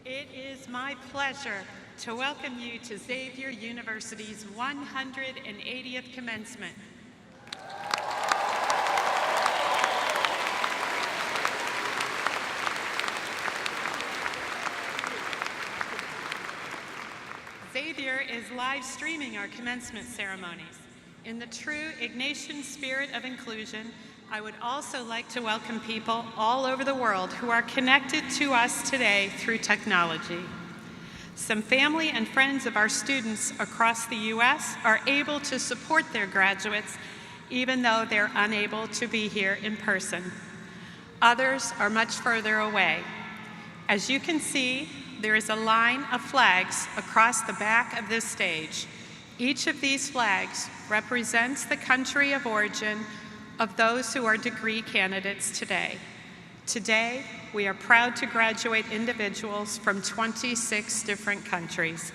It is my pleasure to welcome you to Xavier University's 180th commencement. Xavier is live streaming our commencement ceremonies. In the true Ignatian spirit of inclusion, I would also like to welcome people all over the world who are connected to us today through technology. Some family and friends of our students across the U.S. are able to support their graduates even though they're unable to be here in person. Others are much further away. As you can see, there is a line of flags across the back of this stage. Each of these flags represents the country of origin of those who are degree candidates today. Today, we are proud to graduate individuals from 26 different countries.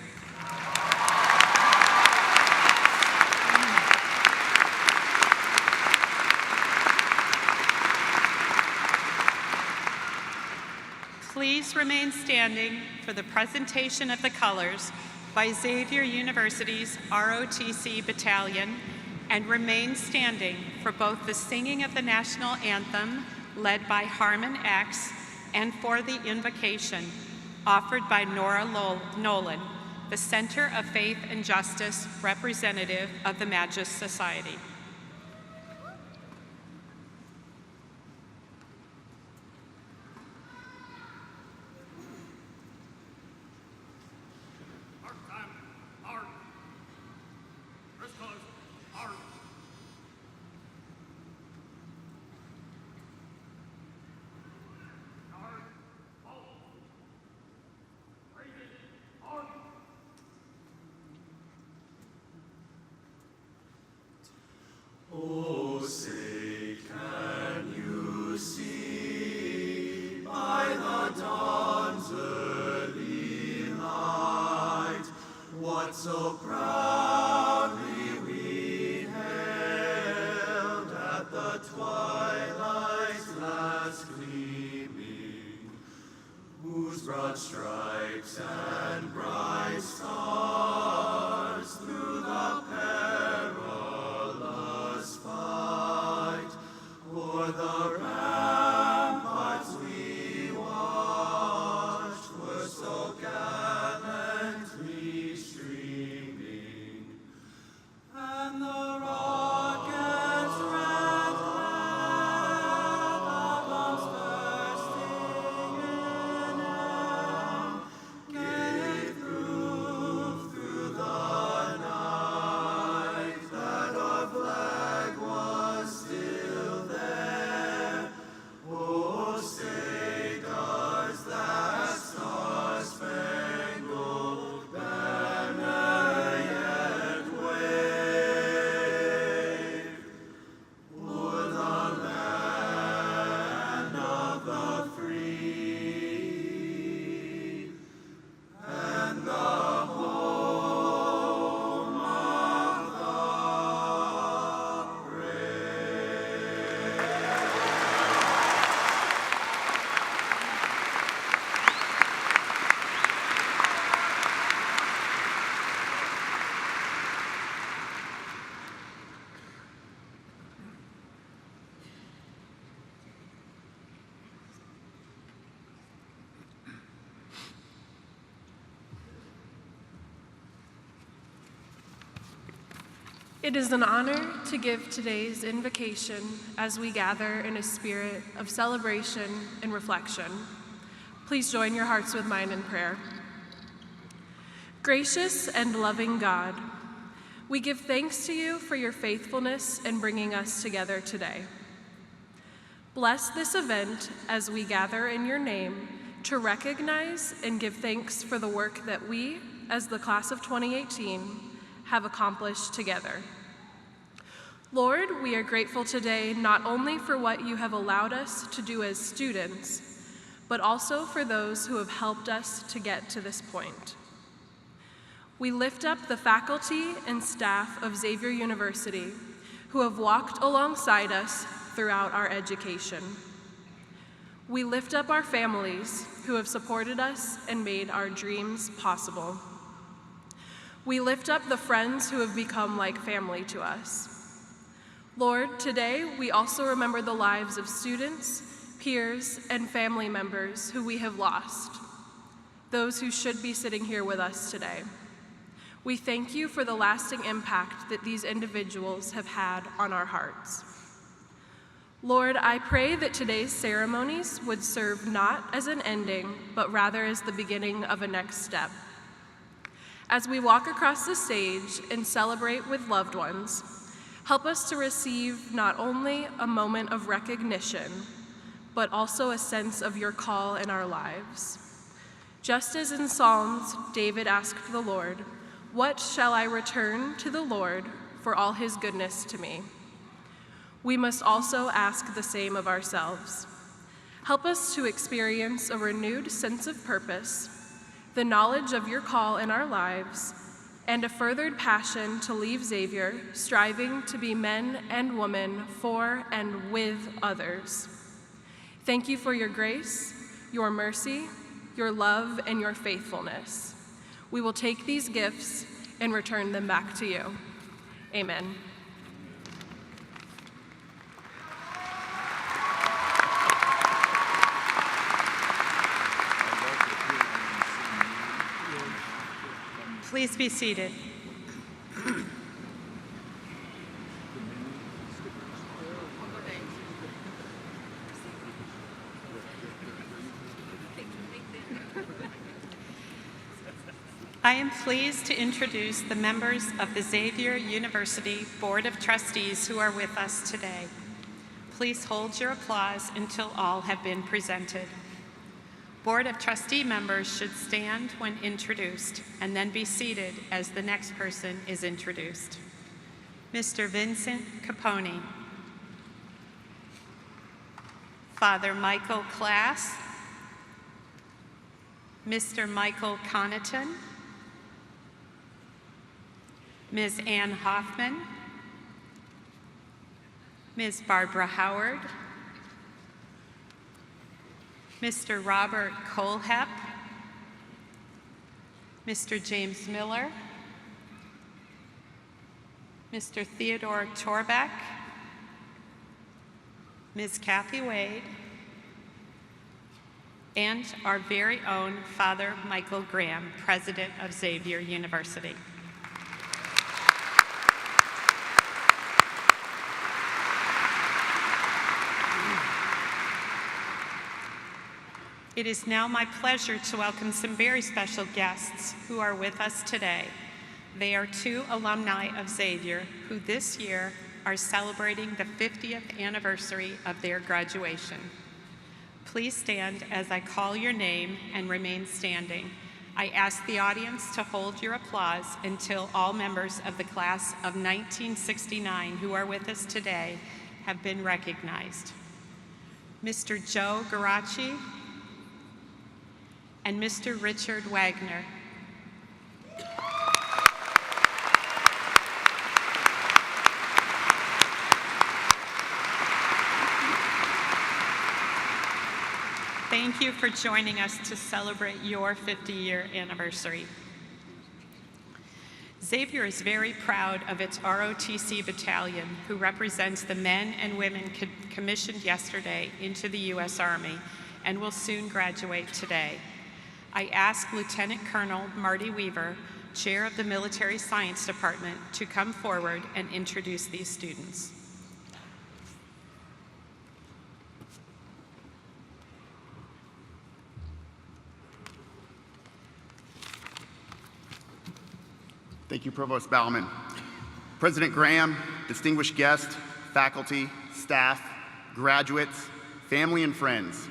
Please remain standing for the presentation of the colors by Xavier University's ROTC Battalion, and remain standing for both the singing of the national anthem, led by Harmon X, and for the invocation, offered by Nora Nolan, the Center of Faith and Justice representative of the Magis Society. twilight's last gleaming, whose broad stripes and bright stars through the perilous fight o'er the ramparts we watched were so gallantly streaming, and the rockets' red glare, the bombs bursting in air, gave proof through the night that our flag was still there. Oh, say does that star-spangled banner yet wave o'er the land of the free and the home of the brave? It is an honor to give today's invocation as we gather in a spirit of celebration and reflection. Please join your hearts with mine in prayer. Gracious and loving God, we give thanks to you for your faithfulness in bringing us together today. Bless this event as we gather in your name to recognize and give thanks for the work that we, as the class of 2018, have accomplished together. Lord, we are grateful today not only for what you have allowed us to do as students, but also for those who have helped us to get to this point. We lift up the faculty and staff of Xavier University who have walked alongside us throughout our education. We lift up our families who have supported us and made our dreams possible. We lift up the friends who have become like family to us. Lord, today we also remember the lives of students, peers, and family members who we have lost, those who should be sitting here with us today. We thank you for the lasting impact that these individuals have had on our hearts. Lord, I pray that today's ceremonies would serve not as an ending, but rather as the beginning of a next step. As we walk across the stage and celebrate with loved ones, help us to receive not only a moment of recognition, but also a sense of your call in our lives. Just as in Psalms, David asked the Lord, "What shall I return to the Lord for all his goodness to me?" We must also ask the same of ourselves. Help us to experience a renewed sense of purpose, the knowledge of your call in our lives, and a furthered passion to leave Xavier, striving to be men and women for and with others. Thank you for your grace, your mercy, your love, and your faithfulness. We will take these gifts and return them back to you. Amen. Please be seated. I am pleased to introduce the members of the Xavier University Board of Trustees who are with us today. Please hold your applause until all have been presented. Board of Trustee members should stand when introduced and then be seated as the next person is introduced. Mr. Vincent Capone, Father Michael Class, Mr. Michael Connaughton, Ms. Ann Hoffman, Ms. Barbara Howard, Mr. Robert Colehep, Mr. James Miller, Mr. Theodore Torbeck, Ms. Kathy Wade, and our very own Father Michael Graham, President of Xavier University. It is now my pleasure to welcome some very special guests who are with us today. They are two alumni of Xavier who this year are celebrating the 50th anniversary of their graduation. Please stand as I call your name and remain standing. I ask the audience to hold your applause until all members of the class of 1969 who are with us today have been recognized. Mr. Joe Garacci and Mr. Richard Wagner. Thank you for joining us to celebrate your 50-year anniversary. Xavier is very proud of its ROTC battalion, who represents the men and women commissioned yesterday into the U.S. Army and will soon graduate today. I ask Lieutenant Colonel Marty Weaver, Chair of the Military Science Department, to come forward and introduce these students. Thank you, Provost Baumann. President Graham, distinguished guests, faculty, staff, graduates, family, and friends.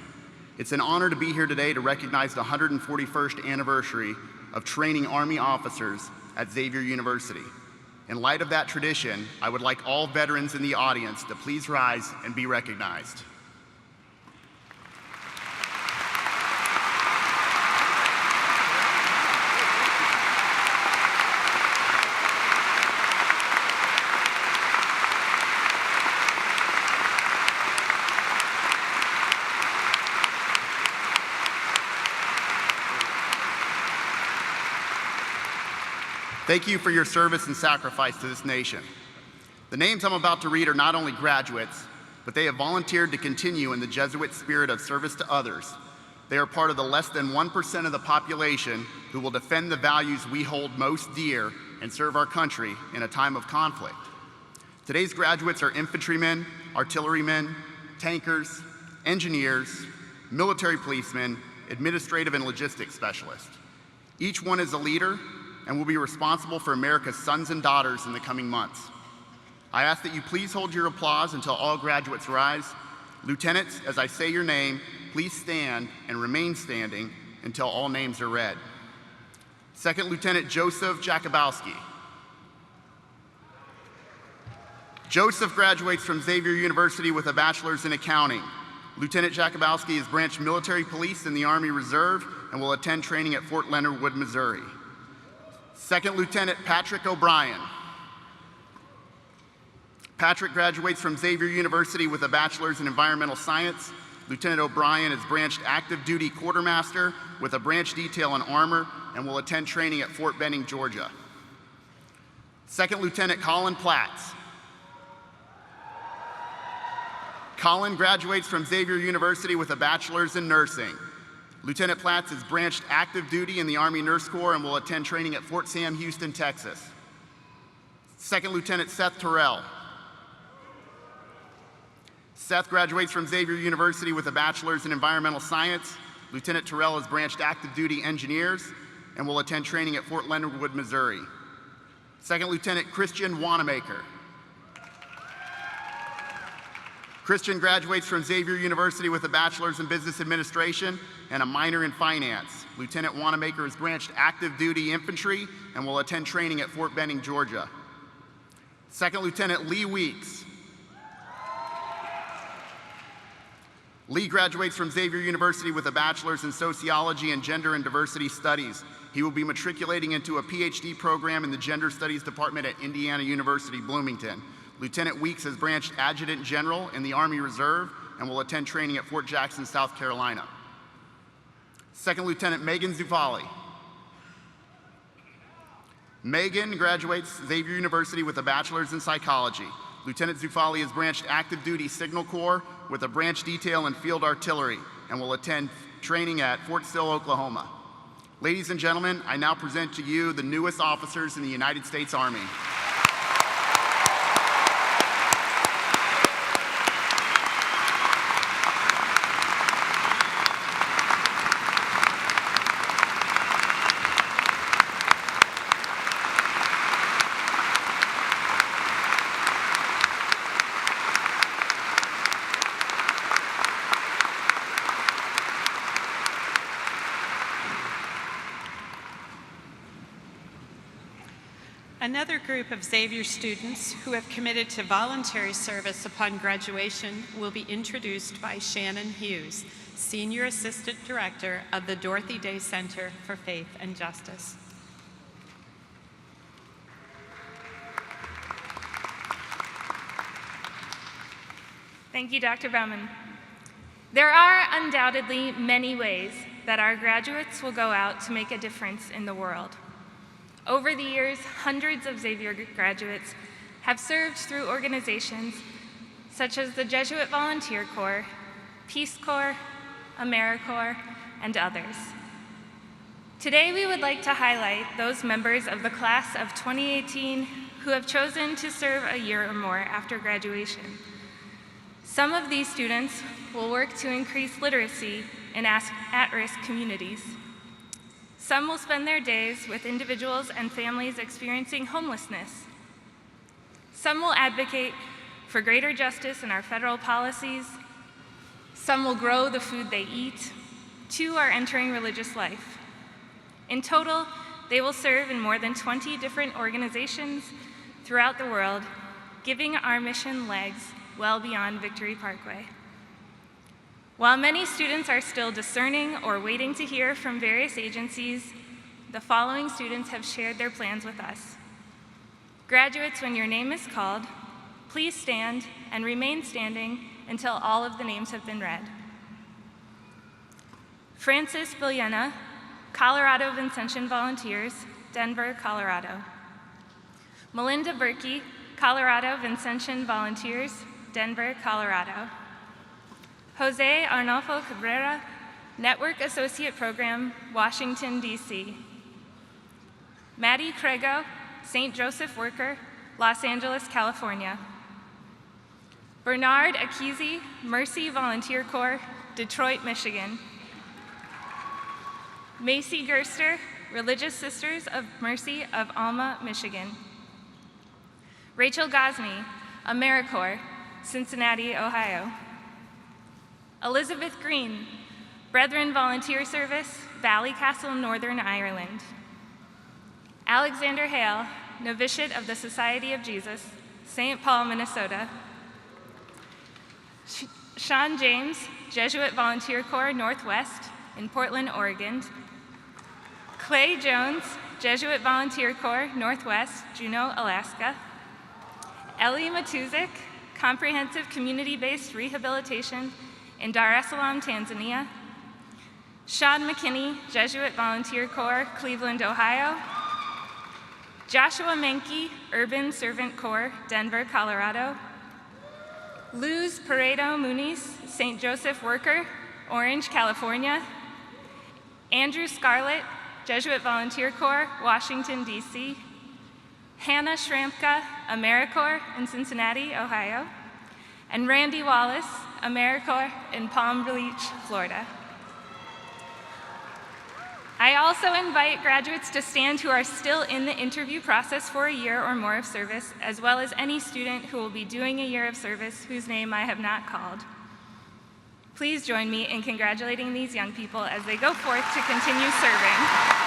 It's an honor to be here today to recognize the 141st anniversary of training Army officers at Xavier University. In light of that tradition, I would like all veterans in the audience to please rise and be recognized. Thank you for your service and sacrifice to this nation. The names I'm about to read are not only graduates, but they have volunteered to continue in the Jesuit spirit of service to others. They are part of the less than 1% of the population who will defend the values we hold most dear and serve our country in a time of conflict. Today's graduates are infantrymen, artillerymen, tankers, engineers, military policemen, administrative and logistics specialists. Each one is a leader and will be responsible for America's sons and daughters in the coming months. I ask that you please hold your applause until all graduates rise. Lieutenants, as I say your name, please stand and remain standing until all names are read. Second Lieutenant Joseph Jakubowski. Joseph graduates from Xavier University with a bachelor's in accounting. Lieutenant Jakubowski is branch military police in the Army Reserve and will attend training at Fort Leonard Wood, Missouri. Second Lieutenant Patrick O'Brien. Patrick graduates from Xavier University with a bachelor's in environmental science. Lieutenant O'Brien is branched active duty quartermaster with a branch detail in armor and will attend training at Fort Benning, Georgia. Second Lieutenant Colin Platts. Colin graduates from Xavier University with a bachelor's in nursing. Lieutenant Platts is branched active duty in the Army Nurse Corps and will attend training at Fort Sam Houston, Texas. Second Lieutenant Seth Terrell. Seth graduates from Xavier University with a bachelor's in environmental science. Lieutenant Terrell is branched active duty engineers and will attend training at Fort Leonard Wood, Missouri. Second Lieutenant Christian Wanamaker. Christian graduates from Xavier University with a bachelor's in business administration and a minor in finance. Lieutenant Wanamaker is branched active duty infantry and will attend training at Fort Benning, Georgia. Second Lieutenant Lee Weeks. Lee graduates from Xavier University with a bachelor's in sociology and gender and diversity studies. He will be matriculating into a PhD program in the gender studies department at Indiana University, Bloomington. Lieutenant Weeks is Branch Adjutant General in the Army Reserve and will attend training at Fort Jackson, South Carolina. Second Lieutenant Megan Zufali. Megan graduates Xavier University with a bachelor's in psychology. Lieutenant Zufali is branched active duty Signal Corps with a branch detail in field artillery and will attend training at Fort Sill, Oklahoma. Ladies and gentlemen, I now present to you the newest officers in the United States Army. Another group of Xavier students who have committed to voluntary service upon graduation will be introduced by Shannon Hughes, Senior Assistant Director of the Dorothy Day Center for Faith and Justice. Thank you, Dr. Bauman. There are undoubtedly many ways that our graduates will go out to make a difference in the world. Over the years, hundreds of Xavier graduates have served through organizations such as the Jesuit Volunteer Corps, Peace Corps, AmeriCorps, and others. Today, we would like to highlight those members of the class of 2018 who have chosen to serve a year or more after graduation. Some of these students will work to increase literacy in at-risk communities. Some will spend their days with individuals and families experiencing homelessness. Some will advocate for greater justice in our federal policies. Some will grow the food they eat. 2 are entering religious life. In total, they will serve in more than 20 different organizations throughout the world, giving our mission legs well beyond Victory Parkway. While many students are still discerning or waiting to hear from various agencies, the following students have shared their plans with us. Graduates, when your name is called, please stand and remain standing until all of the names have been read. Francis Villena, Colorado Vincentian Volunteers, Denver, Colorado. Melinda Berkey, Colorado Vincentian Volunteers, Denver, Colorado. Jose Arnolfo Cabrera, Network Associate Program, Washington, D.C. Maddie Crego, St. Joseph Worker, Los Angeles, California. Bernard Akizi, Mercy Volunteer Corps, Detroit, Michigan. Macy Gerster, Religious Sisters of Mercy of Alma, Michigan. Rachel Gosney, AmeriCorps, Cincinnati, Ohio. Elizabeth Green, Brethren Volunteer Service, Ballycastle, Northern Ireland. Alexander Hale, Novitiate of the Society of Jesus, St. Paul, Minnesota. Sean James, Jesuit Volunteer Corps, Northwest, in Portland, Oregon. Clay Jones, Jesuit Volunteer Corps, Northwest, Juneau, Alaska. Ellie Matuzik, Comprehensive Community-Based Rehabilitation in Dar es Salaam, Tanzania. Sean McKinney, Jesuit Volunteer Corps, Cleveland, Ohio. Joshua Menke, Urban Servant Corps, Denver, Colorado. Luz Paredo Muniz, St. Joseph Worker, Orange, California. Andrew Scarlett, Jesuit Volunteer Corps, Washington, D.C. Hannah Shrampka, AmeriCorps in Cincinnati, Ohio. And Randy Wallace, AmeriCorps in Palm Beach, Florida. I also invite graduates to stand who are still in the interview process for a year or more of service, as well as any student who will be doing a year of service whose name I have not called. Please join me in congratulating these young people as they go forth to continue serving.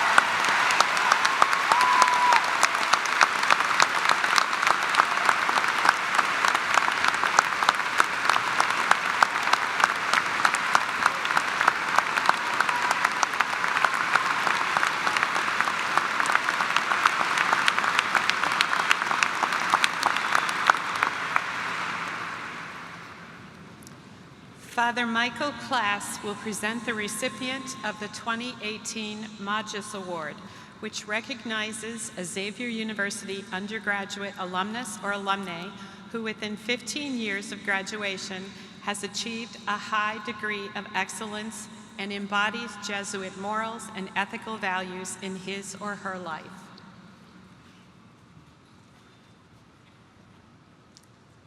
Father Michael Klass will present the recipient of the 2018 Magis Award, which recognizes a Xavier University undergraduate alumnus or alumnae who within 15 years of graduation has achieved a high degree of excellence and embodies Jesuit morals and ethical values in his or her life.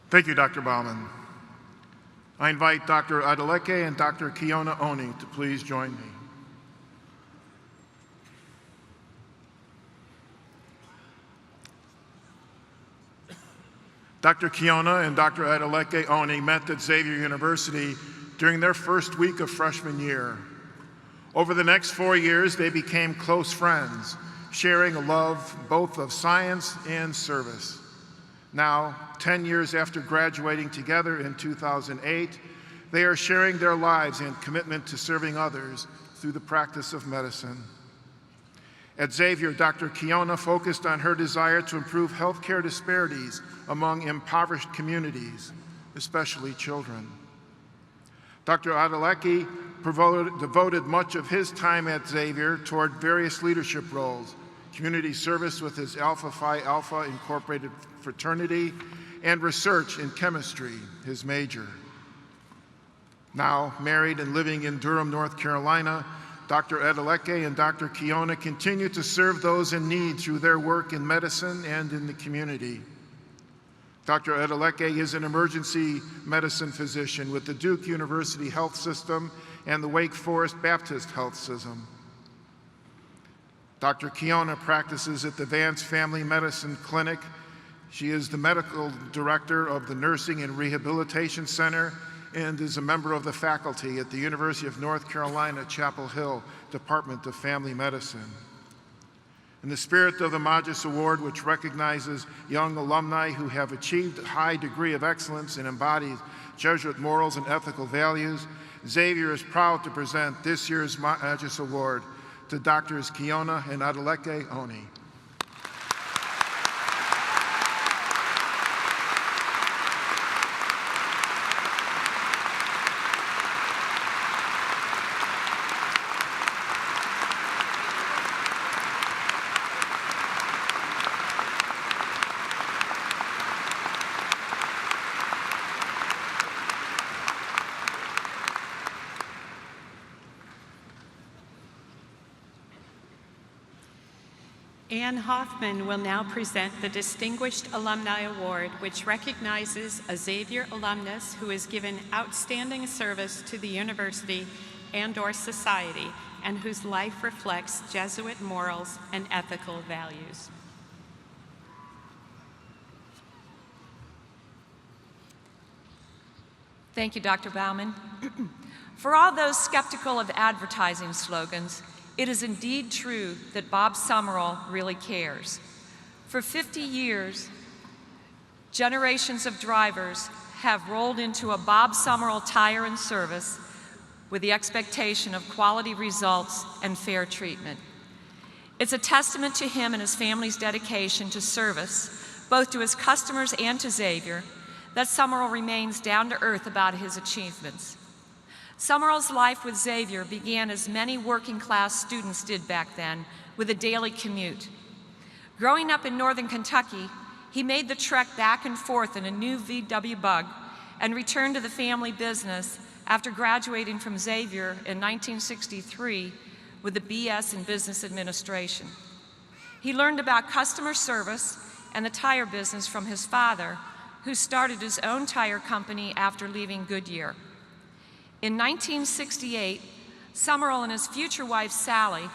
Thank you, Dr. Baumann. I invite Dr. Adeleke and Dr. Kiona Oni to please join me. Dr. Kiona and Dr. Adeleke Oni met at Xavier University during their first week of freshman year. Over the next 4 years, they became close friends, sharing a love both of science and service. Now, 10 years after graduating together in 2008, they are sharing their lives and commitment to serving others through the practice of medicine. At Xavier, Dr. Kiona focused on her desire to improve healthcare disparities among impoverished communities, especially children. Dr. Adeleke devoted much of his time at Xavier toward various leadership roles, community service with his Alpha Phi Alpha Incorporated fraternity, and research in chemistry, his major. Now married and living in Durham, North Carolina, Dr. Adeleke and Dr. Kiona continue to serve those in need through their work in medicine and in the community. Dr. Adeleke is an emergency medicine physician with the Duke University Health System and the Wake Forest Baptist Health System. Dr. Kiona practices at the Vance Family Medicine Clinic. She is the medical director of the Nursing and Rehabilitation Center and is a member of the faculty at the University of North Carolina, Chapel Hill, Department of Family Medicine. In the spirit of the Magis Award, which recognizes young alumni who have achieved a high degree of excellence and embodies Jesuit morals and ethical values, Xavier is proud to present this year's Magis Award to Drs. Kiona and Adeleke Oni. Ann Hoffman will now present the Distinguished Alumni Award, which recognizes a Xavier alumnus who has given outstanding service to the university and/or society, and whose life reflects Jesuit morals and ethical values. Thank you, Dr. Baumann. For all those skeptical of advertising slogans, it is indeed true that Bob Summerall really cares. For 50 years, generations of drivers have rolled into a Bob Summerall tire and service with the expectation of quality results and fair treatment. It's a testament to him and his family's dedication to service, both to his customers and to Xavier, that Summerall remains down to earth about his achievements. Summerall's life with Xavier began as many working-class students did back then, with a daily commute. Growing up in northern Kentucky, he made the trek back and forth in a new VW Bug and returned to the family business after graduating from Xavier in 1963 with a BS in Business Administration. He learned about customer service and the tire business from his father, who started his own tire company after leaving Goodyear. In 1968, Summerall and his future wife, Sally,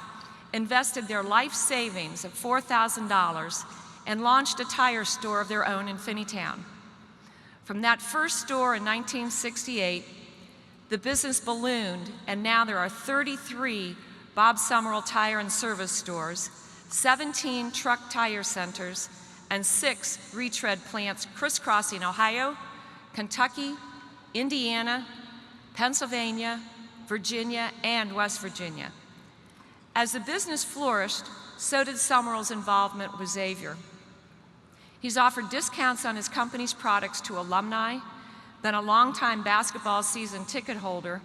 invested their life savings of $4,000 and launched a tire store of their own in Finneytown. From that first store in 1968, the business ballooned, and now there are 33 Bob Summerall tire and service stores, 17 truck tire centers, and 6 retread plants crisscrossing Ohio, Kentucky, Indiana, Pennsylvania, Virginia, and West Virginia. As the business flourished, so did Summerall's involvement with Xavier. He's offered discounts on his company's products to alumni, been a longtime basketball season ticket holder,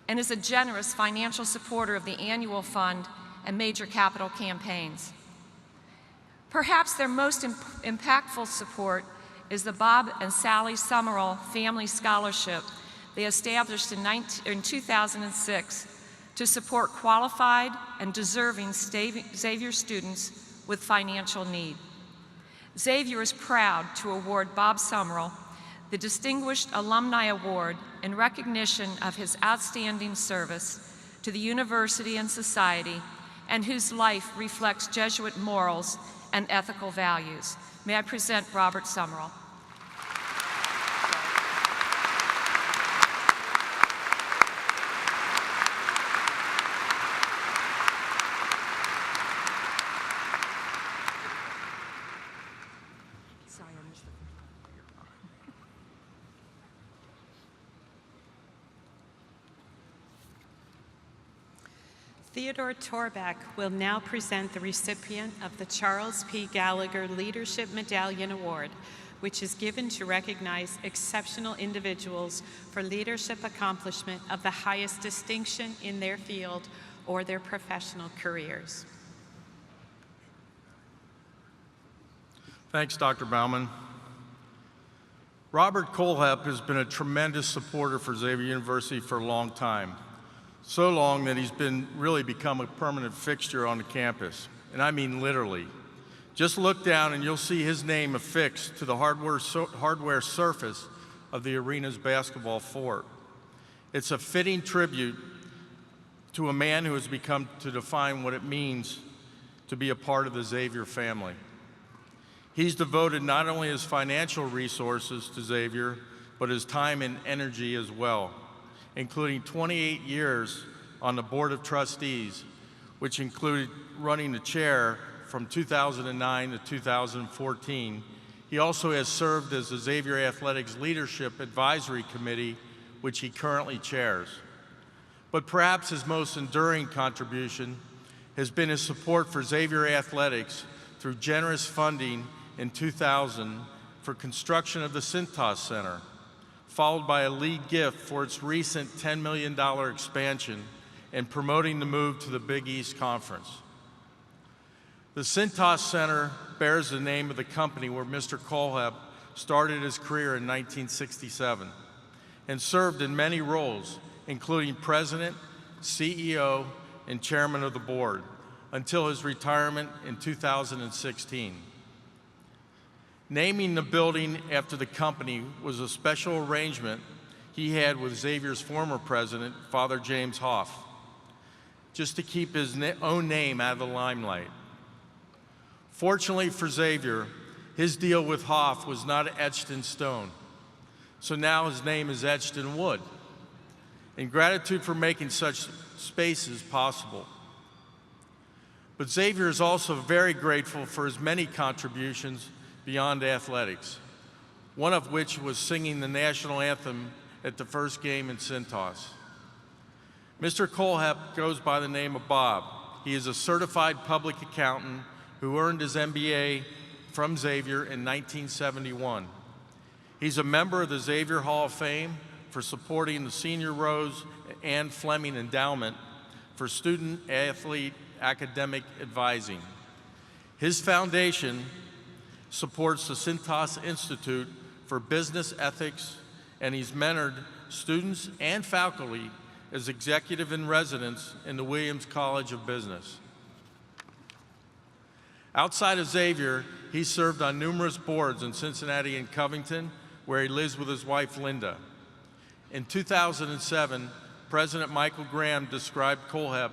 and is a generous financial supporter of the annual fund and major capital campaigns. Perhaps their most impactful support is the Bob and Sally Summerall Family Scholarship they established in 2006 to support qualified and deserving Xavier students with financial need. Xavier is proud to award Bob Summerall the Distinguished Alumni Award in recognition of his outstanding service to the university and society, and whose life reflects Jesuit morals and ethical values. May I present Robert Summerall. Theodore Torbeck will now present the recipient of the Charles P. Gallagher Leadership Medallion Award, which is given to recognize exceptional individuals for leadership accomplishment of the highest distinction in their field or their professional careers. Thanks, Dr. Bauman. Robert Kohlhepp has been a tremendous supporter for Xavier University for a long time. So long that he's really become a permanent fixture on the campus, and I mean literally. Just look down and you'll see his name affixed to the hardware surface of the arena's basketball fort. It's a fitting tribute to a man who has become to define what it means to be a part of the Xavier family. He's devoted not only his financial resources to Xavier, but his time and energy as well, including 28 years on the Board of Trustees, which included running the chair from 2009 to 2014. He also has served as the Xavier Athletics Leadership Advisory Committee, which he currently chairs. But perhaps his most enduring contribution has been his support for Xavier Athletics through generous funding in 2000 for construction of the Cintas Center, followed by a lead gift for its recent $10 million expansion and promoting the move to the Big East Conference. The Cintas Center bears the name of the company where Mr. Kohlhepp started his career in 1967 and served in many roles, including president, CEO, and chairman of the board, until his retirement in 2016. Naming the building after the company was a special arrangement he had with Xavier's former president, Father James Hoff, just to keep his own name out of the limelight. Fortunately for Xavier, his deal with Hoff was not etched in stone, so now his name is etched in wood, in gratitude for making such spaces possible. But Xavier is also very grateful for his many contributions beyond athletics, one of which was singing the national anthem at the first game in Cintas. Mr. Kohlhepp goes by the name of Bob. He is a certified public accountant who earned his MBA from Xavier in 1971. He's a member of the Xavier Hall of Fame for supporting the Senior Rose Anne Fleming Endowment for student-athlete academic advising. His foundation supports the Cintas Institute for Business Ethics, and he's mentored students and faculty as executive in residence in the Williams College of Business. Outside of Xavier, he served on numerous boards in Cincinnati and Covington, where he lives with his wife, Linda. In 2007, President Michael Graham described Kohlhepp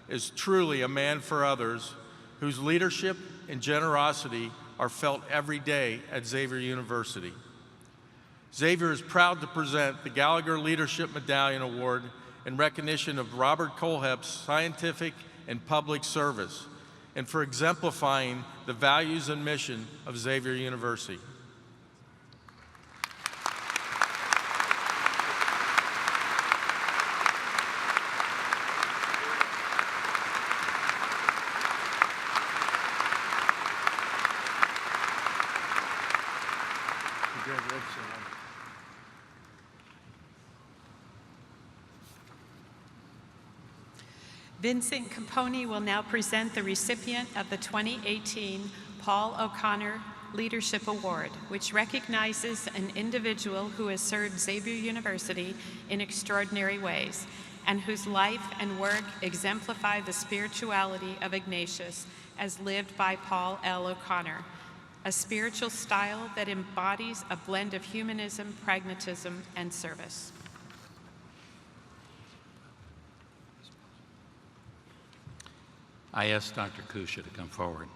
as truly a man for others, whose leadership and generosity are felt every day at Xavier University. Xavier is proud to present the Gallagher Leadership Medallion Award in recognition of Robert Kohlhepp's scientific and public service, and for exemplifying the values and mission of Xavier University. Vincent Capone will now present the recipient of the 2018 Paul O'Connor Leadership Award, which recognizes an individual who has served Xavier University in extraordinary ways and whose life and work exemplify the spirituality of Ignatius as lived by Paul L. O'Connor, a spiritual style that embodies a blend of humanism, pragmatism, and service. I asked Dr. Kusha to come forward.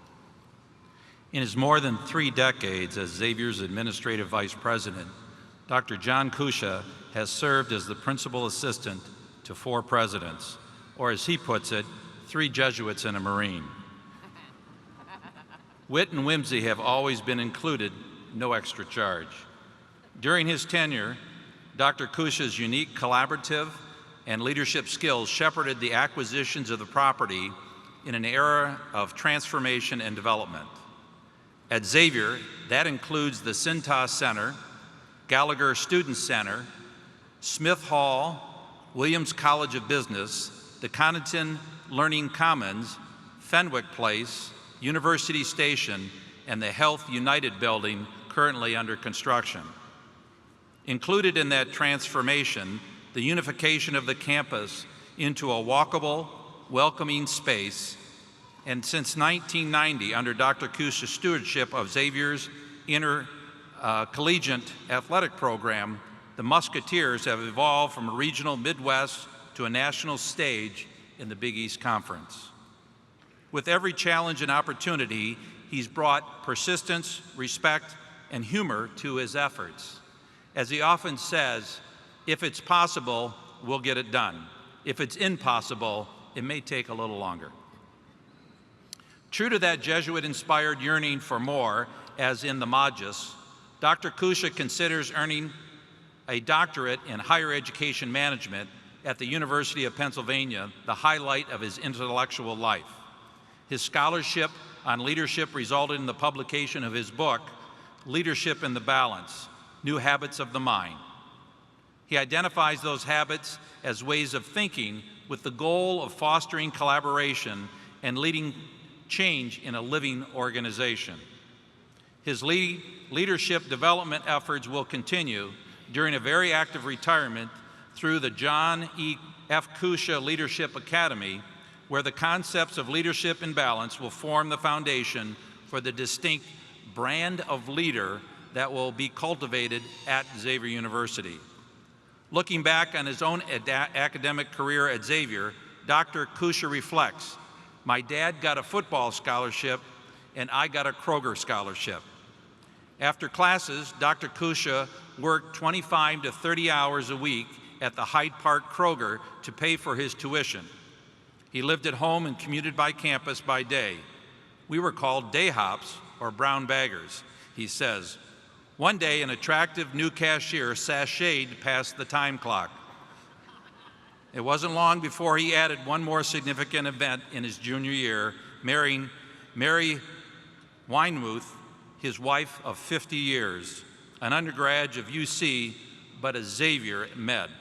In his more than 3 decades as Xavier's administrative vice president, Dr. John Kusha has served as the principal assistant to 4 presidents, or as he puts it, 3 Jesuits and a Marine. Wit and whimsy have always been included, no extra charge. During his tenure, Dr. Kusha's unique collaborative and leadership skills shepherded the acquisitions of the property in an era of transformation and development. At Xavier, that includes the Cintas Center, Gallagher Student Center, Smith Hall, Williams College of Business, the Connaughton Learning Commons, Fenwick Place, University Station, and the Health United building currently under construction. Included in that transformation, the unification of the campus into a walkable, welcoming space, and since 1990, under Dr. Kusha's stewardship of Xavier's intercollegiate athletic program, the Musketeers have evolved from a regional Midwest to a national stage in the Big East Conference. With every challenge and opportunity, he's brought persistence, respect, and humor to his efforts. As he often says, if it's possible, we'll get it done. If it's impossible, it may take a little longer. True to that Jesuit-inspired yearning for more, as in the Magus, Dr. Kusha considers earning a doctorate in higher education management at the University of Pennsylvania the highlight of his intellectual life. His scholarship on leadership resulted in the publication of his book, Leadership in the Balance, New Habits of the Mind. He identifies those habits as ways of thinking with the goal of fostering collaboration and leading change in a living organization. His leadership development efforts will continue during a very active retirement through the John E. F. Kusha Leadership Academy, where the concepts of leadership and balance will form the foundation for the distinct brand of leader that will be cultivated at Xavier University. Looking back on his own academic career at Xavier, Dr. Kusha reflects, "My dad got a football scholarship and I got a Kroger scholarship." After classes, Dr. Kusha worked 25 to 30 hours a week at the Hyde Park Kroger to pay for his tuition. He lived at home and commuted by campus by day. We were called day hops or brown baggers, he says. One day, an attractive new cashier sashayed past the time clock. It wasn't long before he added one more significant event in his junior year, marrying Mary Winemuth, his wife of 50 years, an undergrad of UC, but a Xavier med.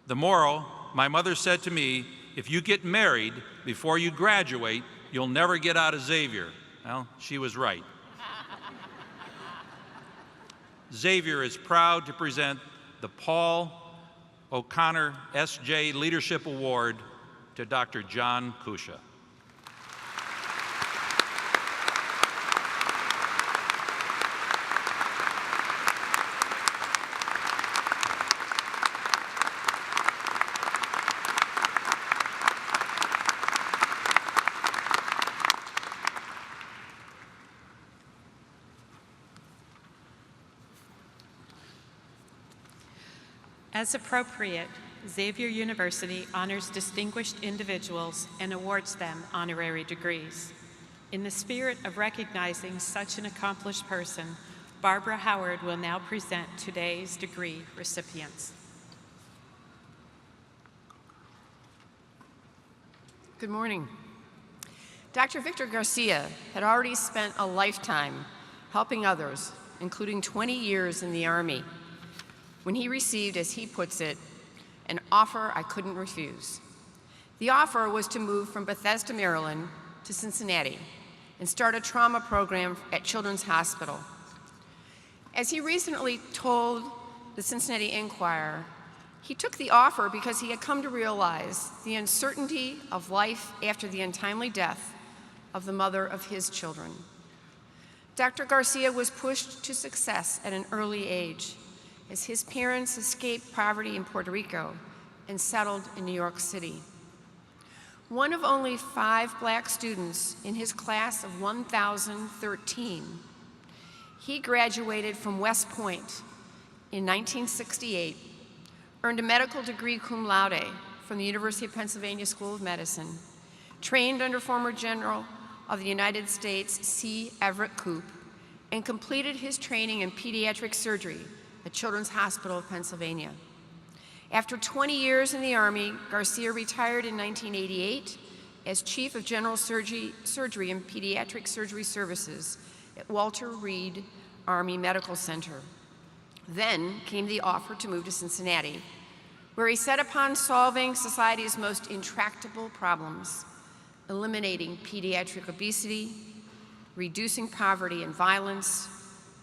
The moral, my mother said to me, if you get married before you graduate, you'll never get out of Xavier. Well, she was right. Xavier is proud to present the Paul O'Connor S.J. Leadership Award to Dr. John Kusha. As appropriate, Xavier University honors distinguished individuals and awards them honorary degrees. In the spirit of recognizing such an accomplished person, Barbara Howard will now present today's degree recipients. Good morning. Dr. Victor Garcia had already spent a lifetime helping others, including 20 years in the Army, when he received, as he puts it, an offer I couldn't refuse. The offer was to move from Bethesda, Maryland to Cincinnati and start a trauma program at Children's Hospital. As he recently told the Cincinnati Enquirer, he took the offer because he had come to realize the uncertainty of life after the untimely death of the mother of his children. Dr. Garcia was pushed to success at an early age as his parents escaped poverty in Puerto Rico and settled in New York City. One of only 5 Black students in his class of 1,013, he graduated from West Point in 1968, earned a medical degree cum laude from the University of Pennsylvania School of Medicine, trained under former General of the United States C. Everett Koop, and completed his training in pediatric surgery at Children's Hospital of Pennsylvania. After 20 years in the Army, Garcia retired in 1988 as Chief of General Surgery and Pediatric Surgery Services at Walter Reed Army Medical Center. Then came the offer to move to Cincinnati, where he set upon solving society's most intractable problems, eliminating pediatric obesity, reducing poverty and violence,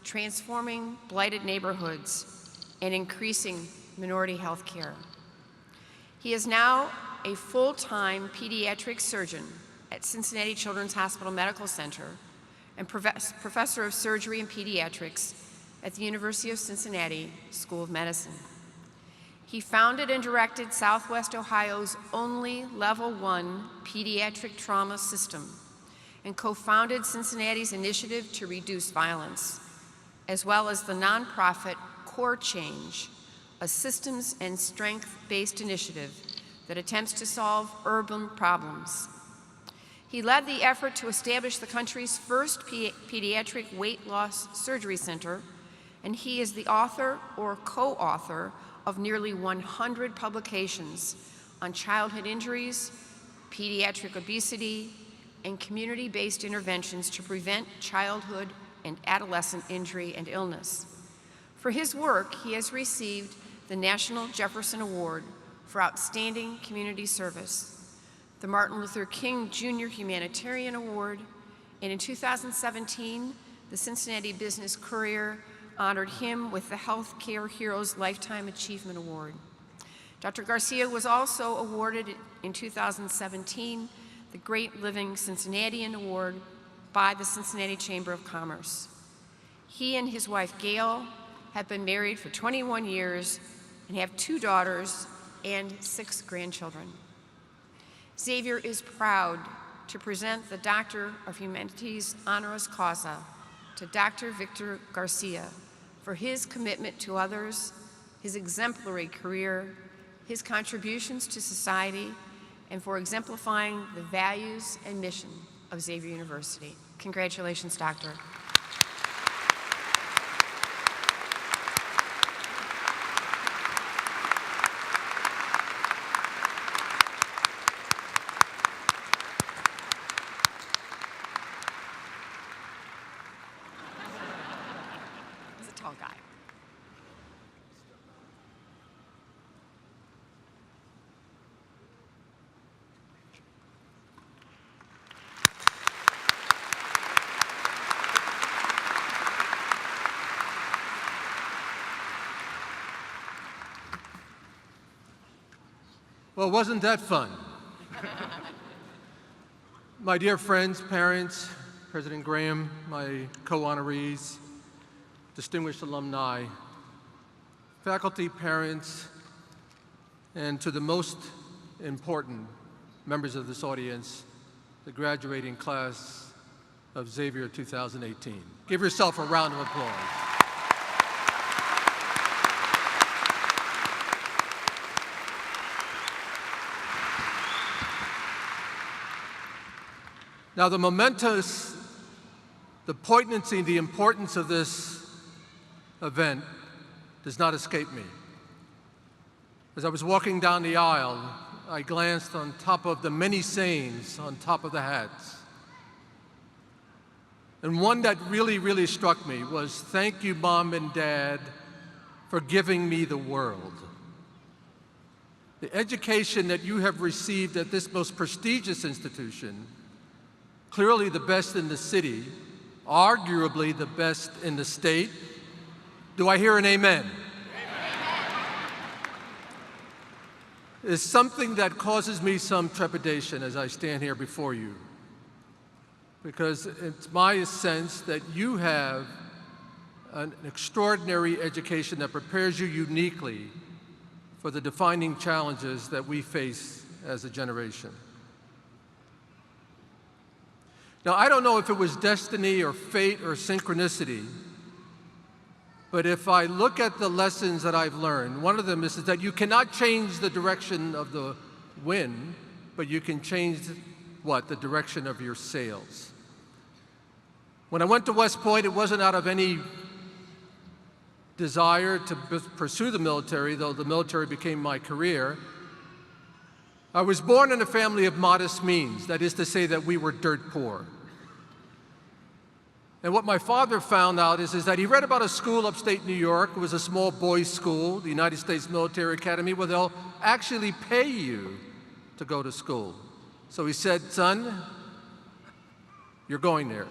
transforming blighted neighborhoods, and increasing minority health care. He is now a full-time pediatric surgeon at Cincinnati Children's Hospital Medical Center and professor of surgery and pediatrics at the University of Cincinnati School of Medicine. He founded and directed Southwest Ohio's only Level 1 pediatric trauma system and co-founded Cincinnati's initiative to reduce violence, as well as the nonprofit Core Change, a systems and strength-based initiative that attempts to solve urban problems. He led the effort to establish the country's first pediatric weight loss surgery center, and he is the author or co-author of nearly 100 publications on childhood injuries, pediatric obesity, and community-based interventions to prevent childhood and adolescent injury and illness. For his work, he has received the National Jefferson Award for Outstanding Community Service, the Martin Luther King Jr. Humanitarian Award, and in 2017, the Cincinnati Business Courier honored him with the Healthcare Heroes Lifetime Achievement Award. Dr. Garcia was also awarded in 2017 the Great Living Cincinnatian Award by the Cincinnati Chamber of Commerce. He and his wife Gail have been married for 21 years and have 2 daughters and 6 grandchildren. Xavier is proud to present the Doctor of Humanities honoris causa to Dr. Victor Garcia for his commitment to others, his exemplary career, his contributions to society, and for exemplifying the values and mission of Xavier University. Congratulations, Doctor. He's a tall guy. Well, wasn't that fun? My dear friends, parents, President Graham, my co-honorees, distinguished alumni, faculty, parents, and to the most important members of this audience, the graduating class of Xavier 2018. Give yourself a round of applause. Now, the poignancy, the importance of this event does not escape me. As I was walking down the aisle, I glanced on top of the many sayings on top of the hats. And one that really struck me was, "Thank you, Mom and Dad, for giving me the world." The education that you have received at this most prestigious institution, clearly the best in the city, arguably the best in the state. Do I hear an amen? Is something that causes me some trepidation as I stand here before you. Because it's my sense that you have an extraordinary education that prepares you uniquely for the defining challenges that we face as a generation. Now, I don't know if it was destiny or fate or synchronicity, but if I look at the lessons that I've learned, one of them is that you cannot change the direction of the wind, but you can change what? The direction of your sails. When I went to West Point, it wasn't out of any desire to pursue the military, though the military became my career. I was born in a family of modest means, that is to say that we were dirt poor. And what my father found out is that he read about a school upstate New York. It was a small boys' school, the United States Military Academy, where they'll actually pay you to go to school. So he said, son, you're going there.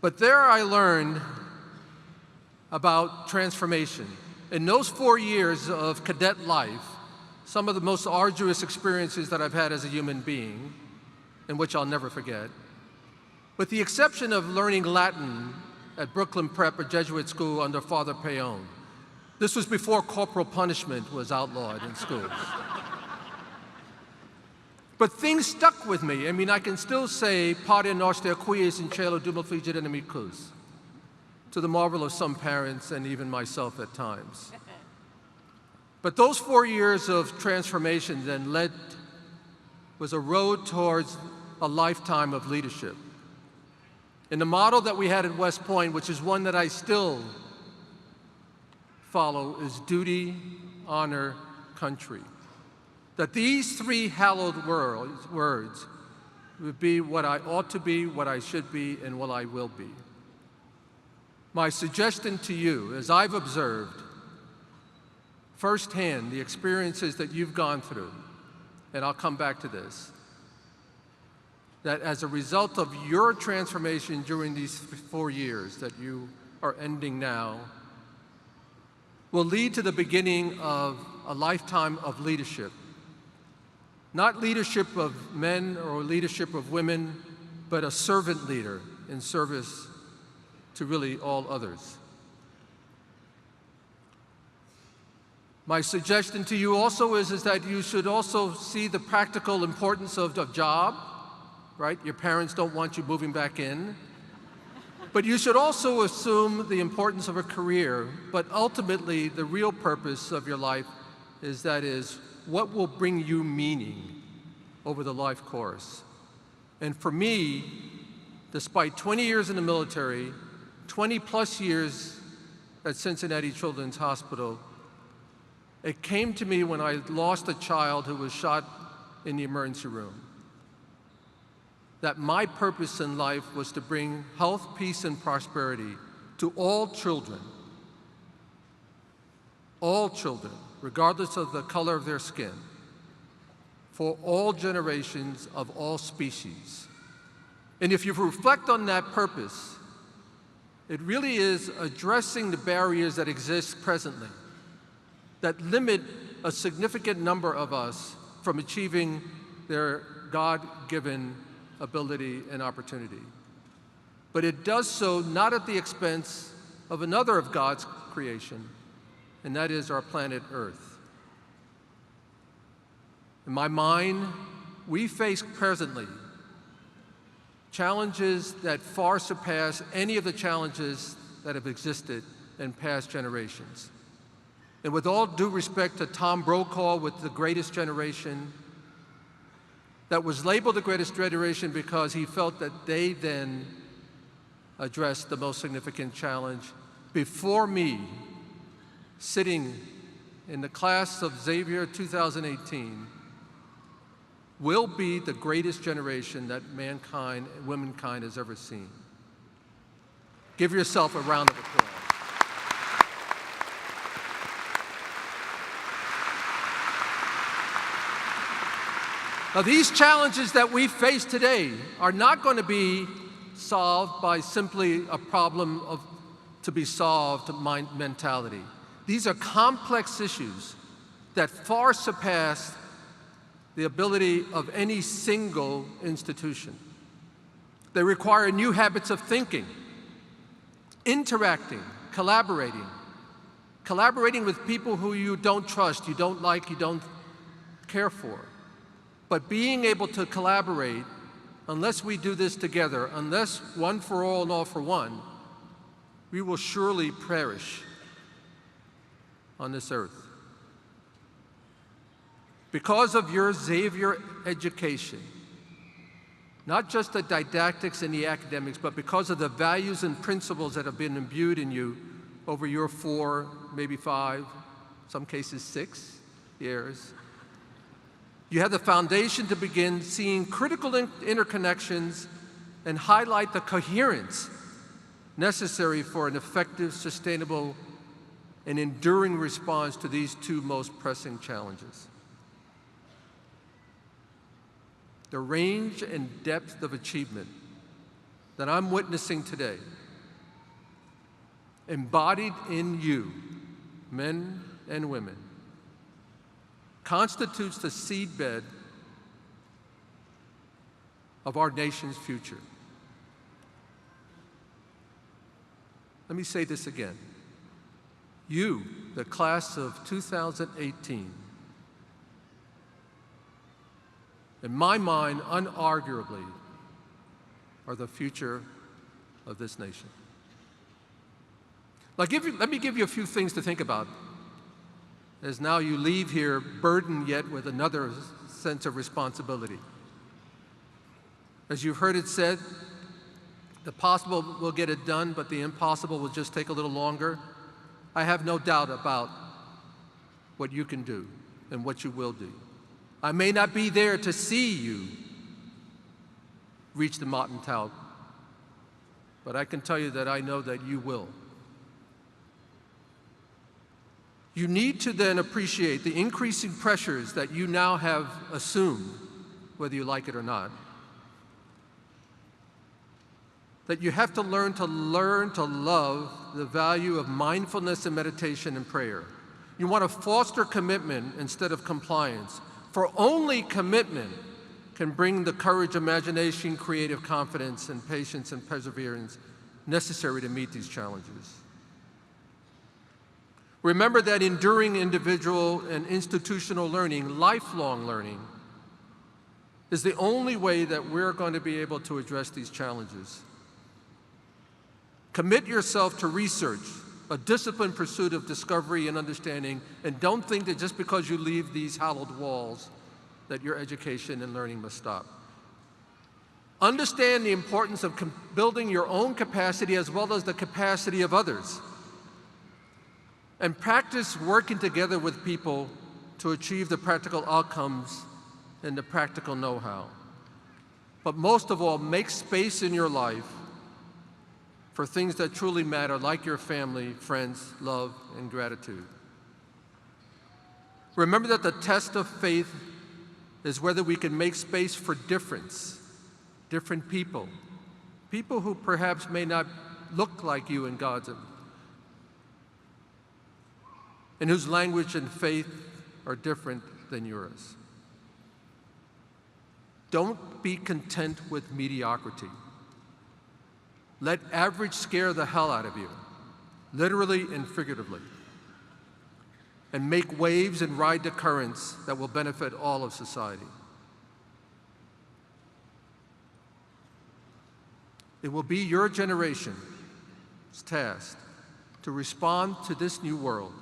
But there I learned about transformation. In those 4 years of cadet life, some of the most arduous experiences that I've had as a human being, and which I'll never forget, with the exception of learning Latin at Brooklyn Prep, a Jesuit school under Father Payon. This was before corporal punishment was outlawed in schools. But things stuck with me. I mean, I can still say, Pater noster quies in cielo dum fligit inimicus, to the marvel of some parents and even myself at times. But those 4 years of transformation then was a road towards a lifetime of leadership. And the model that we had at West Point, which is one that I still follow, is duty, honor, country. That these three hallowed words would be what I ought to be, what I should be, and what I will be. My suggestion to you, as I've observed firsthand the experiences that you've gone through, and I'll come back to this, that as a result of your transformation during these 4 years that you are ending now, will lead to the beginning of a lifetime of leadership. Not leadership of men or leadership of women, but a servant leader in service to really all others. My suggestion to you also is that you should also see the practical importance of a job, right? Your parents don't want you moving back in. But you should also assume the importance of a career, but ultimately the real purpose of your life is what will bring you meaning over the life course. And for me, despite 20 years in the military, 20 plus years at Cincinnati Children's Hospital, it came to me when I lost a child who was shot in the emergency room, that my purpose in life was to bring health, peace, and prosperity to all children, regardless of the color of their skin, for all generations of all species. And if you reflect on that purpose, it really is addressing the barriers that exist presently that limit a significant number of us from achieving their God-given ability and opportunity. But it does so not at the expense of another of God's creation, and that is our planet Earth. In my mind, we face presently challenges that far surpass any of the challenges that have existed in past generations. And with all due respect to Tom Brokaw with The Greatest Generation, that was labeled the greatest generation because he felt that they then addressed the most significant challenge. Before me, sitting in the class of Xavier 2018, will be the greatest generation that mankind and womankind has ever seen. Give yourself a round of applause. Now, these challenges that we face today are not going to be solved by simply a problem of to be solved mentality. These are complex issues that far surpass the ability of any single institution. They require new habits of thinking, interacting, collaborating with people who you don't trust, you don't like, you don't care for. But being able to collaborate, unless we do this together, unless one for all and all for one, we will surely perish on this earth. Because of your Xavier education, not just the didactics and the academics, but because of the values and principles that have been imbued in you over your 4, maybe 5, some cases 6 years, you have the foundation to begin seeing critical interconnections and highlight the coherence necessary for an effective, sustainable, and enduring response to these 2 most pressing challenges. The range and depth of achievement that I'm witnessing today, embodied in you, men and women, constitutes the seedbed of our nation's future. Let me say this again. You, the class of 2018, in my mind, unarguably, are the future of this nation. Let me give you a few things to think about, as now you leave here burdened yet with another sense of responsibility. As you've heard it said, the possible will get it done, but the impossible will just take a little longer. I have no doubt about what you can do and what you will do. I may not be there to see you reach the mountaintop, but I can tell you that I know that you will. You need to then appreciate the increasing pressures that you now have assumed, whether you like it or not. That you have to learn to love the value of mindfulness and meditation and prayer. You want to foster commitment instead of compliance, for only commitment can bring the courage, imagination, creative confidence, and patience and perseverance necessary to meet these challenges. Remember that enduring individual and institutional learning, lifelong learning, is the only way that we're going to be able to address these challenges. Commit yourself to research, a disciplined pursuit of discovery and understanding, and don't think that just because you leave these hallowed walls that your education and learning must stop. Understand the importance of building your own capacity as well as the capacity of others. And practice working together with people to achieve the practical outcomes and the practical know-how. But most of all, make space in your life for things that truly matter, like your family, friends, love, and gratitude. Remember that the test of faith is whether we can make space for difference, different people, people who perhaps may not look like you in God's image, and whose language and faith are different than yours. Don't be content with mediocrity. Let average scare the hell out of you, literally and figuratively, and make waves and ride the currents that will benefit all of society. It will be your generation's task to respond to this new world.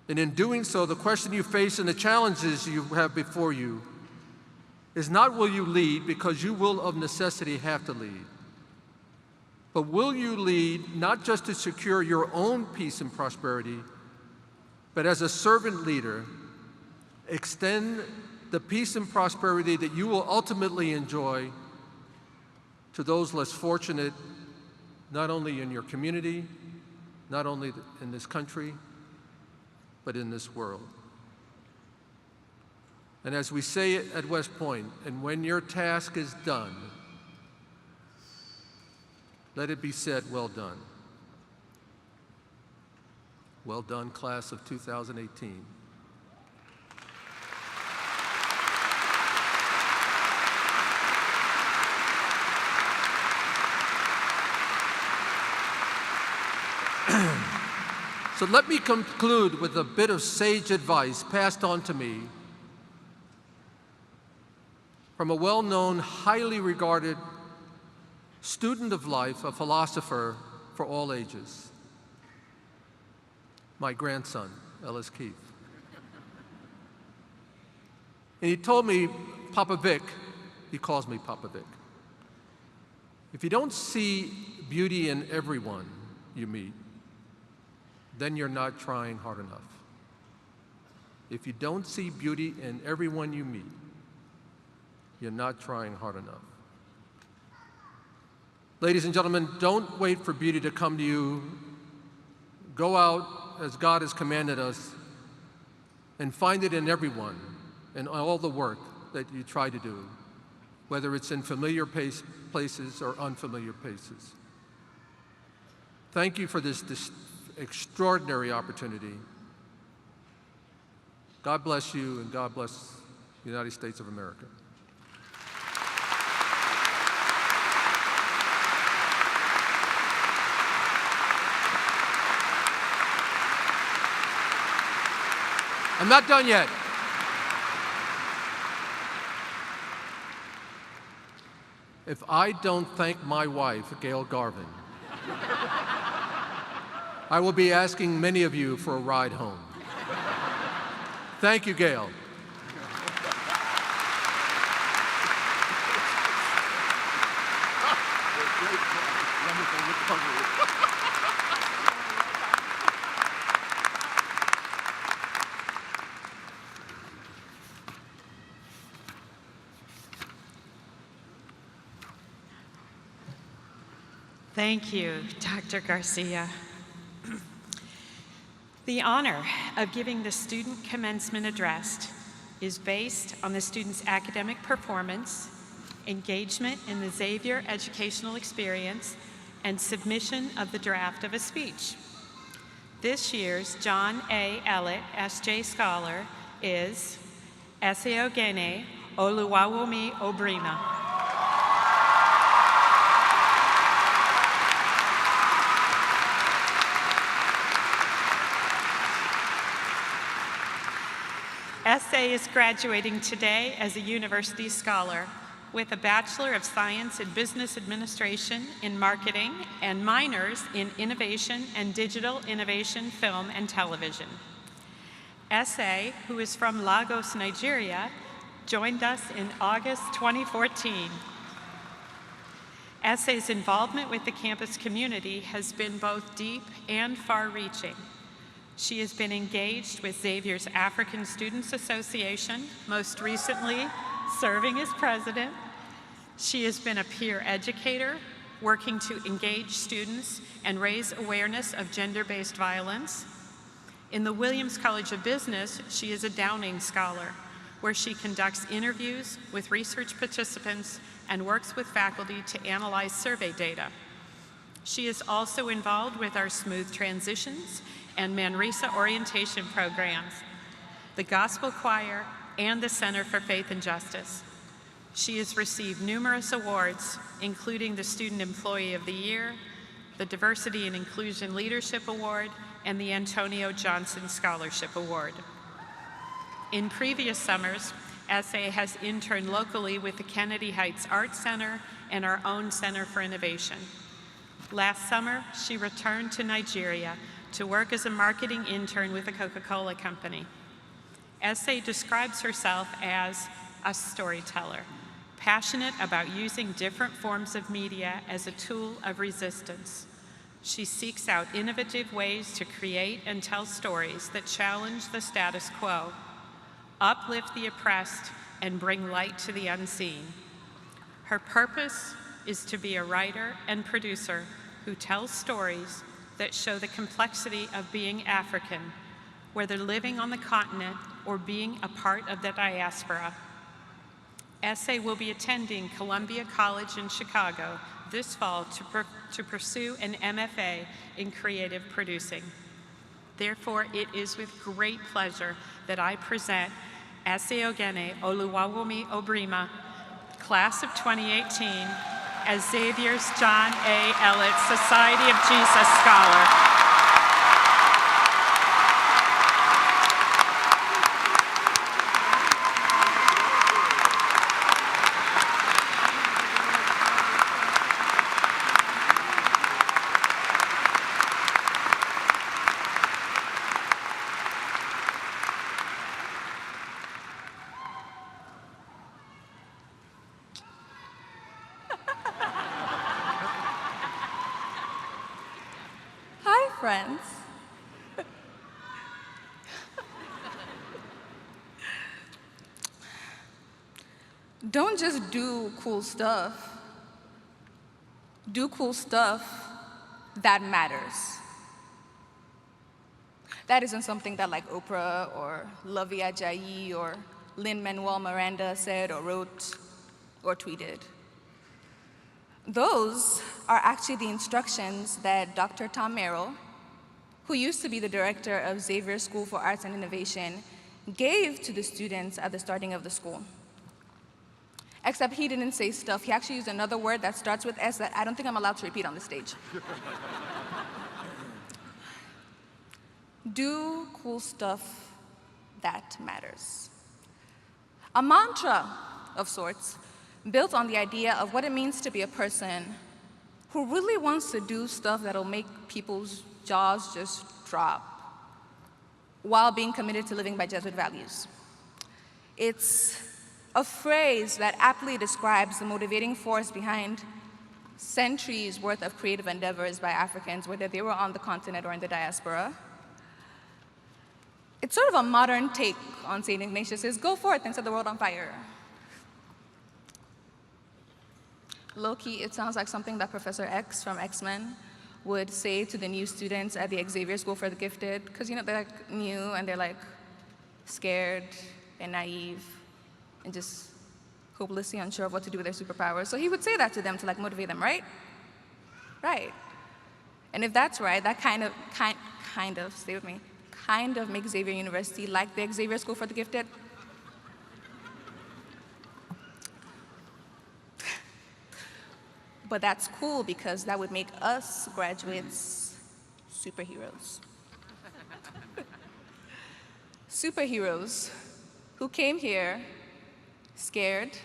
And in doing so, the question you face and the challenges you have before you is not will you lead, because you will of necessity have to lead, but will you lead not just to secure your own peace and prosperity, but as a servant leader, extend the peace and prosperity that you will ultimately enjoy to those less fortunate, not only in your community, not only in this country, but in this world. And as we say it at West Point, and when your task is done, let it be said, well done. Well done, class of 2018. So let me conclude with a bit of sage advice passed on to me from a well-known, highly regarded student of life, a philosopher for all ages, my grandson, Ellis Keith. And he told me, Papa Vic, he calls me Papa Vic, if you don't see beauty in everyone you meet, then you're not trying hard enough. If you don't see beauty in everyone you meet, you're not trying hard enough. Ladies and gentlemen, don't wait for beauty to come to you. Go out as God has commanded us and find it in everyone and all the work that you try to do, whether it's in familiar places or unfamiliar places. Thank you for this extraordinary opportunity. God bless you, and God bless the United States of America. I'm not done yet. If I don't thank my wife, Gail Garvin, I will be asking many of you for a ride home. Thank you, Gail. Thank you, Dr. Garcia. The honor of giving the student commencement address is based on the student's academic performance, engagement in the Xavier educational experience, and submission of the draft of a speech. This year's John A. Ellett S.J. Scholar is Eseogene Oluwawomi Obrima. S.A. is graduating today as a university scholar with a Bachelor of Science in Business Administration in Marketing and minors in Innovation and Digital Innovation, Film and Television. S.A., who is from Lagos, Nigeria, joined us in August 2014. S.A.'s involvement with the campus community has been both deep and far-reaching. She has been engaged with Xavier's African Students Association, most recently serving as president. She has been a peer educator, working to engage students and raise awareness of gender-based violence. In the Williams College of Business, she is a Downing Scholar, where she conducts interviews with research participants and works with faculty to analyze survey data. She is also involved with our Smooth Transitions and Manresa orientation programs, the Gospel Choir, and the Center for Faith and Justice. She has received numerous awards, including the Student Employee of the Year, the Diversity and Inclusion Leadership Award, and the Antonio Johnson Scholarship Award. In previous summers, S.A. has interned locally with the Kennedy Heights Arts Center and our own Center for Innovation. Last summer, she returned to Nigeria to work as a marketing intern with the Coca-Cola Company. S.A. describes herself as a storyteller, passionate about using different forms of media as a tool of resistance. She seeks out innovative ways to create and tell stories that challenge the status quo, uplift the oppressed, and bring light to the unseen. Her purpose is to be a writer and producer who tells stories that show the complexity of being African, whether living on the continent or being a part of the diaspora. SA will be attending Columbia College in Chicago this fall to pursue an MFA in creative producing. Therefore, it is with great pleasure that I present Asiogene Oluwawomi Obrima, class of 2018, as Xavier's John A. Ellett Society of Jesus Scholar. Friends. Don't just do cool stuff. Do cool stuff that matters. That isn't something that like Oprah or Lovey Ajayi or Lin-Manuel Miranda said or wrote or tweeted. Those are actually the instructions that Dr. Tom Merrill, who used to be the director of Xavier School for Arts and Innovation, gave to the students at the starting of the school. Except he didn't say stuff. He actually used another word that starts with S that I don't think I'm allowed to repeat on the stage. Do cool stuff that matters. A mantra of sorts, built on the idea of what it means to be a person who really wants to do stuff that'll make people's jaws just drop while being committed to living by Jesuit values. It's a phrase that aptly describes the motivating force behind centuries worth of creative endeavors by Africans, whether they were on the continent or in the diaspora. It's sort of a modern take on St. Ignatius's "go forth and set the world on fire." Low-key, it sounds like something that Professor X from X-Men would say to the new students at the Xavier School for the Gifted, because they're like new and they're like scared and naive and just hopelessly unsure of what to do with their superpowers. So he would say that to them to like motivate them, right? Right. And if that's right, that kind of, stay with me, kind of makes Xavier University like the Xavier School for the Gifted. But that's cool because that would make us graduates superheroes. Superheroes who came here scared,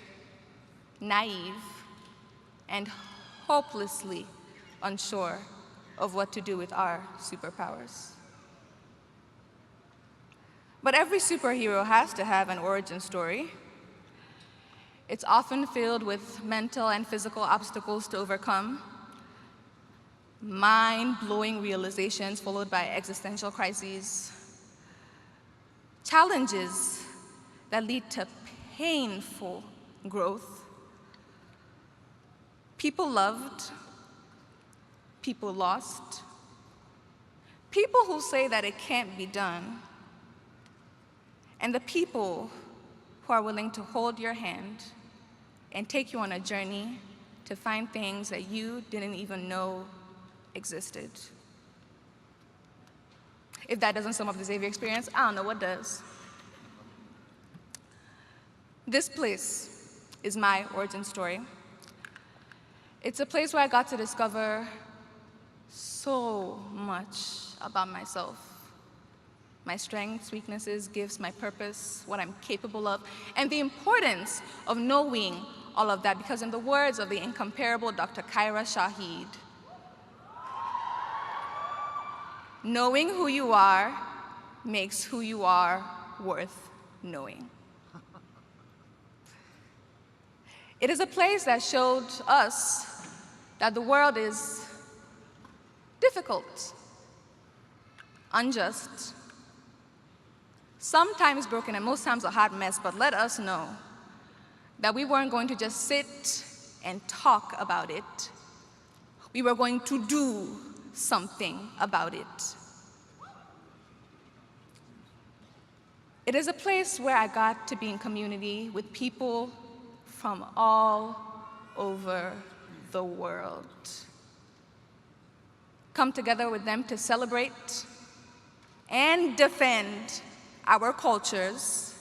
naive, and hopelessly unsure of what to do with our superpowers. But every superhero has to have an origin story. It's often filled with mental and physical obstacles to overcome, mind-blowing realizations followed by existential crises, challenges that lead to painful growth. People loved, people lost, people who say that it can't be done, and the people who are willing to hold your hand and take you on a journey to find things that you didn't even know existed. If that doesn't sum up the Xavier experience, I don't know what does. This place is my origin story. It's a place where I got to discover so much about myself. My strengths, weaknesses, gifts, my purpose, what I'm capable of, and the importance of knowing all of that, because in the words of the incomparable Dr. Kyra Shahid, knowing who you are makes who you are worth knowing. It is a place that showed us that the world is difficult, unjust, sometimes broken, and most times a hot mess, but let us know that we weren't going to just sit and talk about it. We were going to do something about it. It is a place where I got to be in community with people from all over the world. Come together with them to celebrate and defend our cultures,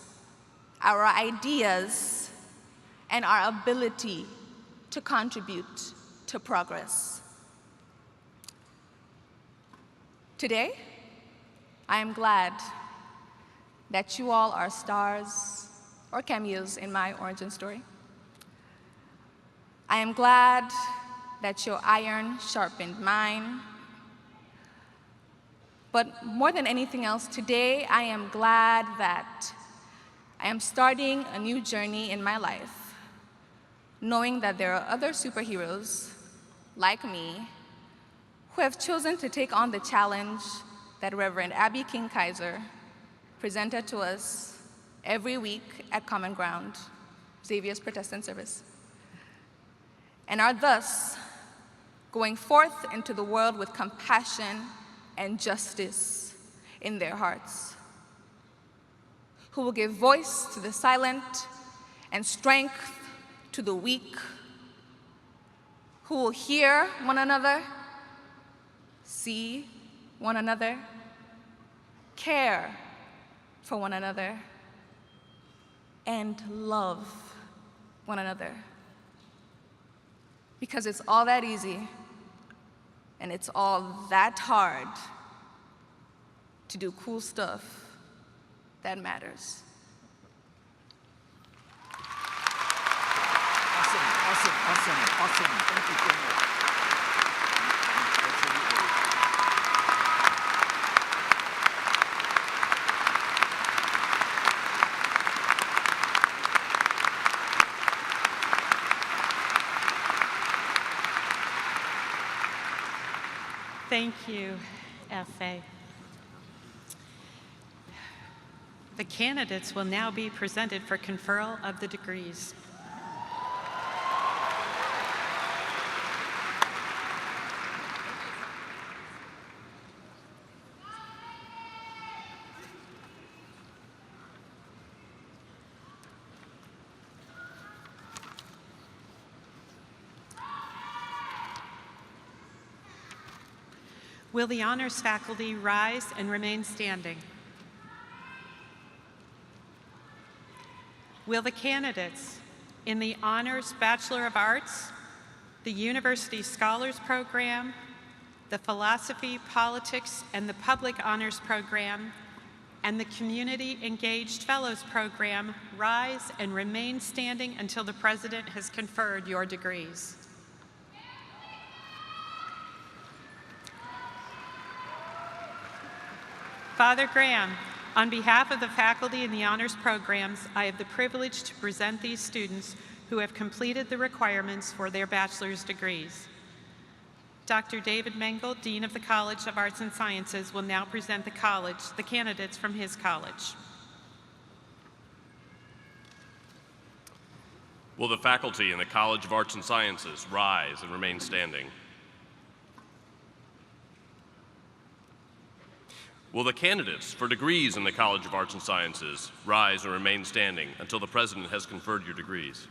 our ideas, and our ability to contribute to progress. Today, I am glad that you all are stars or cameos in my origin story. I am glad that your iron sharpened mine. But more than anything else, today I am glad that I am starting a new journey in my life, knowing that there are other superheroes like me who have chosen to take on the challenge that Reverend Abby King Kaiser presented to us every week at Common Ground, Xavier's Protestant service, and are thus going forth into the world with compassion and justice in their hearts, who will give voice to the silent and strength to the weak, who will hear one another, see one another, care for one another, and love one another. Because it's all that easy and it's all that hard to do cool stuff that matters. Awesome. Thank you so much. Thank you, F.A. The candidates will now be presented for conferral of the degrees. Will the honors faculty rise and remain standing? Will the candidates in the Honors Bachelor of Arts, the University Scholars Program, the Philosophy, Politics, and the Public Honors Program, and the Community Engaged Fellows Program rise and remain standing until the President has conferred your degrees? Father Graham, on behalf of the faculty in the honors programs, I have the privilege to present these students who have completed the requirements for their bachelor's degrees. Dr. David Mengel, Dean of the College of Arts and Sciences, will now present the candidates from his college. Will the faculty in the College of Arts and Sciences rise and remain standing? Will the candidates for degrees in the College of Arts and Sciences rise and remain standing until the President has conferred your degrees?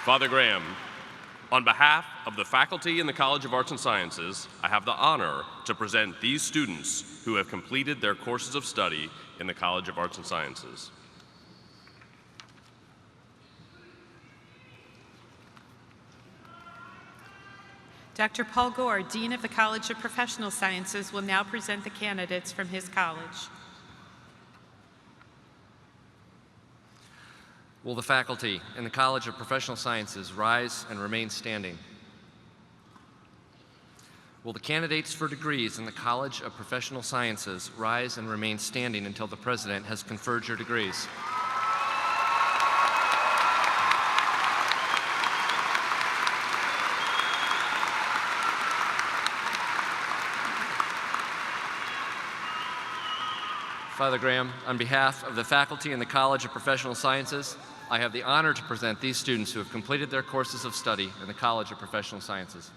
Father Graham, on behalf of the faculty in the College of Arts and Sciences, I have the honor to present these students who have completed their courses of study in the College of Arts and Sciences. Dr. Paul Gore, Dean of the College of Professional Sciences, will now present the candidates from his college. Will the faculty in the College of Professional Sciences rise and remain standing? Will the candidates for degrees in the College of Professional Sciences rise and remain standing until the President has conferred your degrees? Father Graham, on behalf of the faculty in the College of Professional Sciences, I have the honor to present these students who have completed their courses of study in the College of Professional Sciences.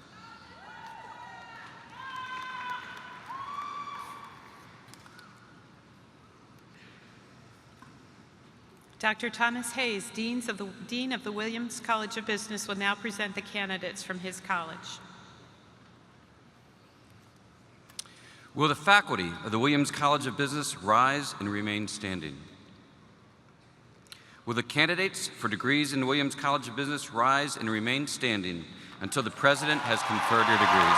Dr. Thomas Hayes, Dean of the Williams College of Business, will now present the candidates from his college. Will the faculty of the Williams College of Business rise and remain standing? Will the candidates for degrees in the Williams College of Business rise and remain standing until the President has conferred your degrees?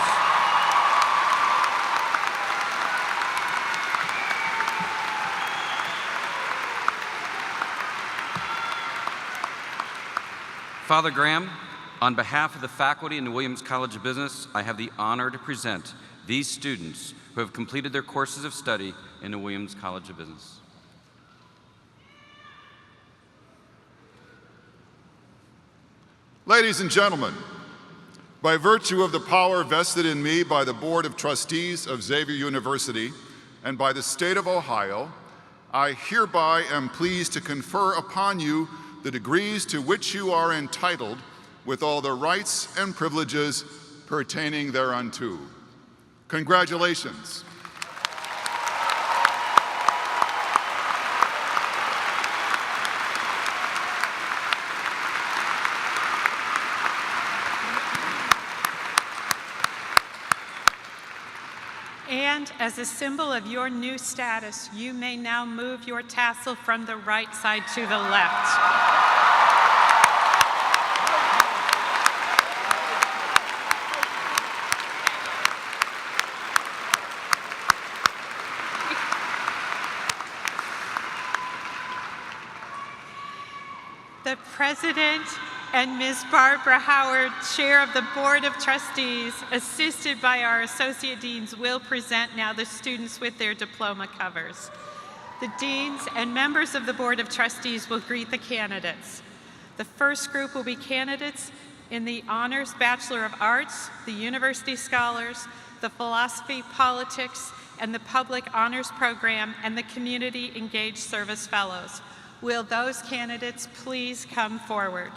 Father Graham, on behalf of the faculty in the Williams College of Business, I have the honor to present these students who have completed their courses of study in the Williams College of Business. Ladies and gentlemen, by virtue of the power vested in me by the Board of Trustees of Xavier University and by the state of Ohio, I hereby am pleased to confer upon you the degrees to which you are entitled with all the rights and privileges pertaining thereunto. Congratulations. And as a symbol of your new status, you may now move your tassel from the right side to the left. The President and Ms. Barbara Howard, Chair of the Board of Trustees, assisted by our Associate Deans, will present now the students with their diploma covers. The Deans and members of the Board of Trustees will greet the candidates. The first group will be candidates in the Honors Bachelor of Arts, the University Scholars, the Philosophy, Politics, and the Public Honors Program, and the Community Engaged Service Fellows. Will those candidates please come forward?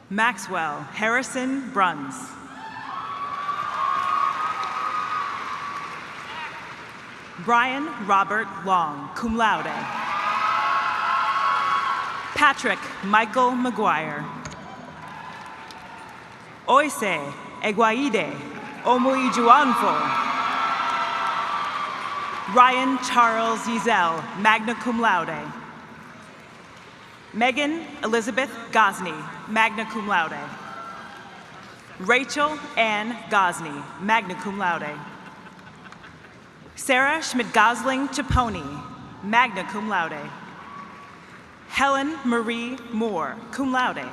Maxwell Harrison Bruns. Brian Robert Long, cum laude. Patrick Michael McGuire. Oise Eguaide Omuijuanfo. Ryan Charles Yezel, magna cum laude. Megan Elizabeth Gosney, magna cum laude. Rachel Ann Gosney, magna cum laude. Sarah Schmidt-Gosling Chaponi, magna cum laude. Helen Marie Moore, cum laude.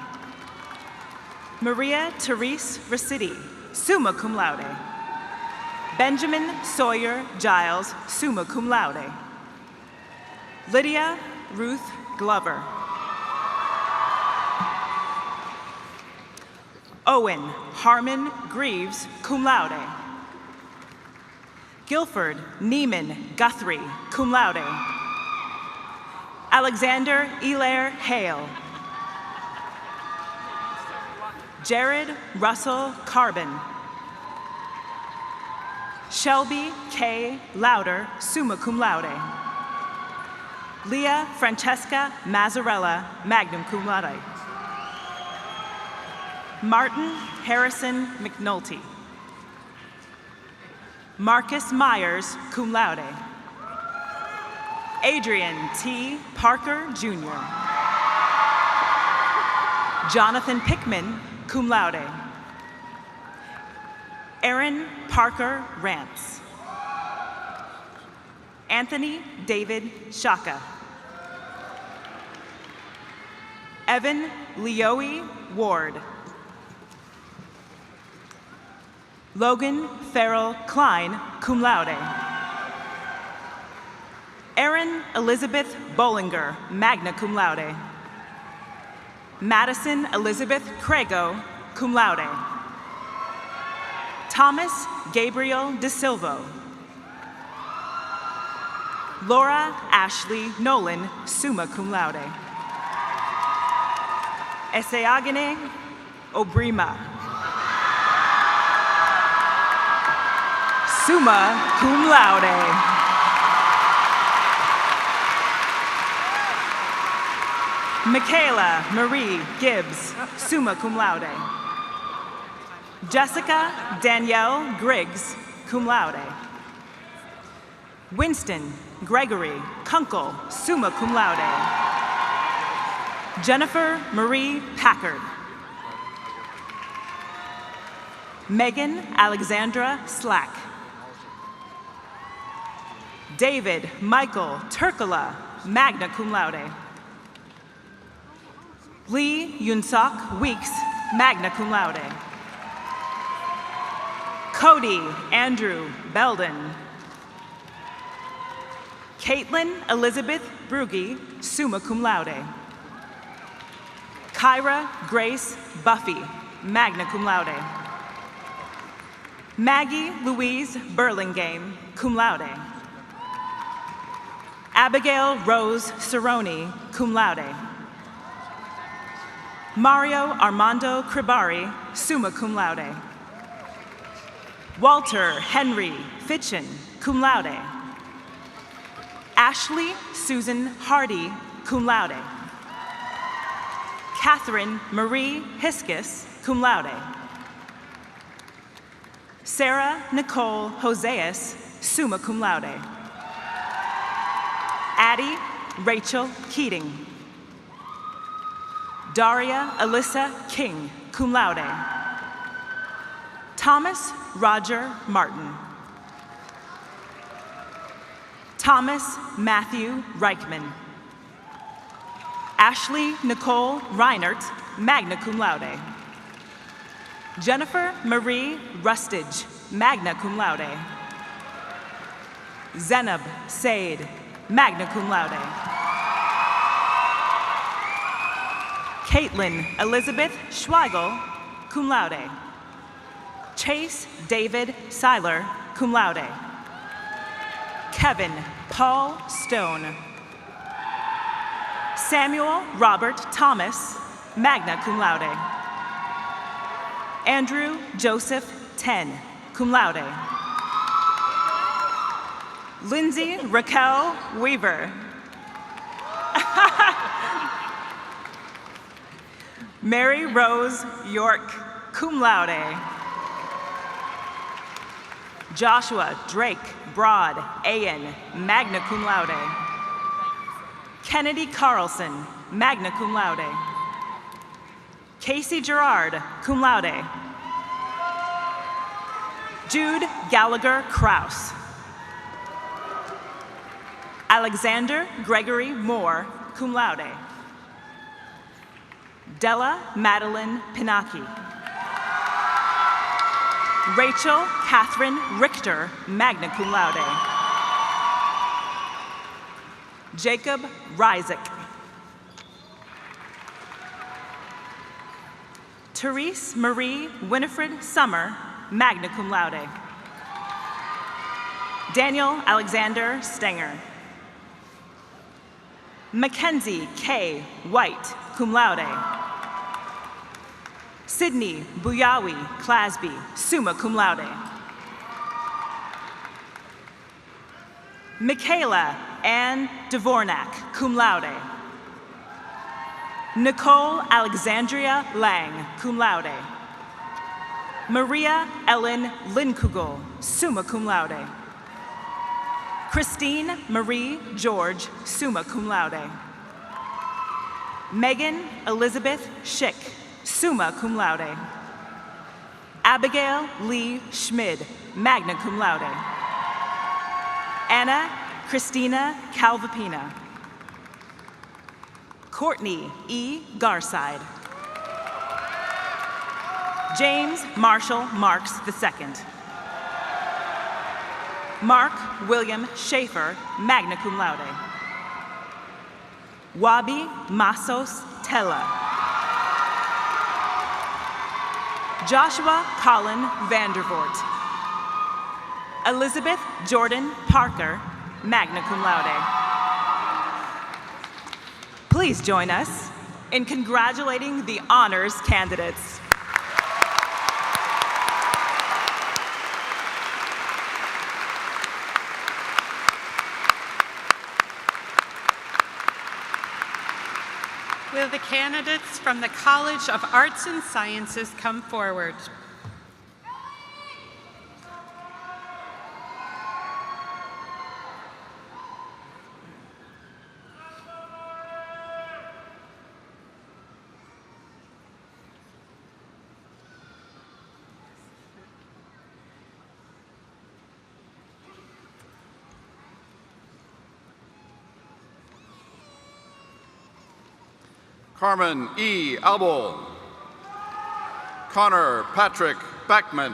Maria Therese Rossetti, summa cum laude. Benjamin Sawyer Giles, summa cum laude. Lydia Ruth Glover. Owen Harmon Greaves, cum laude. Guilford Neiman Guthrie, cum laude. Alexander Elaire Hale. Jared Russell Carbon. Shelby K. Lauder, summa cum laude. Leah Francesca Mazzarella, magna cum laude. Martin Harrison McNulty. Marcus Myers, cum laude. Adrian T. Parker, Jr. Jonathan Pickman, cum laude. Aaron Parker Rance. Anthony David Shaka. Evan Leoe Ward. Logan Farrell Klein, cum laude. Erin Elizabeth Bollinger, magna cum laude. Madison Elizabeth Crago, cum laude. Thomas Gabriel De Silvo. Laura Ashley Nolan, summa cum laude. Eseagene Obrima. Summa cum laude. Michaela Marie Gibbs, summa cum laude. Jessica Danielle Griggs, cum laude. Winston Gregory Kunkel, summa cum laude. Jennifer Marie Packard. Megan Alexandra Slack. David Michael Turkala, magna cum laude. Lee Yunsok Weeks, magna cum laude. Cody Andrew Belden. Caitlin Elizabeth Brugge, summa cum laude. Kyra Grace Buffy, magna cum laude. Maggie Louise Burlingame, cum laude. Abigail Rose Cerrone, cum laude. Mario Armando Cribari, summa cum laude. Walter Henry Fitchen, cum laude. Ashley Susan Hardy, cum laude. Catherine Marie Hiskis, cum laude. Sarah Nicole Hoseas, summa cum laude. Addie Rachel Keating. Daria Alyssa King, cum laude. Thomas Roger Martin. Thomas Matthew Reichman. Ashley Nicole Reinert, magna cum laude. Jennifer Marie Rustage, magna cum laude. Zenab Said, magna cum laude. Caitlin Elizabeth Schweigel, cum laude. Chase David Seiler, cum laude. Kevin Paul Stone. Samuel Robert Thomas, magna cum laude. Andrew Joseph Ten, cum laude. Lindsay Raquel Weaver. Mary Rose York, cum laude. Joshua Drake Broad, A.N., magna cum laude. Kennedy Carlson, magna cum laude. Casey Gerard, cum laude. Jude Gallagher Kraus. Alexander Gregory Moore, cum laude. Della Madeline Pinocchi. Rachel Catherine Richter, magna cum laude. Jacob Reisig. Therese Marie Winifred Summer, magna cum laude. Daniel Alexander Stenger. Mackenzie K. White, cum laude. Sydney Buyawi Clasby, summa cum laude. Michaela Ann Dvornak, cum laude. Nicole Alexandria Lang, cum laude. Maria Ellen Linkugel, summa cum laude. Christine Marie George, summa cum laude. Megan Elizabeth Schick, summa cum laude. Abigail Lee Schmid, magna cum laude. Anna Christina Calvapina. Courtney E. Garside. James Marshall Marks II. Mark William Schaefer, magna cum laude. Wabi Masos Tella. Joshua Colin Vandervoort. Elizabeth Jordan Parker, magna cum laude. Please join us in congratulating the honors candidates. Will the candidates from the College of Arts and Sciences come forward? Carmen E. Albol. Connor Patrick Backman.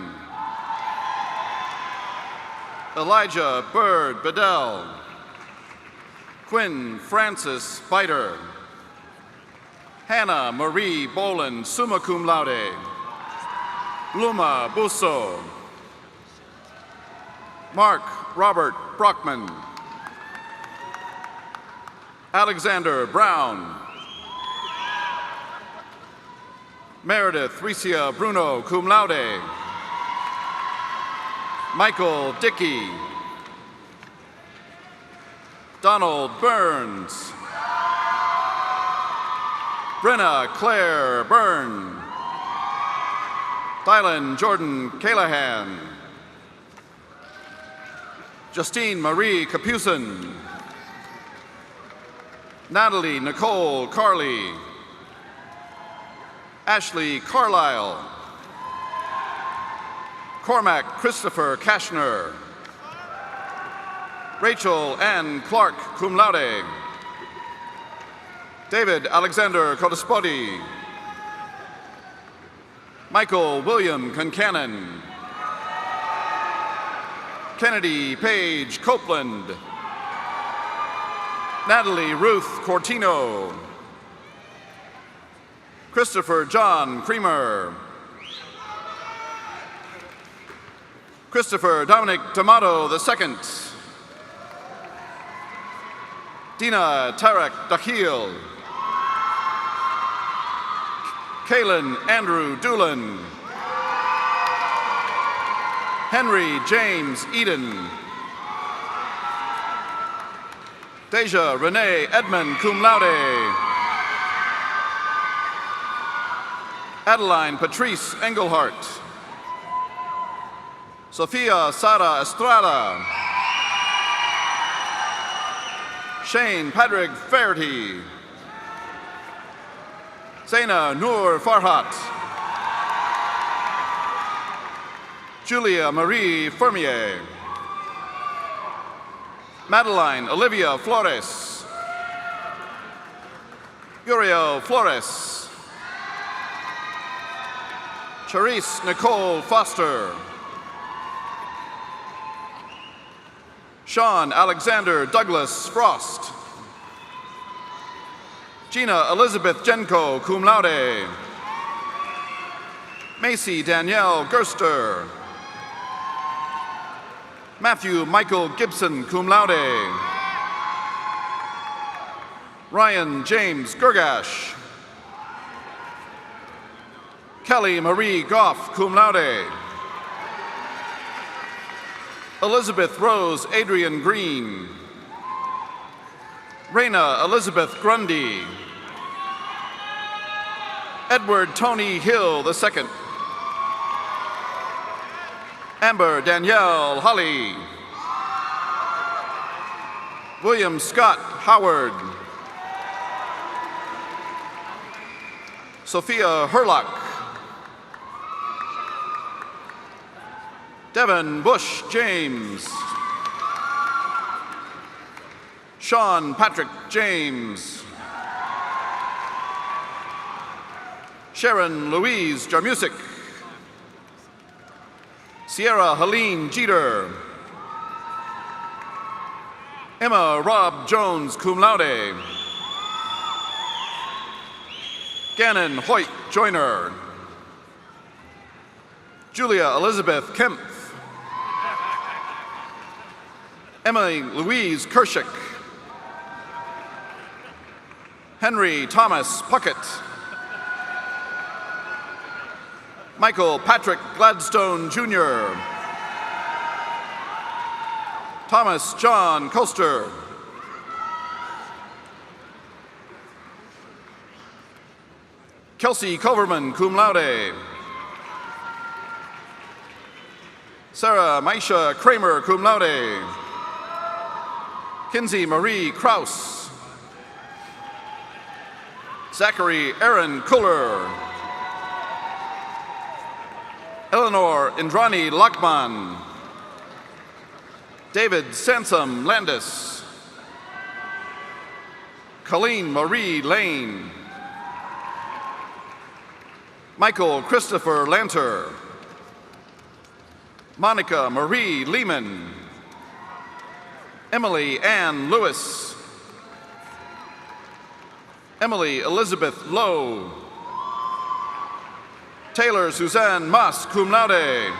Elijah Bird Bedell. Quinn Francis Biter. Hannah Marie Boland, summa cum laude. Luma Busso. Mark Robert Brockman. Alexander Brown. Meredith Ricia Bruno, cum laude. Michael Dickey. Donald Burns. Brenna Claire Byrne. Dylan Jordan Callahan. Justine Marie Capuson. Natalie Nicole Carley. Ashley Carlisle. Cormac Christopher Kashner. Rachel Ann Clark, cum laude. David Alexander Codaspoti. Michael William Concannon. Kennedy Page Copeland. Natalie Ruth Cortino. Christopher John Creamer. Christopher Dominic D'Amato II. Dina Tarek Dakhil. Kalen Andrew Doolan. Henry James Eden. Deja Renee Edmond, cum laude. Adeline Patrice Engelhart. Sofia Sara Estrada. Shane Padraig Faherty. Zaina Noor Farhat. Julia Marie Fermier. Madeline Olivia Flores. Uriel Flores. Charisse Nicole Foster. Sean Alexander Douglas Frost. Gina Elizabeth Jenko, cum laude. Macy Danielle Gerster. Matthew Michael Gibson, cum laude. Ryan James Gergash. Kelly Marie Goff, cum laude. Elizabeth Rose Adrian Green. Raina Elizabeth Grundy. Edward Tony Hill II. Amber Danielle Holly. William Scott Howard. Sophia Herlock. Devin Bush James. Sean Patrick James. Sharon Louise Jarmusic. Sierra Helene Jeter. Emma Rob Jones, cum laude. Gannon Hoyt Joyner. Julia Elizabeth Kempf. Emily Louise Kershik. Henry Thomas Puckett. Michael Patrick Gladstone, Jr. Thomas John Koster. Kelsey Coverman, cum laude. Sarah Maisha Kramer, cum laude. Kinsey Marie Kraus. Zachary Aaron Kuller. Eleanor Indrani Lachman. David Sansom Landis. Colleen Marie Lane. Michael Christopher Lanter. Monica Marie Lehman. Emily Ann Lewis. Emily Elizabeth Lowe. Taylor Suzanne Moss, cum laude.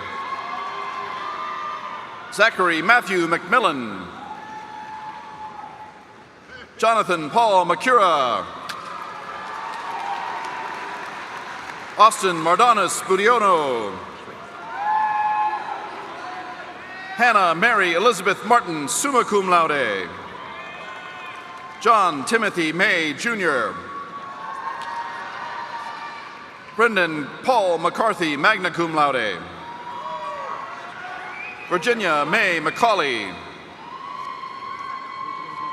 Zachary Matthew McMillan. Jonathan Paul Macura. Austin Mardonis Budiono. Hannah Mary Elizabeth Martin, summa cum laude. John Timothy May, Jr. Brendan Paul McCarthy, magna cum laude. Virginia May McCauley.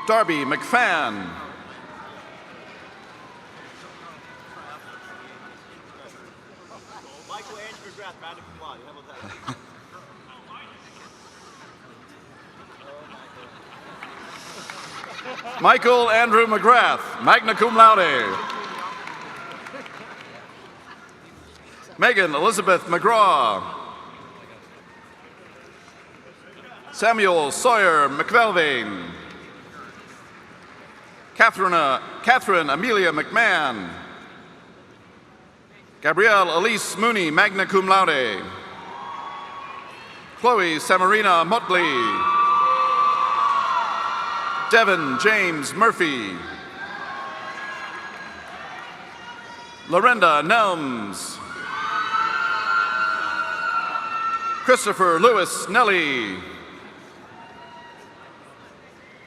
Darby McFadden. Michael Andrew McGrath, magna cum laude. Megan Elizabeth McGraw. Samuel Sawyer McVelvain. Catherine Amelia McMahon. Gabrielle Elise Mooney, magna cum laude. Chloe Samarina Motley. Devin James Murphy. Lorenda Nelms. Christopher Lewis Nelly.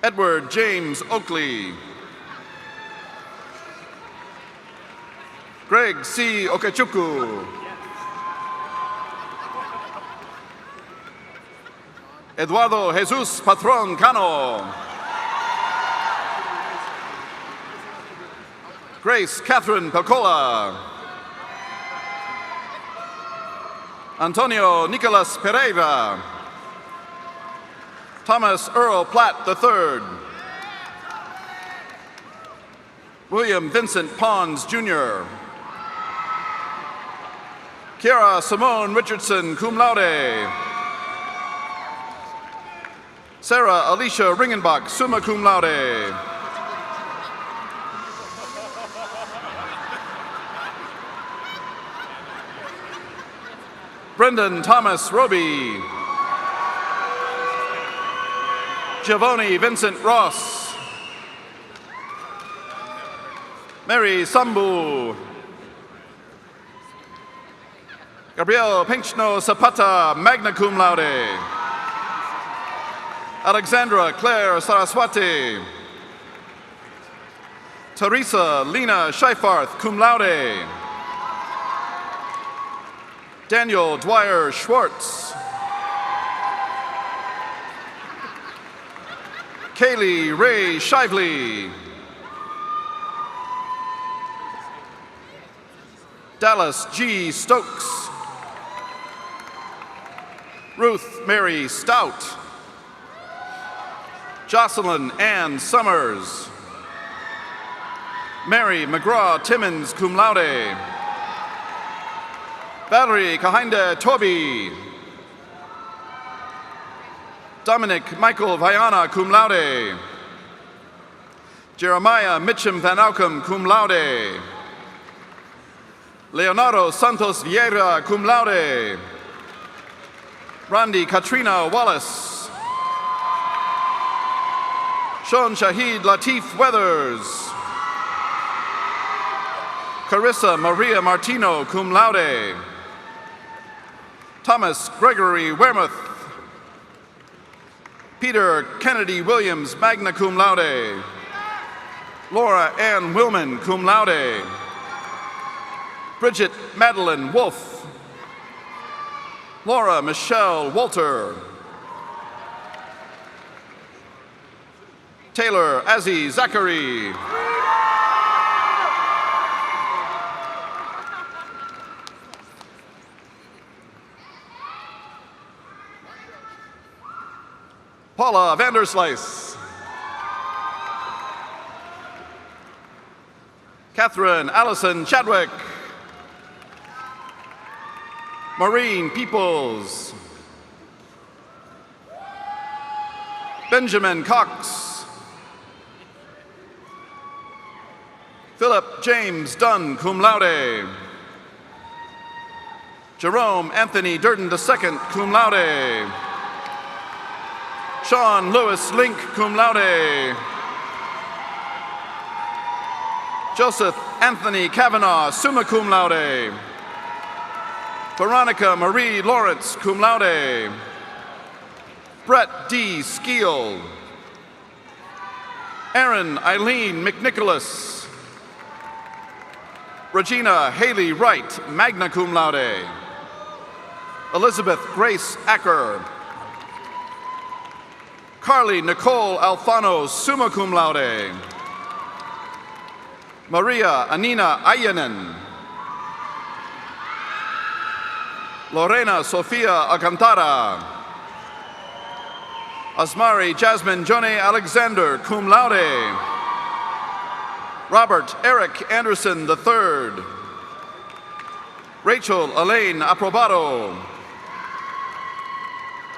Edward James Oakley. Greg C. Okechukwu. Eduardo Jesus Patron Cano. Grace Catherine Pelcola. Antonio Nicolas Pereira. Thomas Earl Platt III. William Vincent Pons, Jr. Kiara Simone Richardson, cum laude. Sarah Alicia Ringenbach, summa cum laude. Brendan Thomas Roby. Giovanni Vincent Ross. Mary Sambu. Gabriel Pinchno Zapata, magna cum laude. Alexandra Claire Saraswati. Teresa Lena Scheifarth, cum laude. Daniel Dwyer Schwartz. Kaylee Ray Shively. Dallas G. Stokes. Ruth Mary Stout. Jocelyn Ann Summers. Mary McGraw Timmons, cum laude. Valerie Kahinda Toby. Dominic Michael Viana, cum laude. Jeremiah Mitchum Van Aukum, cum laude. Leonardo Santos Vieira, cum laude. Randy Katrina Wallace. Sean Shahid Latif Weathers. Carissa Maria Martino, cum laude. Thomas Gregory Wearmouth. Peter Kennedy Williams, magna cum laude. Laura Ann Willman, cum laude. Bridget Madeline Wolf. Laura Michelle Walter. Taylor Azzy Zachary. Paula Vanderslice. Catherine Allison Chadwick. Maureen Peoples. Benjamin Cox. Philip James Dunn, cum laude. Jerome Anthony Durden II, cum laude. Sean Lewis Link, cum laude. Joseph Anthony Kavanaugh, summa cum laude. Veronica Marie Lawrence, cum laude. Brett D. Skeel. Aaron Eileen McNicholas. Regina Haley Wright, magna cum laude. Elizabeth Grace Acker. Carly Nicole Alfano, summa cum laude. Maria Anina Ayanen. Lorena Sofia Alcantara. Asmari Jasmine Jone Alexander, cum laude. Robert Eric Anderson III. Rachel Elaine Aprobado.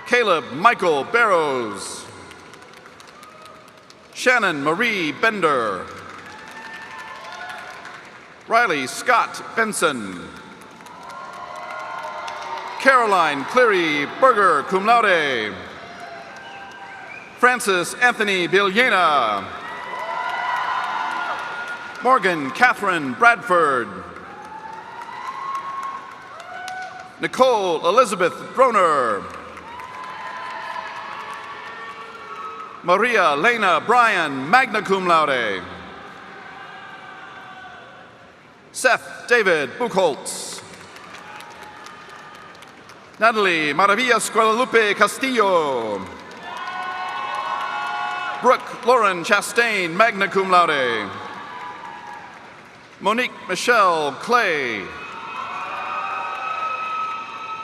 Caleb Michael Barrows. Shannon Marie Bender. Riley Scott Benson. Caroline Cleary Berger, cum laude. Francis Anthony Bilyena. Morgan Catherine Bradford. Nicole Elizabeth Broner. Maria Lena Bryan, magna cum laude. Seth David Buchholz. Natalie Maravillas Guadalupe Castillo. Brooke Lauren Chastain, magna cum laude. Monique Michelle Clay.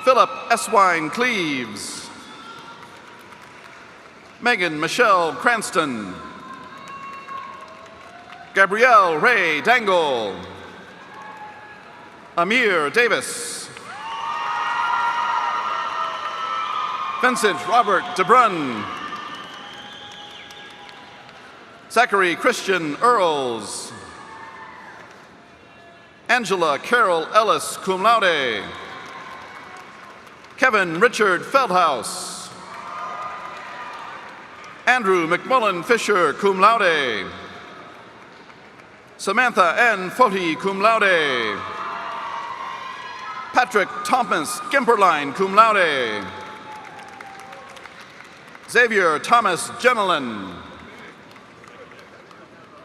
Philip Eswine Cleaves. Megan Michelle Cranston. Gabrielle Ray Dangle. Amir Davis. Vincent Robert DeBrun. Zachary Christian Earls. Angela Carol Ellis, cum laude. Kevin Richard Feldhaus. Andrew McMullen Fisher, cum laude. Samantha N. Foti, cum laude. Patrick Thomas Gimperline, cum laude. Xavier Thomas Jenelin.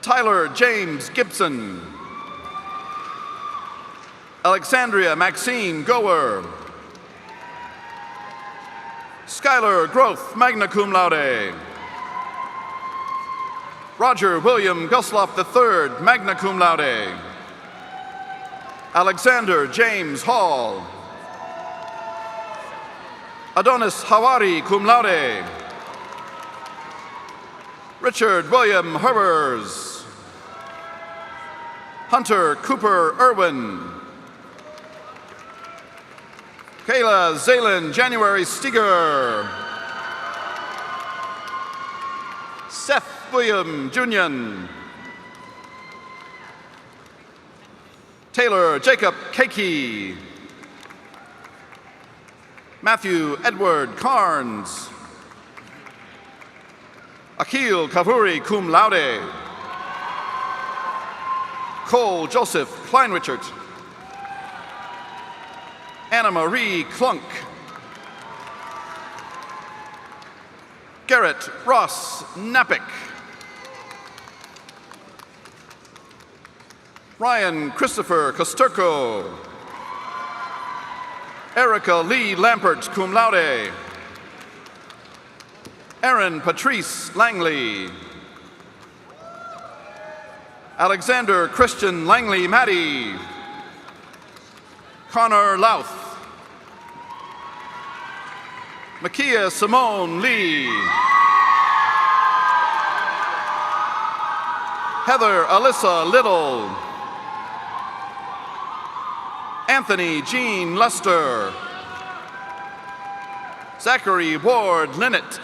Tyler James Gibson. Alexandria Maxine Gower. Skylar Groth, magna cum laude. Roger William Gusloff III, magna cum laude. Alexander James Hall. Adonis Hawari, cum laude. Richard William Herbers. Hunter Cooper Irwin. Kayla Zaylen January Steger. Seth William Junion. Taylor Jacob Keiki. Matthew Edward Carnes. Akil Kavuri, cum laude. Cole Joseph Kleinrichert. Anna Marie Klunk. Garrett Ross Napick. Ryan Christopher Kosterko. Erica Lee Lampert, cum laude. Aaron Patrice Langley. Alexander Christian Langley Maddie. Connor Louth. Makia Simone Lee. Heather Alyssa Little. Anthony Jean Lester. Zachary Ward Linnett.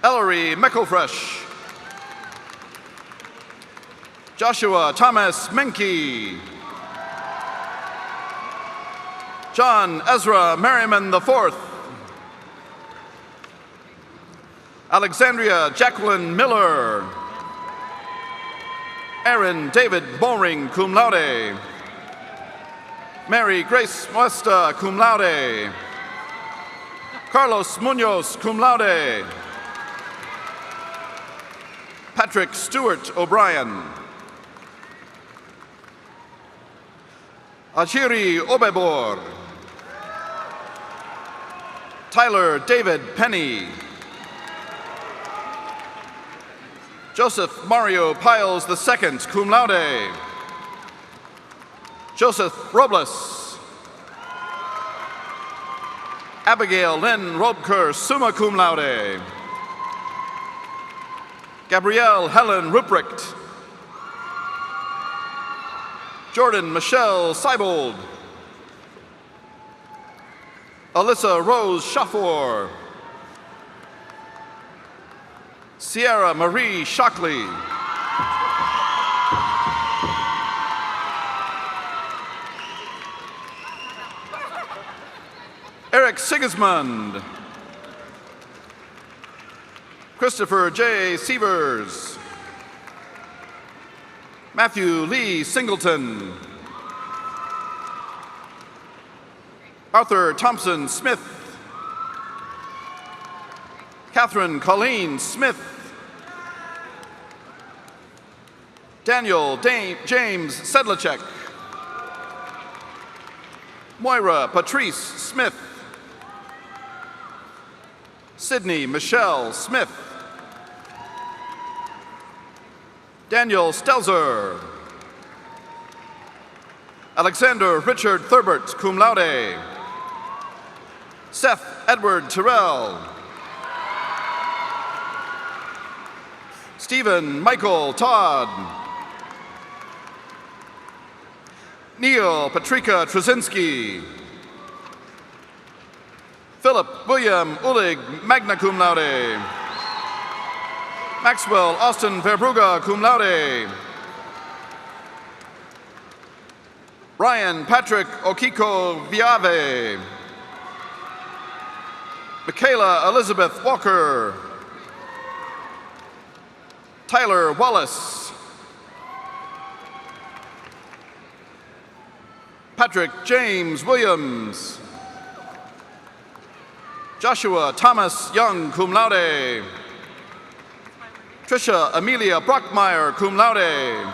Ellery Micklefresh. Joshua Thomas Menke. John Ezra Merriman IV. Alexandria Jacqueline Miller. Aaron David Boring, cum laude. Mary Grace Muesta, cum laude. Carlos Munoz, cum laude. Patrick Stewart O'Brien. Achiri Obebor. Tyler David Penny. Joseph Mario Piles II, cum laude. Joseph Robles. Abigail Lynn Robker, summa cum laude. Gabrielle Helen Ruprecht. Jordan Michelle Seibold. Alyssa Rose Shaffor. Sierra Marie Shockley. Eric Sigismund. Christopher J. Sievers. Matthew Lee Singleton. Arthur Thompson Smith. Catherine Colleen Smith. Daniel James Sedlacek. Moira Patrice Smith. Sydney Michelle Smith. Daniel Stelzer. Alexander Richard Thurbert, cum laude. Seth Edward Terrell. Stephen Michael Todd. Neil Patrika Trzynski. Philip William Ulig, magna cum laude. Maxwell Austin Verbruga, cum laude. Ryan Patrick Okiko Viave. Michaela Elizabeth Walker. Tyler Wallace. Patrick James Williams. Joshua Thomas Young, cum laude. Trisha Amelia Brockmeyer, cum laude.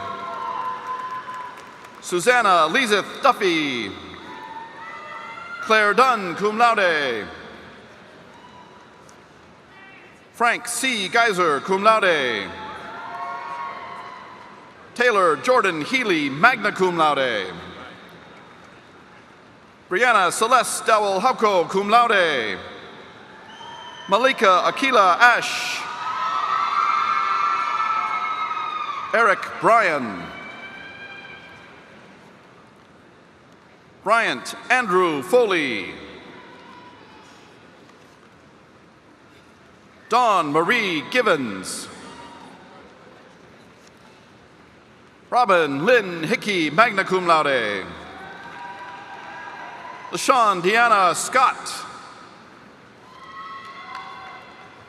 Susanna Lizeth Duffy. Claire Dunn, cum laude. Frank C. Geiser, cum laude. Taylor Taylor Jordan Healy, magna cum laude. Brianna Celeste Dowell Hauko, cum laude. Malika Akila Ash. Eric Bryan. Bryant Andrew Foley. Dawn Marie Givens. Robin Lynn Hickey, magna cum laude. LaShawn Deanna Scott.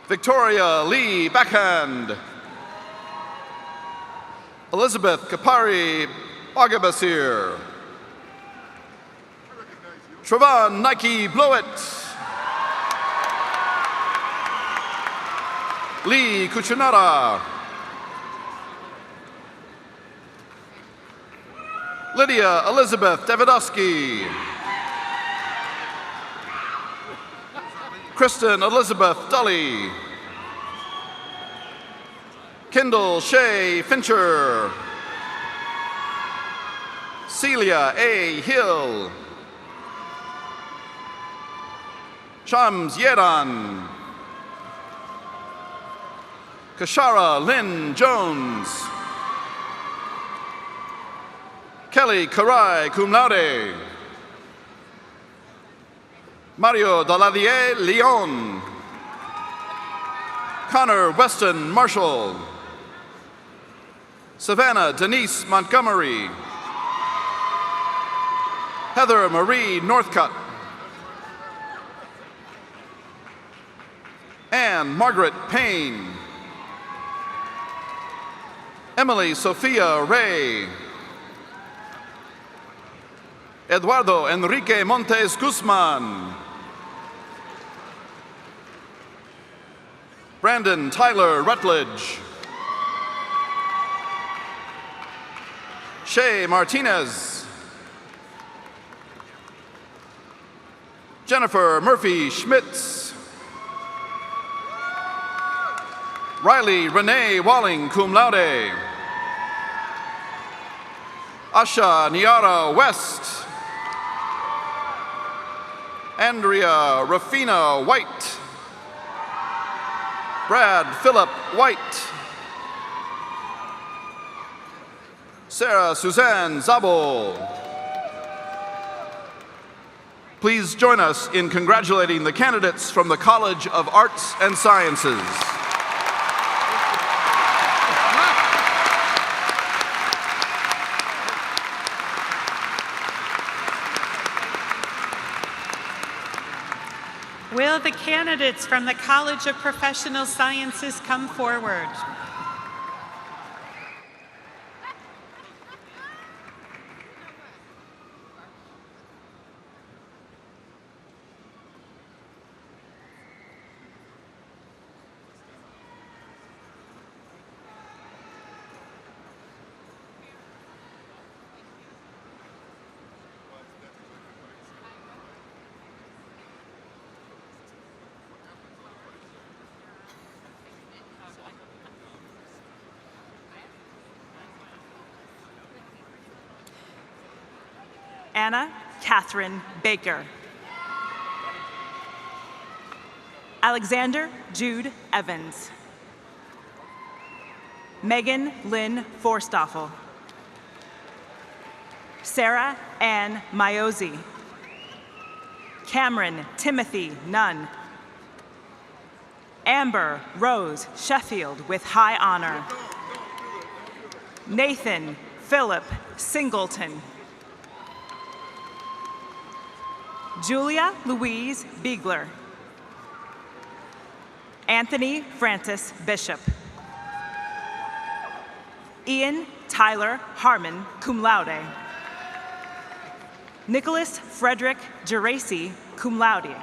Victoria Lee Backhand. Elizabeth Kapari Agabasir. Trevon Nike Blowett. Lee Kuchinara. Lydia Elizabeth Davidovsky. Kristen Elizabeth Dully. Kendall Shay Fincher. Celia A. Hill. Shams Yedan. Kashara Lynn Jones. Kelly Karai, cum laude. Mario Daladier Leon. Connor Weston Marshall. Savannah Denise Montgomery. Heather Marie Northcutt. Anne Margaret Payne. Emily Sophia Ray. Eduardo Enrique Montes Guzman. Brandon Tyler Rutledge. Shay Martinez. Jennifer Murphy Schmitz. Riley Renee Walling, cum laude. Asha Niara West. Andrea Rafina White. Brad Phillip White. Sarah Suzanne Zabel. Please join us in congratulating the candidates from the College of Arts and Sciences. Will the candidates from the College of Professional Sciences come forward? Anna Catherine Baker. Alexander Jude Evans. Megan Lynn Forstoffel. Sarah Ann Miosi. Cameron Timothy Nunn. Amber Rose Sheffield with high honor. Nathan Philip Singleton. Julia Louise Biegler. Anthony Francis Bishop. Ian Tyler Harmon, cum laude. Nicholas Frederick Geraci, cum laude.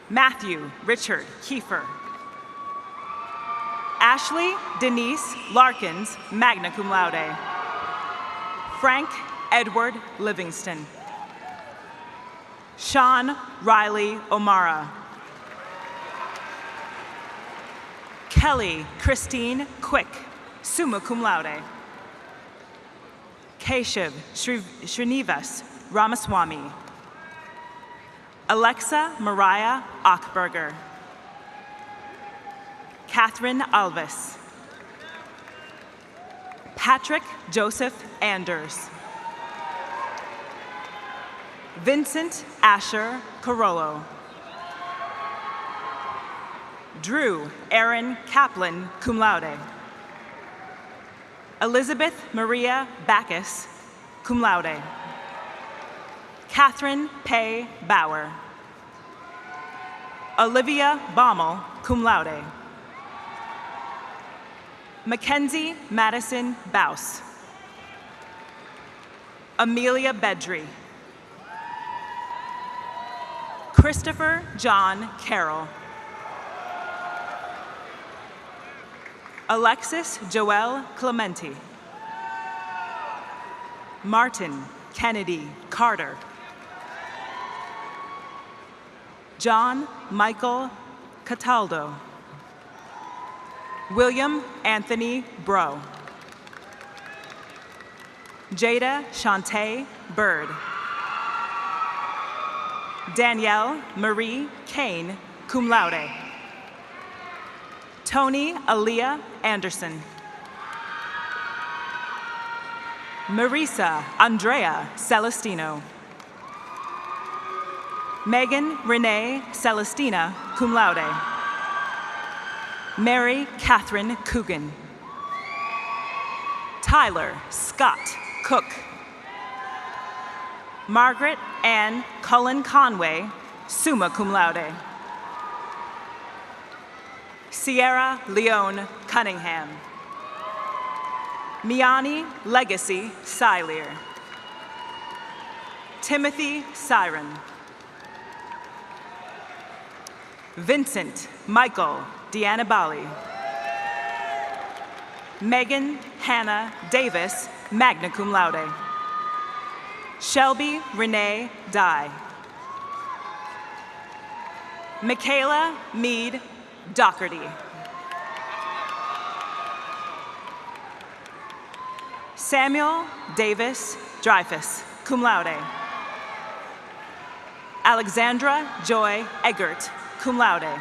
Matthew Richard Kiefer. Ashley Denise Larkins, magna cum laude. Frank Edward Livingston. Sean Riley O'Mara. Kelly Christine Quick, summa cum laude. Keshav Srinivas Ramaswamy, Alexa Mariah Achberger, Catherine Alves, Patrick Joseph Anders, Vincent Asher Carollo, Drew Aaron Kaplan, cum laude, Elizabeth Maria Backus, cum laude, Catherine Pei Bauer, Olivia Baumel, cum laude, Mackenzie Madison Baus, Amelia Bedry, Christopher John Carroll, Alexis Joel Clementi, Martin Kennedy Carter, John Michael Cataldo, William Anthony Bro, Jada Shantae Bird, Danielle Marie Kane, cum laude, Tony Aaliyah Anderson, Marisa Andrea Celestino, Megan Renee Celestina, cum laude, Mary Catherine Coogan, Tyler Scott Cook, Margaret Ann Cullen Conway, summa cum laude, Sierra Leone Cunningham, Miani Legacy Silear, Timothy Siren, Vincent Michael Dianabali, Megan Hannah Davis, magna cum laude, Shelby Renee Dye, Michaela Mead Doherty, Samuel Davis Dreyfus, cum laude, Alexandra Joy Eggert, cum laude,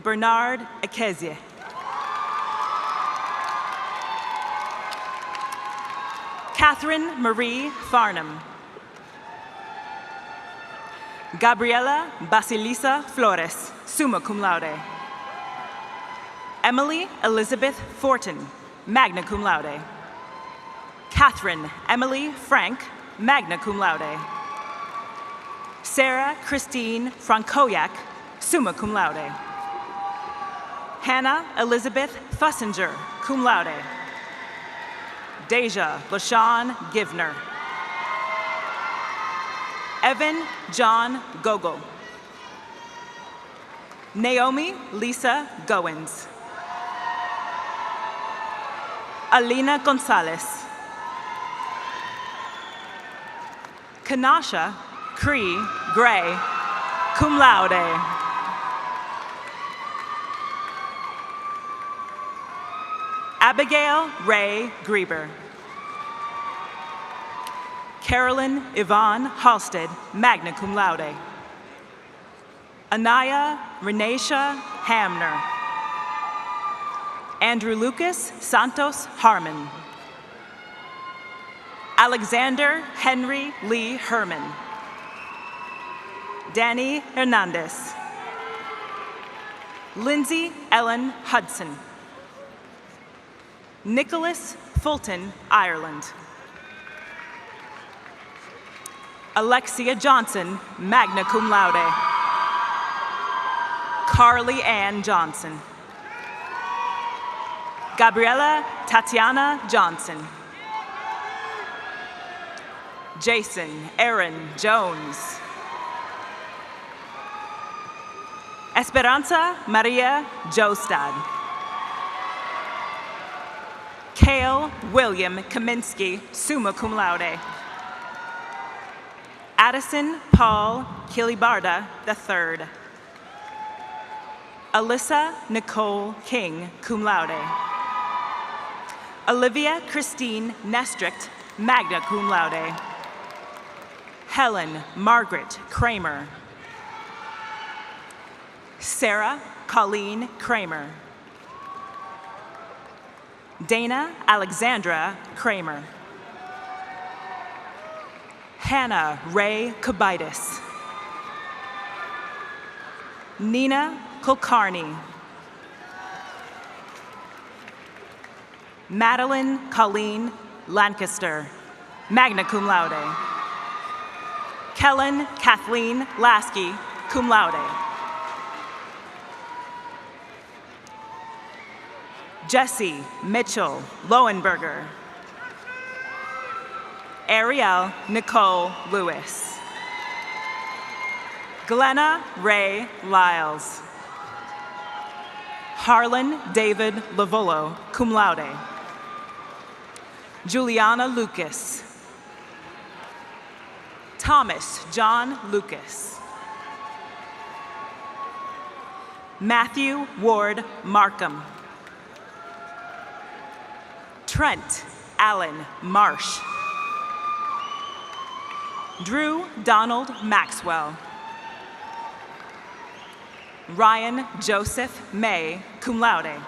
Bernard Akezie, Catherine Marie Farnham, Gabriela Basilisa Flores, summa cum laude, Emily Elizabeth Fortin, magna cum laude, Catherine Emily Frank, magna cum laude, Sarah Christine Frankoyak, summa cum laude, Hannah Elizabeth Fussinger, cum laude, Deja LaShawn Givner, Evan John Gogol, Naomi Lisa Goins, Alina Gonzalez, Kanasha Cree Gray, cum laude, Abigail Ray Grieber, Carolyn Yvonne Halstead, magna cum laude, Anaya Renaisha Hamner, Andrew Lucas Santos Harmon, Alexander Henry Lee Herman, Danny Hernandez, Lindsay Ellen Hudson, Nicholas Fulton, Ireland, Alexia Johnson, magna cum laude, Carly Ann Johnson, Gabriela Tatiana Johnson, Jason Aaron Jones, Esperanza Maria Jostad, Cale William Kaminsky, summa cum laude, Addison Paul Kilibarda III, Alyssa Nicole King, cum laude, Olivia Christine Nestricht, magna cum laude. Helen Margaret Kramer. Sarah Colleen Kramer. Dana Alexandra Kramer. Hannah Ray Kabaitis. Nina Kulkarni. Madeline Colleen Lancaster, magna cum laude. Kellen Kathleen Lasky, cum laude. Jesse Mitchell Lowenberger. Ariel Nicole Lewis. Glenna Ray Lyles. Harlan David Lavolo, cum laude. Juliana Lucas. Thomas John Lucas. Matthew Ward Markham. Trent Allen Marsh. Drew Donald Maxwell. Ryan Joseph May, cum laude.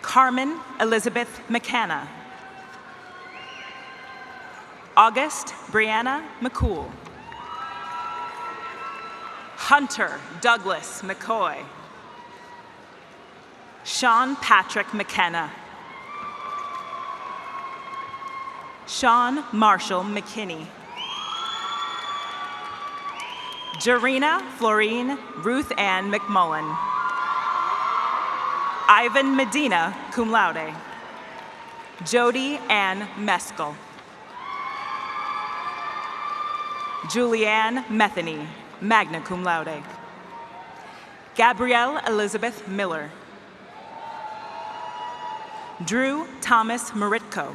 Carmen Elizabeth McCanna. August Brianna McCool. Hunter Douglas McCoy. Sean Patrick McKenna. Sean Marshall McKinney. Jarena Florine Ruth Ann McMullen. Ivan Medina, cum laude. Jody Ann Meskel. Julianne Metheny, magna cum laude. Gabrielle Elizabeth Miller. Drew Thomas Maritko.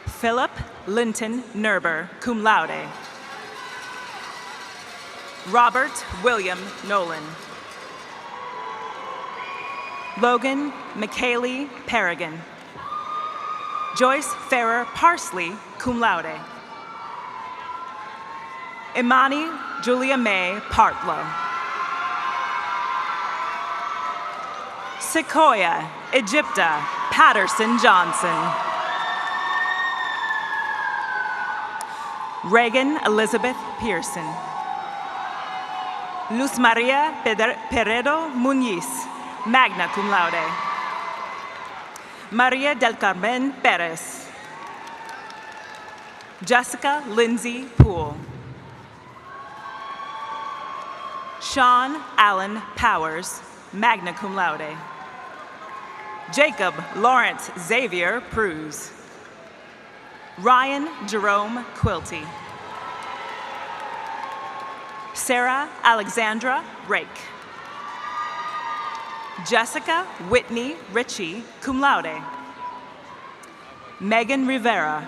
Philip Linton Nerber, cum laude. Robert William Nolan. Logan McKaylee Paragon. Joyce Farrer Parsley, cum laude. Imani Julia May Partlow. Sequoia Egypta Patterson Johnson. Reagan Elizabeth Pearson. Luz Maria Peredo Muniz, magna cum laude. Maria del Carmen Perez. Jessica Lindsay Poole. Sean Allen Powers, magna cum laude. Jacob Lawrence Xavier Pruse. Ryan Jerome Quilty. Sarah Alexandra Rake. Jessica Whitney Ritchie, cum laude. Megan Rivera.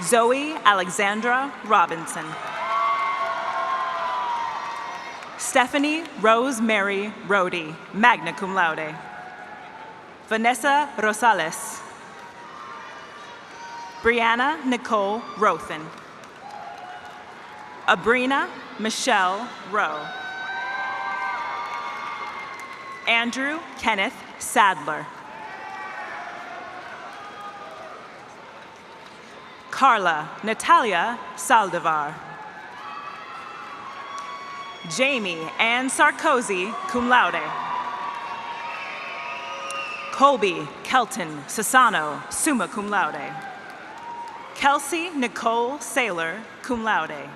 Zoe Alexandra Robinson. Stephanie Rosemary Rohde, magna cum laude. Vanessa Rosales. Brianna Nicole Rothen. Abrina Michelle Rowe. Andrew Kenneth Sadler. Carla Natalia Saldivar. Jamie Ann Sarkozy, cum laude. Colby Kelton Sassano, summa cum laude. Kelsey Nicole Saylor, cum laude.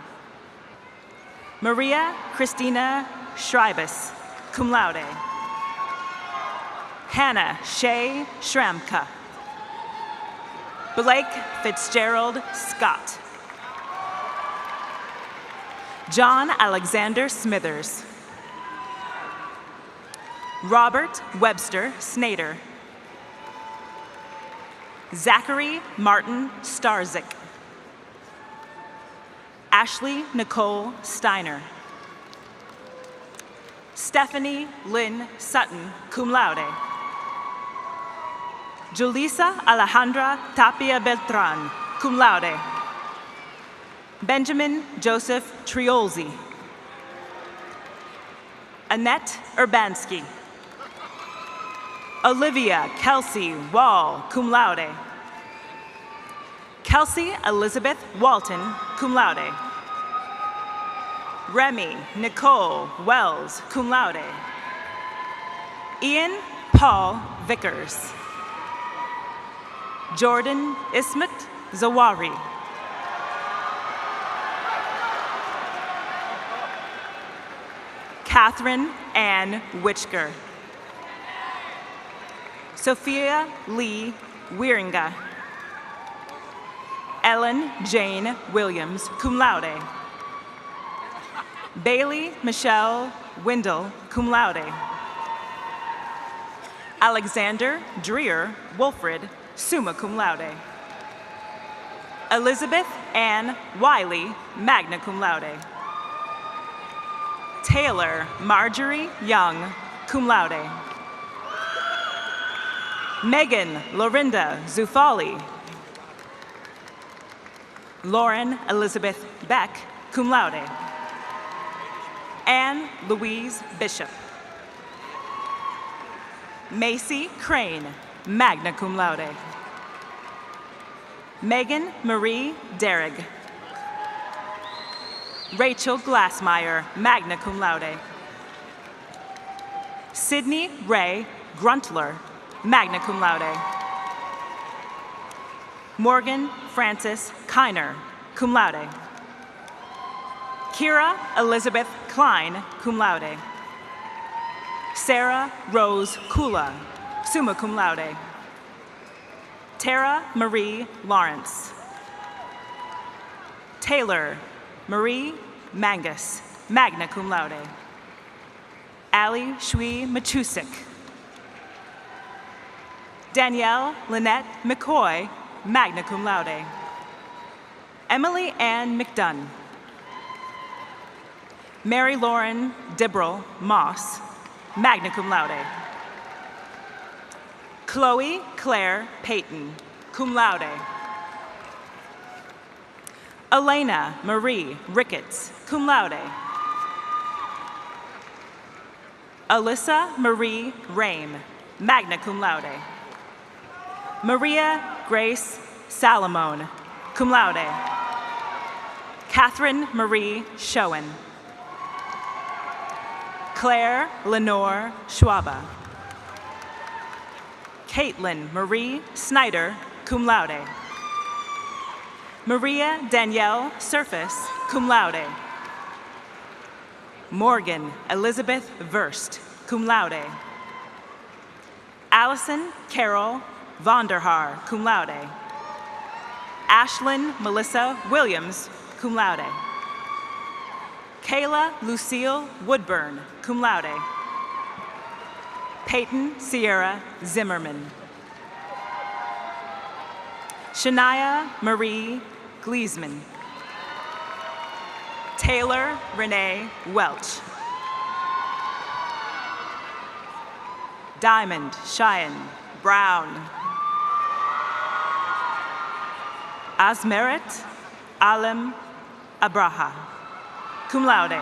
Maria Christina Schreibus, cum laude. Hannah Shea Shramka. Blake Fitzgerald Scott. John Alexander Smithers. Robert Webster Snader. Zachary Martin Starzik. Ashley Nicole Steiner. Stephanie Lynn Sutton, cum laude. Julissa Alejandra Tapia Beltran, cum laude. Benjamin Joseph Triolzi. Annette Urbanski. Olivia Kelsey Wall, cum laude. Kelsey Elizabeth Walton, cum laude. Remy Nicole Wells, cum laude. Ian Paul Vickers. Jordan Ismet Zawari. Catherine Ann Witchker. Sophia Lee Wieringa. Ellen Jane Williams, cum laude. Bailey Michelle Windle, cum laude. Alexander Dreer Wolfred, summa cum laude. Elizabeth Ann Wiley, magna cum laude. Taylor Marjorie Young, cum laude. Megan Lorinda Zufali. Lauren Elizabeth Beck, cum laude. Anne Louise Bishop. Macy Crane, magna cum laude. Megan Marie Derrig. Rachel Glassmeyer, magna cum laude. Sydney Ray Gruntler, magna cum laude. Morgan Frances Kiner, cum laude. Kira Elizabeth Klein, cum laude. Sarah Rose Kula, summa cum laude. Tara Marie Lawrence. Taylor Marie Mangus, magna cum laude. Ali Shui Machusik. Danielle Lynette McCoy, magna cum laude. Emily Ann McDunn. Mary Lauren Dibbrell Moss, magna cum laude. Chloe Claire Payton, cum laude. Elena Marie Ricketts, cum laude. Alyssa Marie Rame, magna cum laude. Maria Grace Salamone, cum laude. Catherine Marie Schoen. Claire Lenore Schwaba. Caitlin Marie Snyder, cum laude. Maria Danielle Surface, cum laude. Morgan Elizabeth Verst, cum laude. Allison Carol Vonderhaar, cum laude. Ashlyn Melissa Williams, cum laude. Kayla Lucille Woodburn, cum laude. Peyton Sierra Zimmerman. Shania Marie Gleesman. Taylor Renee Welch. Diamond Cheyenne Brown. Asmeret Alem Abraha, cum laude.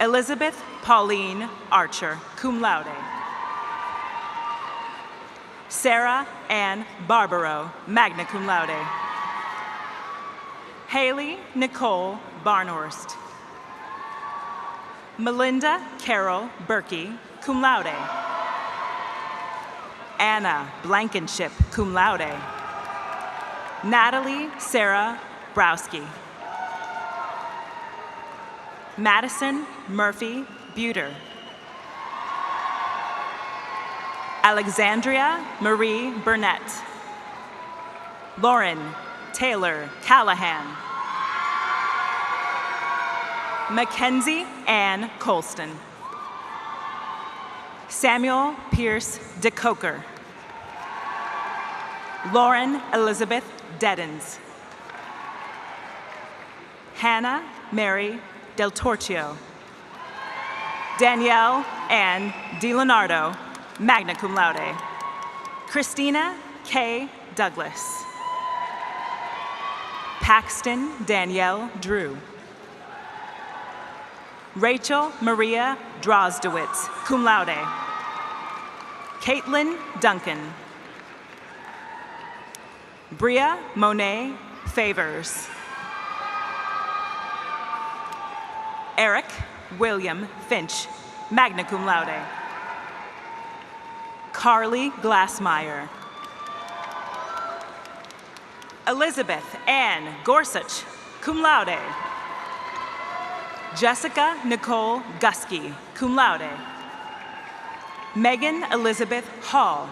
Elizabeth Pauline Archer, cum laude. Sarah Ann Barbaro, magna cum laude. Haley Nicole Barnhorst. Melinda Carol Berkey, cum laude. Anna Blankenship, cum laude. Natalie Sarah Browski. Madison Murphy Buter. Alexandria Marie Burnett. Lauren Taylor Callahan. Mackenzie Ann Colston. Samuel Pierce DeCoker. Lauren Elizabeth Deddens. Hannah Mary Del Torchio. Danielle Ann DiLeonardo, magna cum laude. Christina K. Douglas. Paxton Danielle Drew. Rachel Maria Drozdowitz, cum laude. Caitlin Duncan. Bria Monet Favors. Eric William Finch, magna cum laude. Carly Glassmeyer. Elizabeth Ann Gorsuch, cum laude. Jessica Nicole Gusky, cum laude. Megan Elizabeth Hall.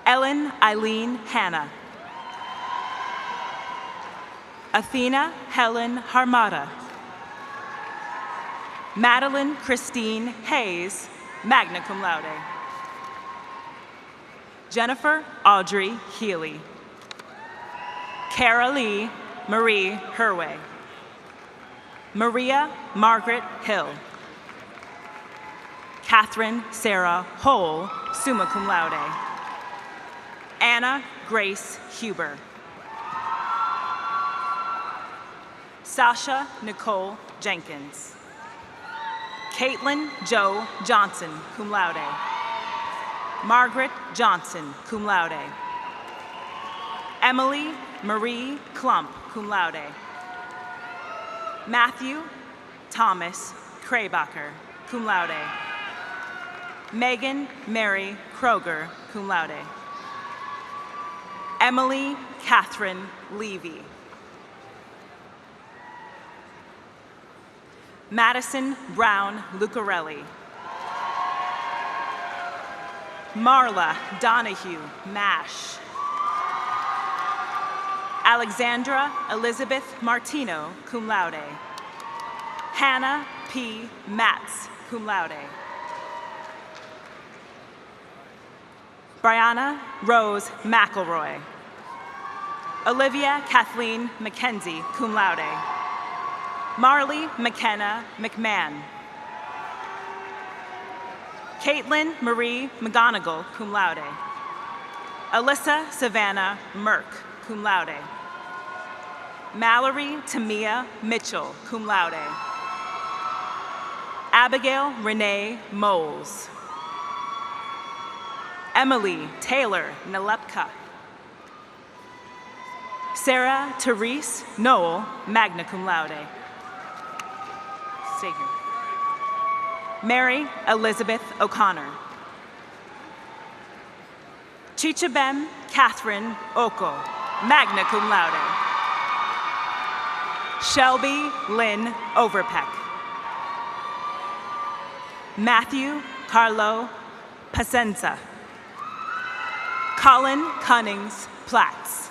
Ellen Eileen Hanna. Athena Helen Harmata. Madeline Christine Hayes, magna cum laude. Jennifer Audrey Healy. Cara Lee Marie Herway. Maria Margaret Hill. Catherine Sarah Hole, summa cum laude. Anna Grace Huber. Sasha Nicole Jenkins. Caitlin Joe Johnson, cum laude. Margaret Johnson, cum laude. Emily Marie Klump, cum laude. Matthew Thomas Kraybacher, cum laude. Megan Mary Kroger, cum laude. Emily Catherine Levy. Madison Brown Lucarelli. Marla Donahue Mash. Alexandra Elizabeth Martino, cum laude. Hannah P. Matz, cum laude. Brianna Rose McElroy. Olivia Kathleen McKenzie, cum laude. Marley McKenna McMahon. Caitlin Marie McGonigal, cum laude. Alyssa Savannah Merck, cum laude. Mallory Tamia Mitchell, cum laude. Abigail Renee Moles. Emily Taylor Nalepka. Sarah Therese Noel, magna cum laude. Stay here. Mary Elizabeth O'Connor. Chichabem Catherine Oko, magna cum laude. Shelby Lynn Overpeck. Matthew Carlo Pacenza. Colin Cunnings Platts.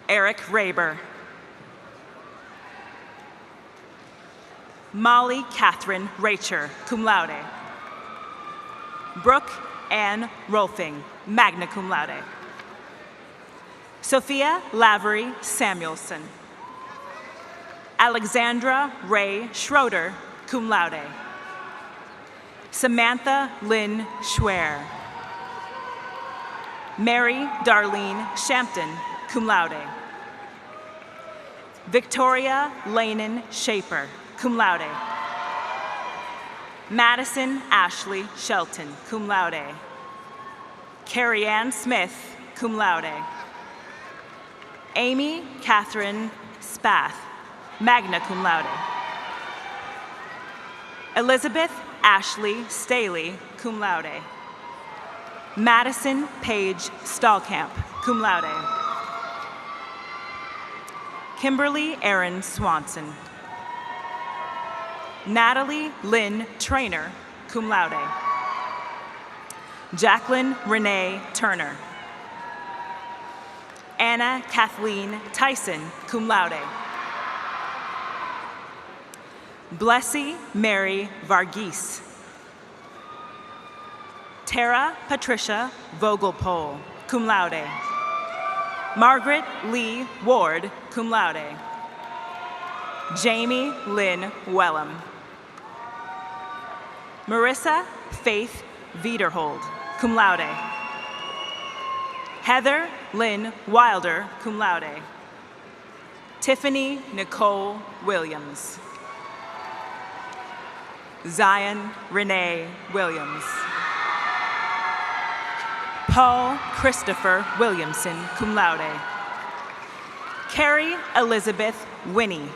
Eric Raber. Molly Catherine Racher, cum laude. Brooke Ann Rolfing, magna cum laude. Sophia Lavery Samuelson. Alexandra Ray Schroeder, cum laude. Samantha Lynn Schwer. Mary Darlene Shampton, cum laude. Victoria Lanen Shaper, cum laude. Madison Ashley Shelton, cum laude. Carrie Ann Smith, cum laude. Amy Catherine Spath, magna cum laude. Elizabeth Ashley Staley, cum laude. Madison Paige Stallkamp, cum laude. Kimberly Erin Swanson. Natalie Lynn Trainer, cum laude. Jacqueline Renee Turner. Anna Kathleen Tyson, cum laude. Blessy Mary Varghese. Tara Patricia Vogelpol, cum laude. Margaret Lee Ward, cum laude. Jamie Lynn Wellham. Marissa Faith Viederhold, cum laude. Heather Lynn Wilder, cum laude. Tiffany Nicole Williams. Zion Renee Williams. Paul Christopher Williamson, cum laude. Carrie Elizabeth Winnie.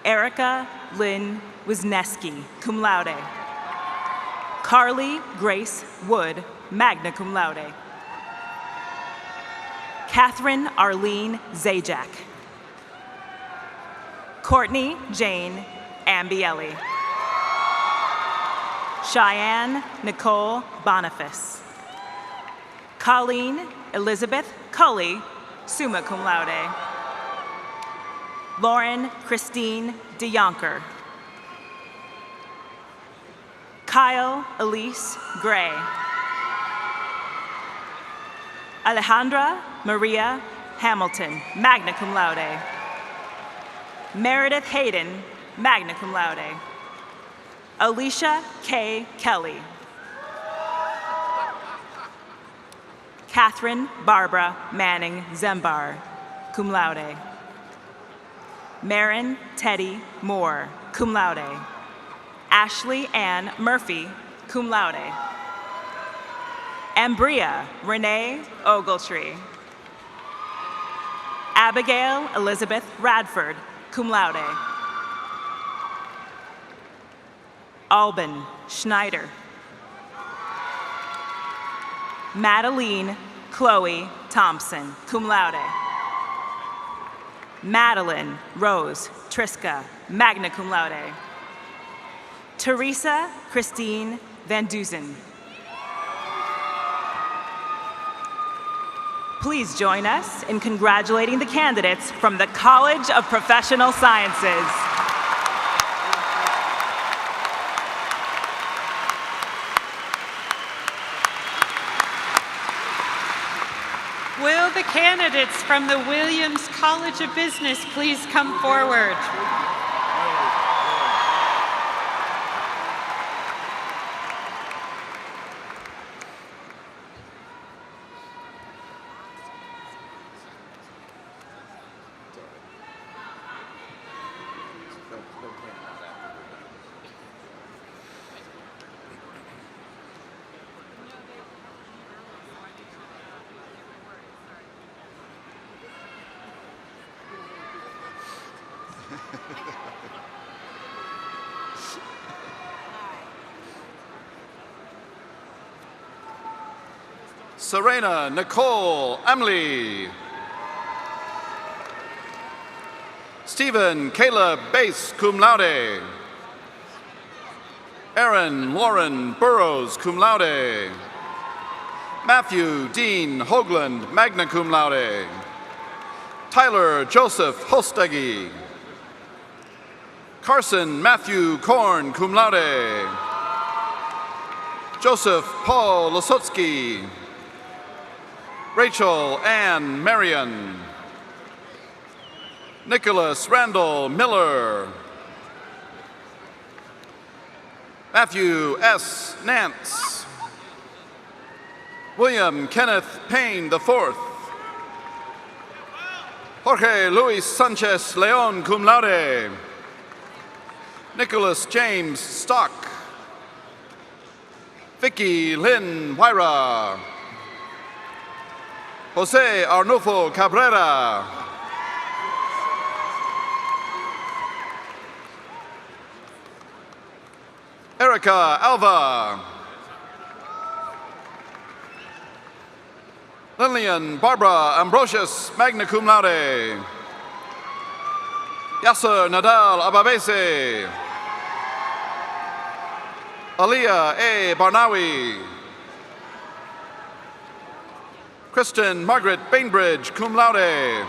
Erica Lynn Wisniewski, cum laude. Carly Grace Wood, magna cum laude. Catherine Arlene Zajac. Courtney Jane Ambielli. Cheyenne Nicole Boniface. Colleen Elizabeth Cully, summa cum laude. Lauren Christine DeYonker. Kyle Elise Gray. Alejandra Maria Hamilton, magna cum laude. Meredith Hayden, magna cum laude. Alicia K. Kelly. Catherine Barbara Manning Zembar, cum laude. Marin Teddy Moore, cum laude. Ashley Ann Murphy, cum laude. Ambria Renee Ogletree. Abigail Elizabeth Radford, cum laude. Alban Schneider. Madeline Chloe Thompson, cum laude. Madeline Rose Triska, magna cum laude. Teresa Christine Van Dusen. Please join us in congratulating the candidates from the College of Professional Sciences. Will the candidates from the Williams College of Business please come forward? Serena Nicole Emily. Stephen Caleb Bass, cum laude. Aaron Lauren Burrows, cum laude. Matthew Dean Hoagland, magna cum laude. Tyler Joseph Hosteggy. Carson Matthew Korn, cum laude. Joseph Paul Lasotsky. Rachel Ann Marion. Nicholas Randall Miller. Matthew S. Nance. William Kenneth Payne IV. Jorge Luis Sanchez Leon, cum laude. Nicholas James Stock. Vicky Lynn Wyra. Jose Arnulfo Cabrera. Erica Alva. Lillian Barbara Ambrosius, magna cum laude. Yasser Nadal Ababese. Aliyah A. Barnawi. Kristen Margaret Bainbridge, cum laude.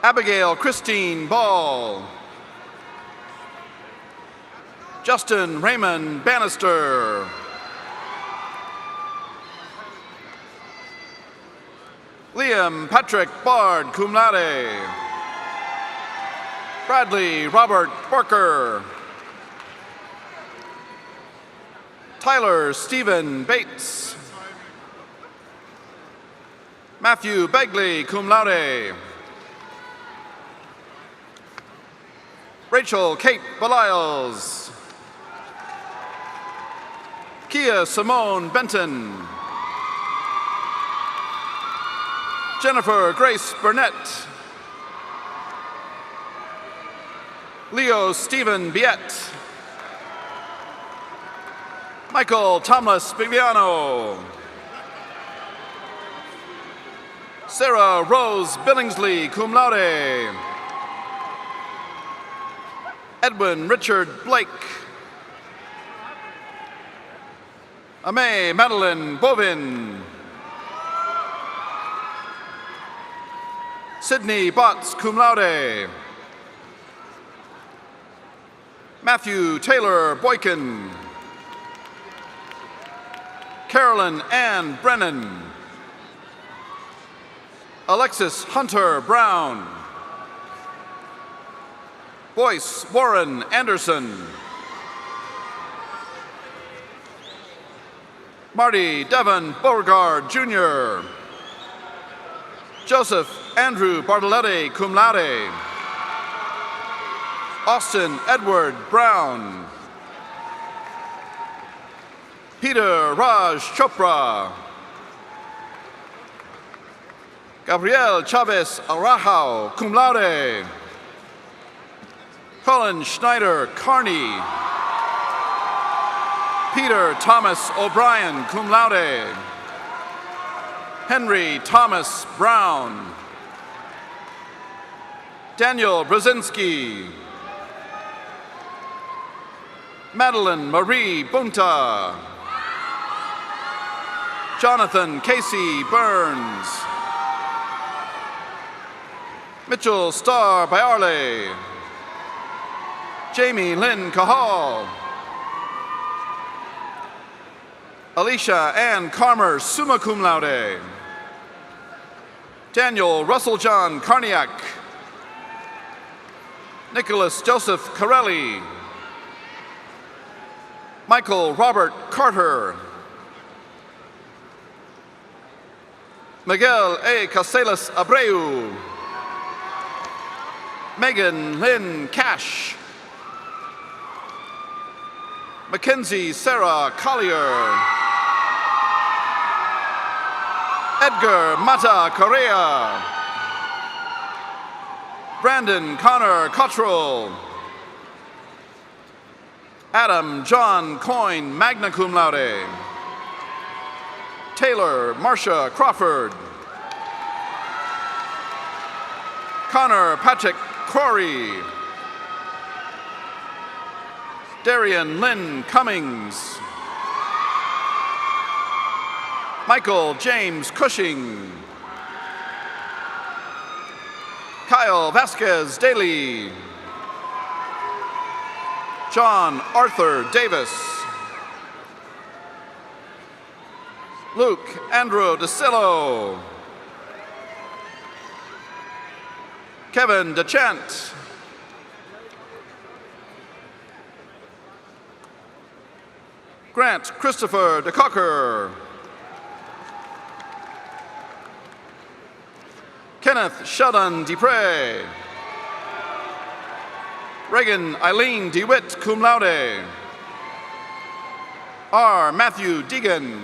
Abigail Christine Ball. Justin Raymond Bannister. Leah Liam Patrick Bard, cum laude. Bradley Robert Barker. Tyler Stephen Bates. Matthew Begley, cum laude. Rachel Kate Belials. Kia Simone Benton. Jennifer Grace Burnett. Leo Stephen Biet. Michael Thomas Bigliano. Sarah Rose Billingsley, cum laude. Edwin Richard Blake. Ame Madeline Bovin. Sydney Botts, cum laude. Matthew Taylor Boykin. Carolyn Ann Brennan. Alexis Hunter Brown. Boyce Warren Anderson. Marty Devon Beauregard, Jr. Joseph Andrew Bartoletti, cum laude. Austin Edward Brown. Peter Raj Chopra. Gabriel Chavez Arajao, cum laude. Colin Schneider Carney. Peter Thomas O'Brien, cum laude. Henry Thomas Brown. Daniel Brzezinski. Madeline Marie Bunta. Jonathan Casey Burns. Mitchell Starr Bayarle. Jamie Lynn Cahal. Alicia Ann Carmer, summa cum laude. Daniel Russell John Karniak. Nicholas Joseph Corelli. Michael Robert Carter. Miguel A. Caselas Abreu. Megan Lynn Cash. Mackenzie Sarah Collier. Edgar Mata Correa. Brandon Connor Cottrell. Adam John Coyne, magna cum laude. Taylor Marcia Crawford. Connor Patrick Corey. Darian Lynn Cummings. Michael James Cushing. Kyle Vasquez Daly. John Arthur Davis. Luke Andrew DeCillo. Kevin DeChant. Grant Christopher DeCocker. Kenneth Sheldon Dupre. Reagan Eileen DeWitt, cum laude. R. Matthew Deegan.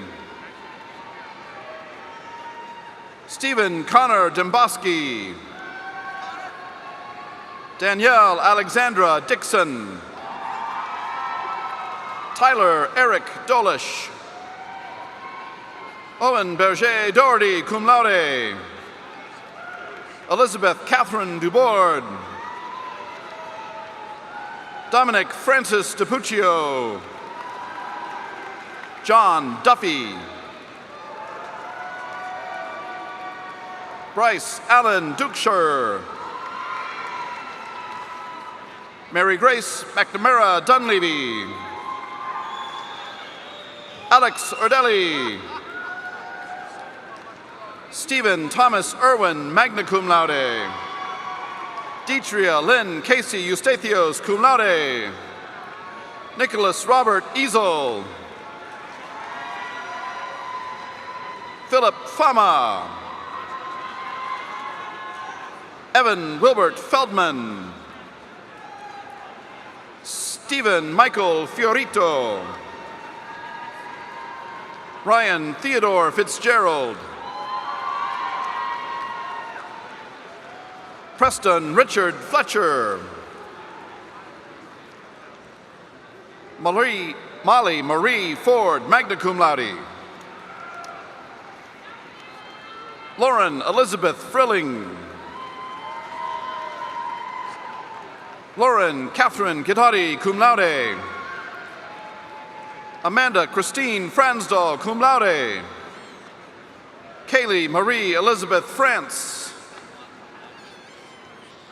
Stephen Connor Demboski. Danielle Alexandra Dixon. Tyler Eric Dolish. Owen Berger Doherty, cum laude. Elizabeth Catherine Dubord. Dominic Francis DiPuccio. John Duffy. Bryce Allen Dukeshire. Mary Grace McNamara Dunleavy. Alex Erdelli. Stephen Thomas Irwin, magna cum laude. Deetria Lynn Casey Eustathios, cum laude. Nicholas Robert Easel. Philip Fama. Evan Wilbert Feldman. Stephen Michael Fiorito. Ryan Theodore Fitzgerald. Preston Richard Fletcher. Molly Marie Ford, magna cum laude. Lauren Elizabeth Frilling. Lauren Catherine Gittati, cum laude. Amanda Christine Fransdahl, cum laude. Kaylee Marie Elizabeth France.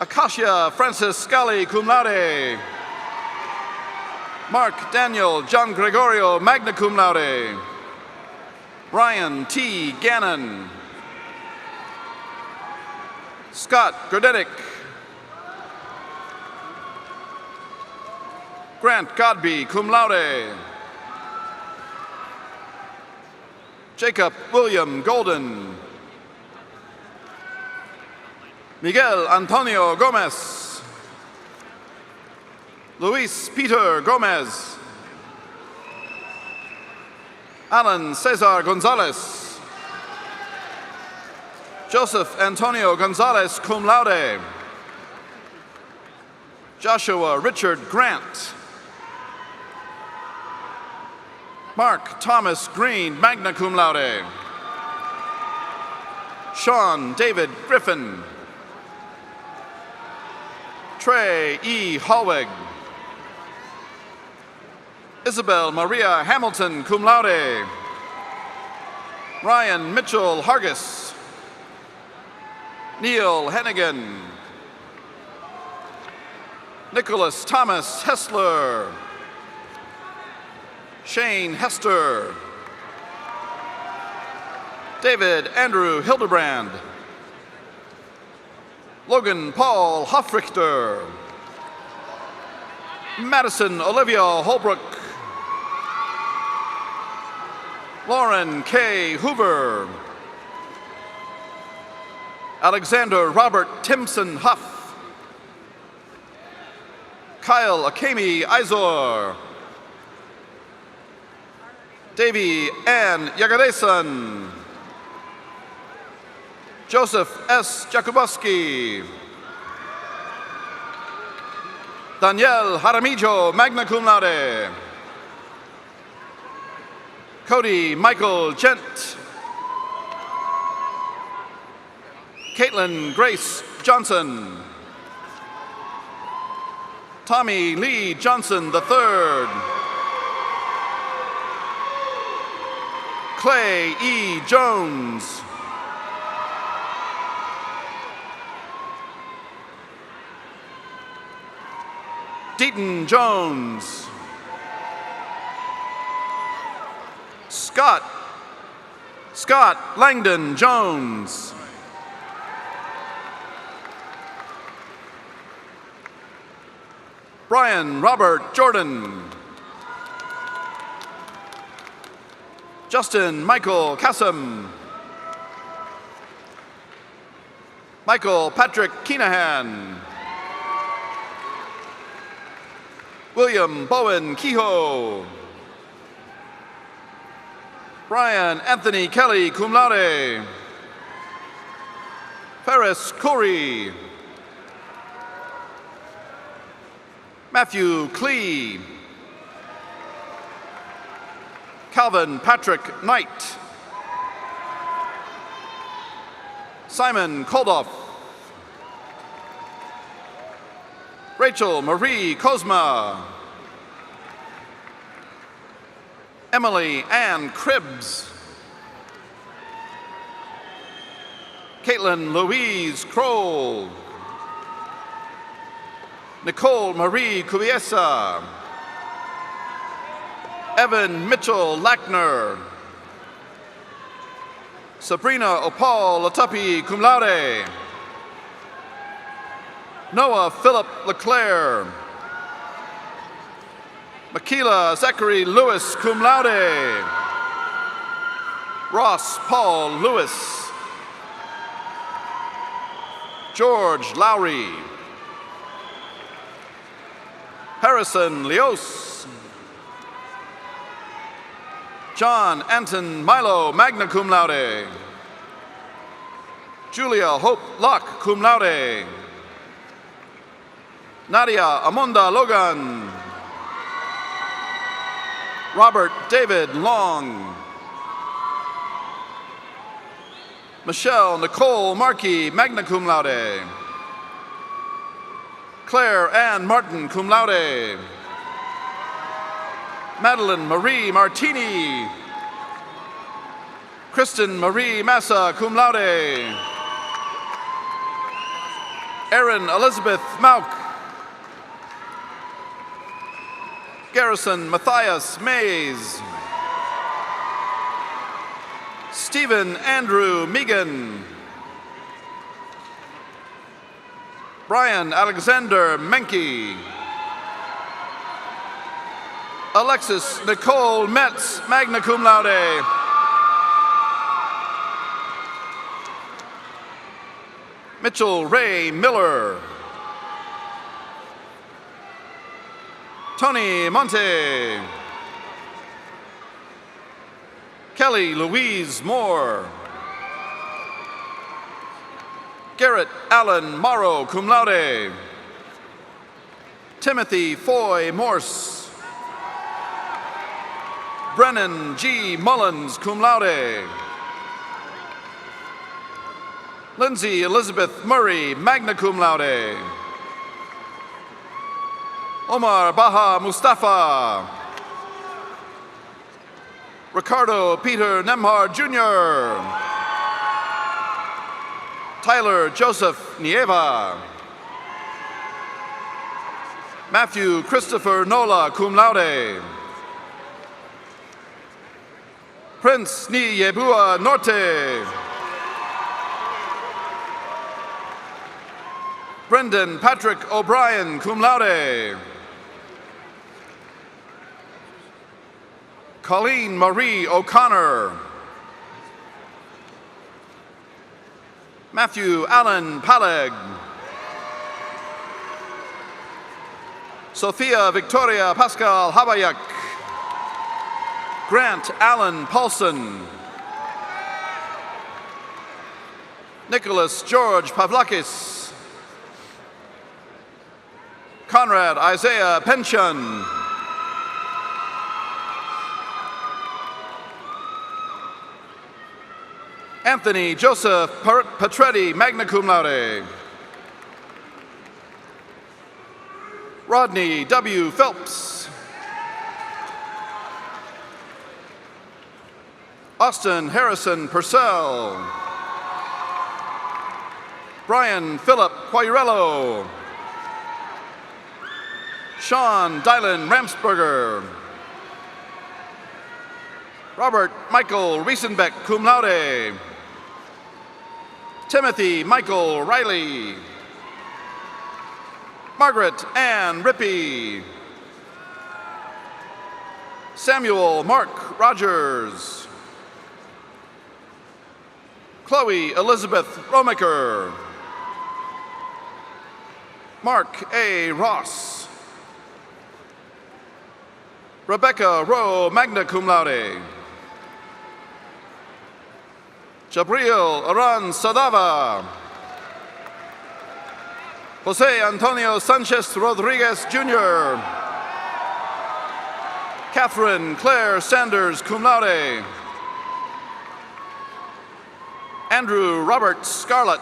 Acacia Francis Scali, cum laude. Mark Daniel John Gregorio, magna cum laude. Ryan T. Gannon. Scott Gordenick. Grant Godby, cum laude. Jacob William Golden. Miguel Antonio Gomez. Luis Peter Gomez. Alan Cesar Gonzalez. Joseph Antonio Gonzalez, cum laude. Joshua Richard Grant. Mark Thomas Green, magna cum laude. Sean David Griffin. Trey E. Hallweg. Isabel Maria Hamilton, cum laude. Ryan Mitchell Hargis. Neil Hennigan. Nicholas Thomas Hessler. Shane Hester. David Andrew Hildebrand. Logan Paul Hoffrichter. Madison Olivia Holbrook. Lauren K. Hoover. Alexander Robert Timson Huff. Kyle Akemi Izor. Davy Ann Yagadesan. Joseph S. Jakubowski. Danielle Jaramillo, magna cum laude. Cody Michael Gent. Caitlin Grace Johnson. Tommy Lee Johnson III. Clay E. Jones. Deaton Jones. Scott Langdon Jones. Brian Robert Jordan. Justin Michael Kassam. Michael Patrick Keenahan. William Bowen Kehoe. Brian Anthony Kelly, cum laude. Ferris Corey. Matthew Klee. Calvin Patrick Knight. Simon Koldoff. Rachel Marie Kozma. Emily Ann Cribbs. Caitlin Louise Kroll. Nicole Marie Cubiesa. Evan Mitchell Lackner. Sabrina Opal Latupi, cum laude. Noah Philip Leclerc. Makila Zachary Lewis, cum laude. Ross Paul Lewis. George Lowry. Harrison Leos. John Anton Milo, magna cum laude. Julia Hope Locke, cum laude. Nadia Amonda Logan. Robert David Long. Michelle Nicole Markey, magna cum laude. Claire Ann Martin, cum laude. Madeline Marie Martini. Kristen Marie Massa, cum laude. Erin Elizabeth Mauk. Garrison Matthias Mays. Stephen Andrew Megan. Brian Alexander Menke. Alexis Nicole Metz, magna cum laude. Mitchell Ray Miller. Tony Monte. Kelly Louise Moore. Garrett Allen Morrow, cum laude. Timothy Foy Morse. Brennan G. Mullins, cum laude. Lindsay Elizabeth Murray, magna cum laude. Omar Baha Mustafa. Ricardo Peter Nemhard Jr. Tyler Joseph Nieva. Matthew Christopher Nola, cum laude. Prince Niyebua Norte. Brendan Patrick O'Brien, cum laude. Colleen Marie O'Connor. Matthew Allen Paleg. Sophia Victoria Pascal Habayak. Grant Allen Paulson. Nicholas George Pavlakis. Conrad Isaiah Pension. Anthony Joseph Petretti, magna cum laude. Rodney W. Phelps. Austin Harrison Purcell. Brian Philip Quairello. Sean Dylan Ramsberger. Robert Michael Riesenbeck, cum laude. Timothy Michael Riley. Margaret Ann Rippey. Samuel Mark Rogers. Chloe Elizabeth Romaker. Mark A. Ross. Rebecca Rowe, magna cum laude. Jabriel Aran Sadava. Jose Antonio Sanchez Rodriguez, Jr. Catherine Claire Sanders, cum laude. Andrew Robert Scarlett.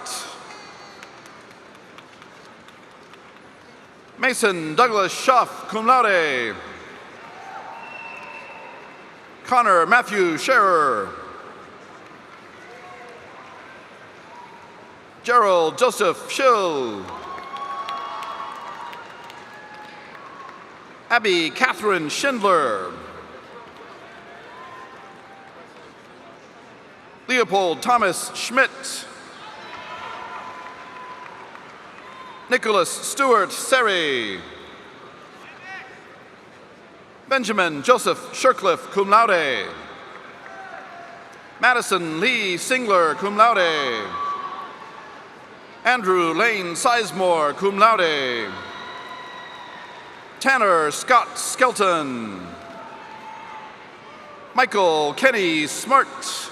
Mason Douglas Schaff, cum laude. Connor Matthew Scherer. Gerald Joseph Schill. Abby Catherine Schindler. Leopold Thomas Schmidt. Nicholas Stewart Seri. Benjamin Joseph Shercliffe, cum laude. Madison Lee Singler, cum laude. Andrew Lane Sizemore, cum laude. Tanner Scott Skelton. Michael Kenny Smart.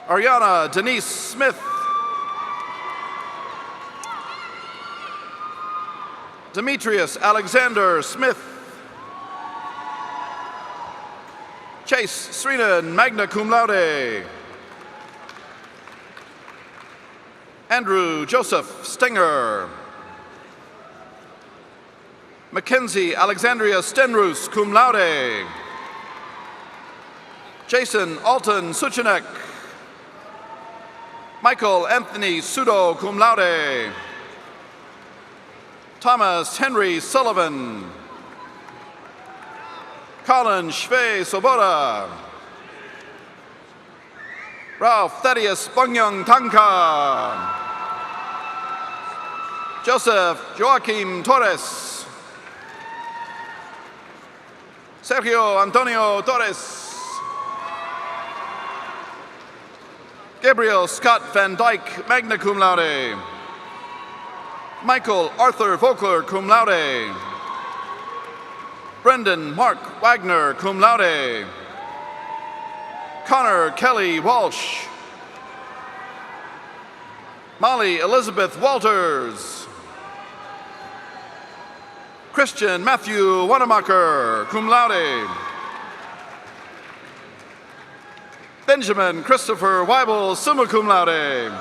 Ariana Denise Smith. Demetrius Alexander Smith. Chase Sreenan, magna cum laude. Andrew Joseph Stenger. Mackenzie Alexandria Stenroos, cum laude. Jason Alton Suchanek. Michael Anthony Sudo, cum laude. Thomas Henry Sullivan. Colin Shvei Soboda. Ralph Thaddeus Bongyang Tanka. Joseph Joaquim Torres. Sergio Antonio Torres. Gabriel Scott Van Dyke, magna cum laude. Michael Arthur Vogler, cum laude. Brendan Mark Wagner, cum laude. Connor Kelly Walsh. Molly Elizabeth Walters. Christian Matthew Wanamaker, cum laude. Benjamin Christopher Weibel, summa cum laude.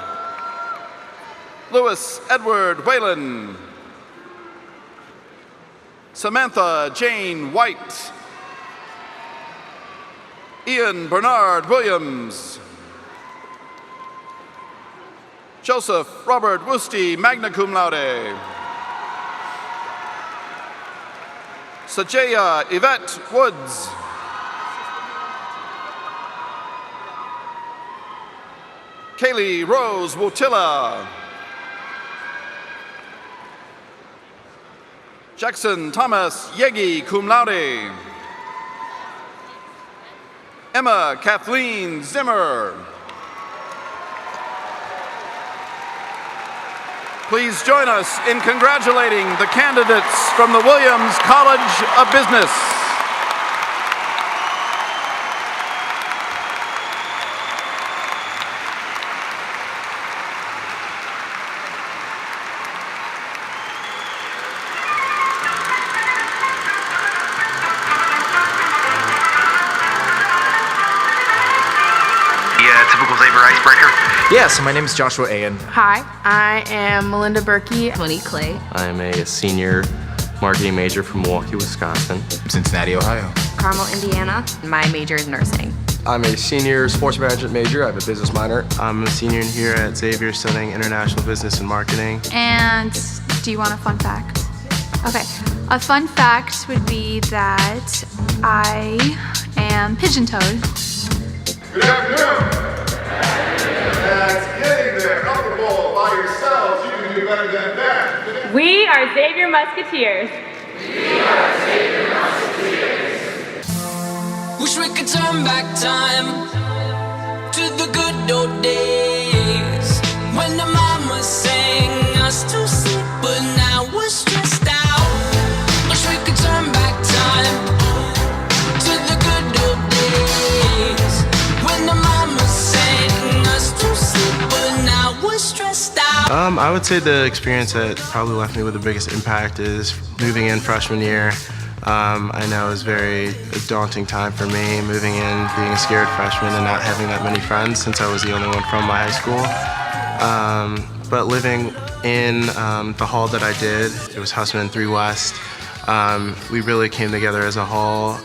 Louis Edward Whalen. Samantha Jane White. Ian Bernard Williams. Joseph Robert Woosty, magna cum laude. Sajaya Yvette Woods. Kaylee Rose Wotilla. Jackson Thomas Yegi, cum laude. Emma Kathleen Zimmer. Please join us in congratulating the candidates from the Williams College of Business. Typical Xavier icebreaker. Yeah, so my name is Joshua Ayan. Hi, I am Melinda Berkey. Monique Clay. I'm a senior marketing major from Milwaukee, Wisconsin. Cincinnati, Ohio. Carmel, Indiana. My major is nursing. I'm a senior sports management major. I have a business minor. I'm a senior here at Xavier studying international business and marketing. And do you want a fun fact? Okay, a fun fact would be that I am pigeon-toed. Good afternoon. That's getting there. Up the bowl by yourselves. You can do better than that. We are Xavier Musketeers. We are Xavier Musketeers. Wish we could turn back time to the good old days when the mama sang us to sleep, but now we're stressed out. Wish we could turn back time to the good old days when the mama sang us to sleep, but now we're stressed out. I would say the experience that probably left me with the biggest impact is moving in freshman year. I know it was a daunting time for me, moving in, being a scared freshman and not having that many friends since I was the only one from my high school. But living in the hall that I did, it was Hussman 3 West, we really came together as a hall.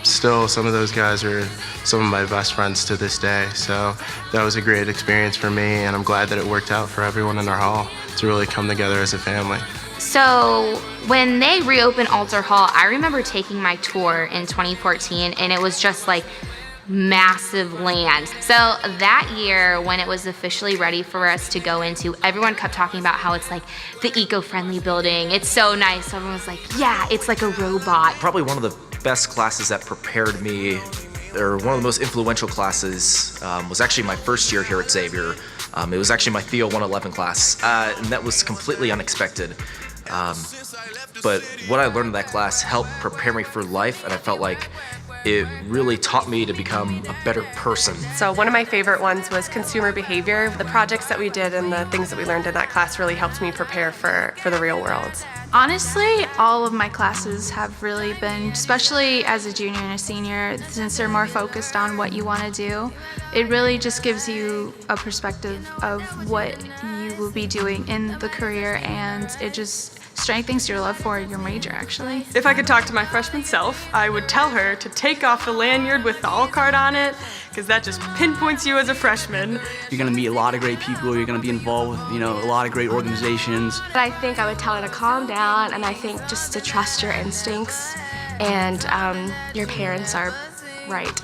Still, some of those guys are some of my best friends to this day, so that was a great experience for me, and I'm glad that it worked out for everyone in our hall to really come together as a family. So when they reopened Alter Hall, I remember taking my tour in 2014, and it was just like massive land. So that year, when it was officially ready for us to go into, everyone kept talking about how it's like the eco-friendly building. It's so nice. Everyone was like, yeah, it's like a robot. Probably one of the best classes that prepared me, or one of the most influential classes, was actually my first year here at Xavier. It was actually my Theo 111 class, and that was completely unexpected. But what I learned in that class helped prepare me for life, and I felt like it really taught me to become a better person. So one of my favorite ones was consumer behavior. The projects that we did and the things that we learned in that class really helped me prepare for the real world. Honestly, all of my classes have really been, especially as a junior and a senior, since they're more focused on what you want to do, it really just gives you a perspective of what you will be doing in the career, and it just strengthens your love for your major, actually. If I could talk to my freshman self, I would tell her to take off the lanyard with the all card on it, because that just pinpoints you as a freshman. You're gonna meet a lot of great people, you're gonna be involved with, a lot of great organizations. But I think I would tell her to calm down, and I think just to trust your instincts, and your parents are right.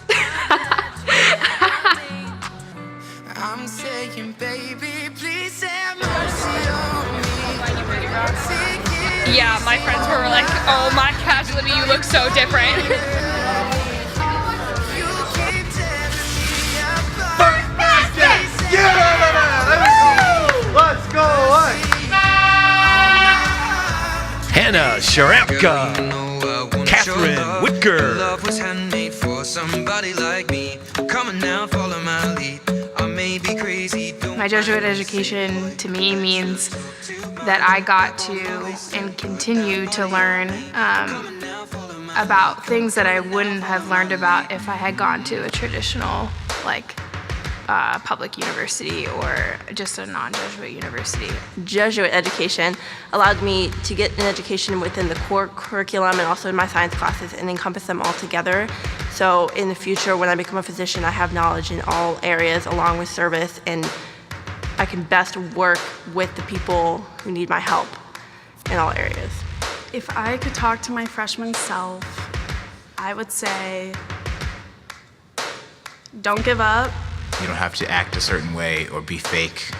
I'm saying, baby, please have mercy on me. Yeah, my friends were like, oh my gosh, Libby, you look so different. Let's go! Hannah Sharapka, Catherine Whitker. Love was handmade for somebody like me. Come on now, follow my lead. I may be crazy. My Jesuit education to me means that I got to and continue to learn about things that I wouldn't have learned about if I had gone to a traditional, public university or just a non-Jesuit university. Jesuit education allowed me to get an education within the core curriculum and also in my science classes and encompass them all together. So in the future, when I become a physician, I have knowledge in all areas along with service, and I can best work with the people who need my help in all areas. If I could talk to my freshman self, I would say, don't give up. You don't have to act a certain way or be fake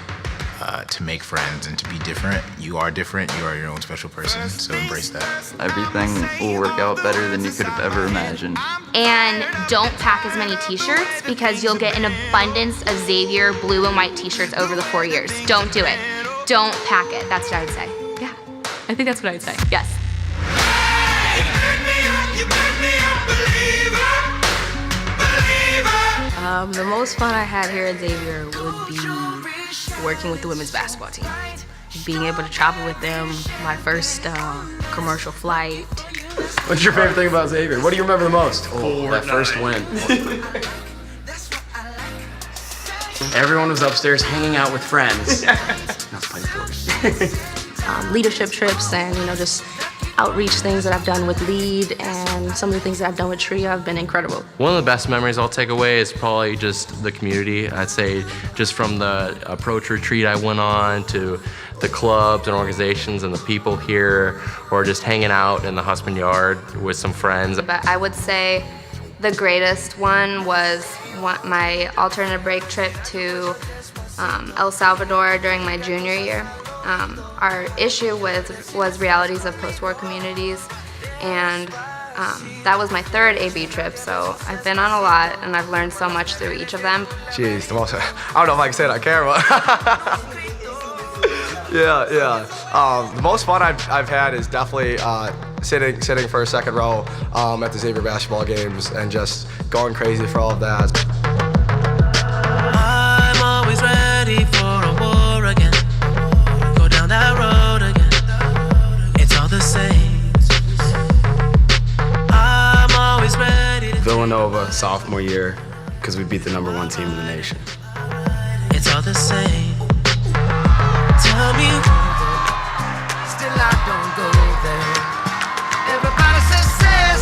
to make friends and to be different. You are different. You are your own special person, so embrace that. Everything will work out better than you could have ever imagined. And don't pack as many t-shirts because you'll get an abundance of Xavier blue and white t-shirts over the 4 years. Don't do it. Don't pack it. That's what I would say. Yeah, I think that's what I would say. Yes. The most fun I had here at Xavier would be working with the women's basketball team. Being able to travel with them, my first commercial flight. What's your favorite thing about Xavier? What do you remember the most? Oh, that first win. Everyone was upstairs hanging out with friends. Not playing sports. Leadership trips and, just outreach things that I've done with LEAD and some of the things that I've done with TRIA have been incredible. One of the best memories I'll take away is probably just the community. I'd say just from the approach retreat I went on to the clubs and organizations and the people here, or just hanging out in the Husband Yard with some friends. But I would say the greatest one was my alternative break trip to El Salvador during my junior year. Our issue was realities of post-war communities, and that was my third AB trip, so I've been on a lot, and I've learned so much through each of them. Jeez, the most, I don't know if I can say that on camera. Yeah. The most fun I've had is definitely sitting for a second row at the Xavier basketball games and just going crazy for all of that. I'm always ready for a war again. Go down that road again. It's all the same. I'm always ready. Villanova, sophomore year, because we beat the #1 team in the nation. It's all the same. Tell me, still I don't go there. Everybody says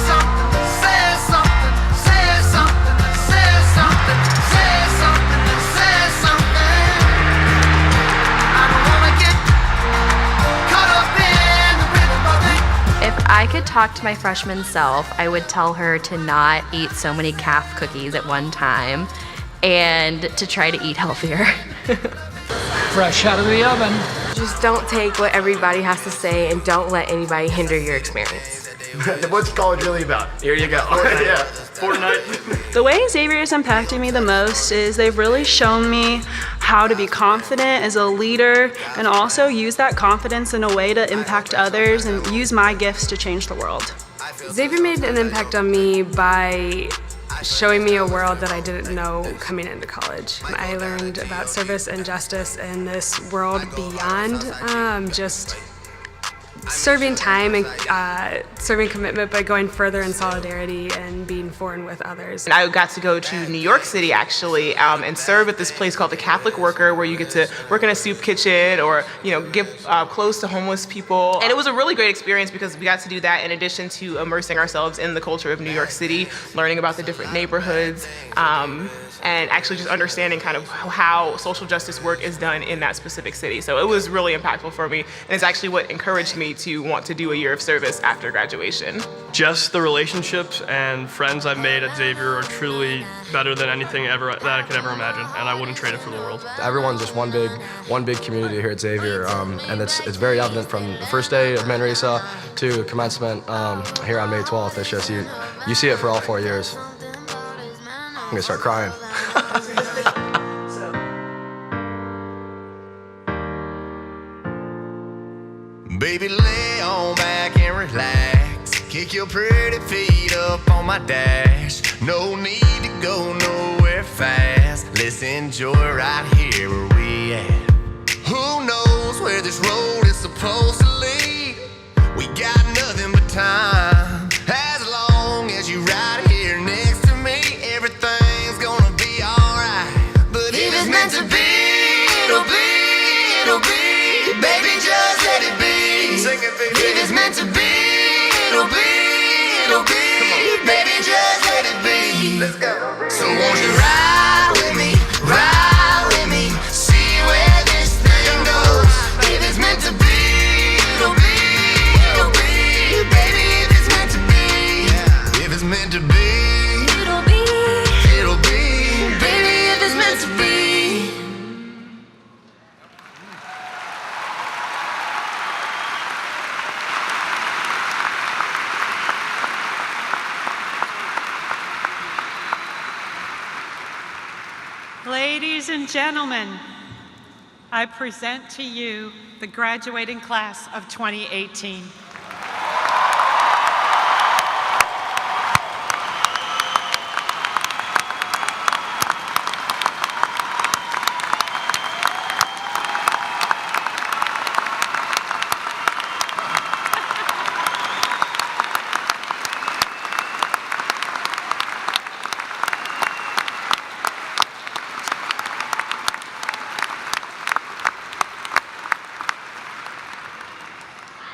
something, say something, say something, say something, say something, say something. I don't wanna get caught up in the rhythm of it. If I could talk to my freshman self, I would tell her to not eat so many calf cookies at one time and to try to eat healthier. Fresh out of the oven. Just don't take what everybody has to say and don't let anybody hinder your experience. What's college really about? Here you go. Fortnite. Yeah, Fortnite. The way Xavier has impacted me the most is they've really shown me how to be confident as a leader and also use that confidence in a way to impact others and use my gifts to change the world. Xavier made an impact on me by showing me a world that I didn't know coming into college. I learned about service and justice in this world beyond just serving time and serving commitment, but going further in solidarity and being for and with others. I got to go to New York City actually and serve at this place called the Catholic Worker, where you get to work in a soup kitchen or give clothes to homeless people. And it was a really great experience because we got to do that in addition to immersing ourselves in the culture of New York City, learning about the different neighborhoods, and actually just understanding kind of how social justice work is done in that specific city. So it was really impactful for me, and it's actually what encouraged me to want to do a year of service after graduation. Just the relationships and friends I've made at Xavier are truly better than anything ever that I could ever imagine, and I wouldn't trade it for the world. Everyone's just one big community here at Xavier, and it's very evident from the first day of Manresa to commencement here on May 12th. It's just you see it for all 4 years. I'm gonna start crying. Baby, lay on back and relax. Kick your pretty feet up on my dash. No need to go nowhere fast. Let's enjoy right here where we at. Who knows where this road is supposed to lead? We got nothing but time. As long as you right here next to me, everything's gonna be alright. But if it's meant to be, it'll be, it'll be. Baby, just let it be. Sing it, baby. If it's meant to be, it'll be, it'll be. Baby, just let it be. Let's go. So won't you ride with me, ride with me, see where this thing goes. If it's meant to be, it'll be, it'll be. Baby, if it's meant to be, if it's meant to be, it'll be, it'll be. Baby, if it's meant to be. Ladies and gentlemen, I present to you the graduating class of 2018.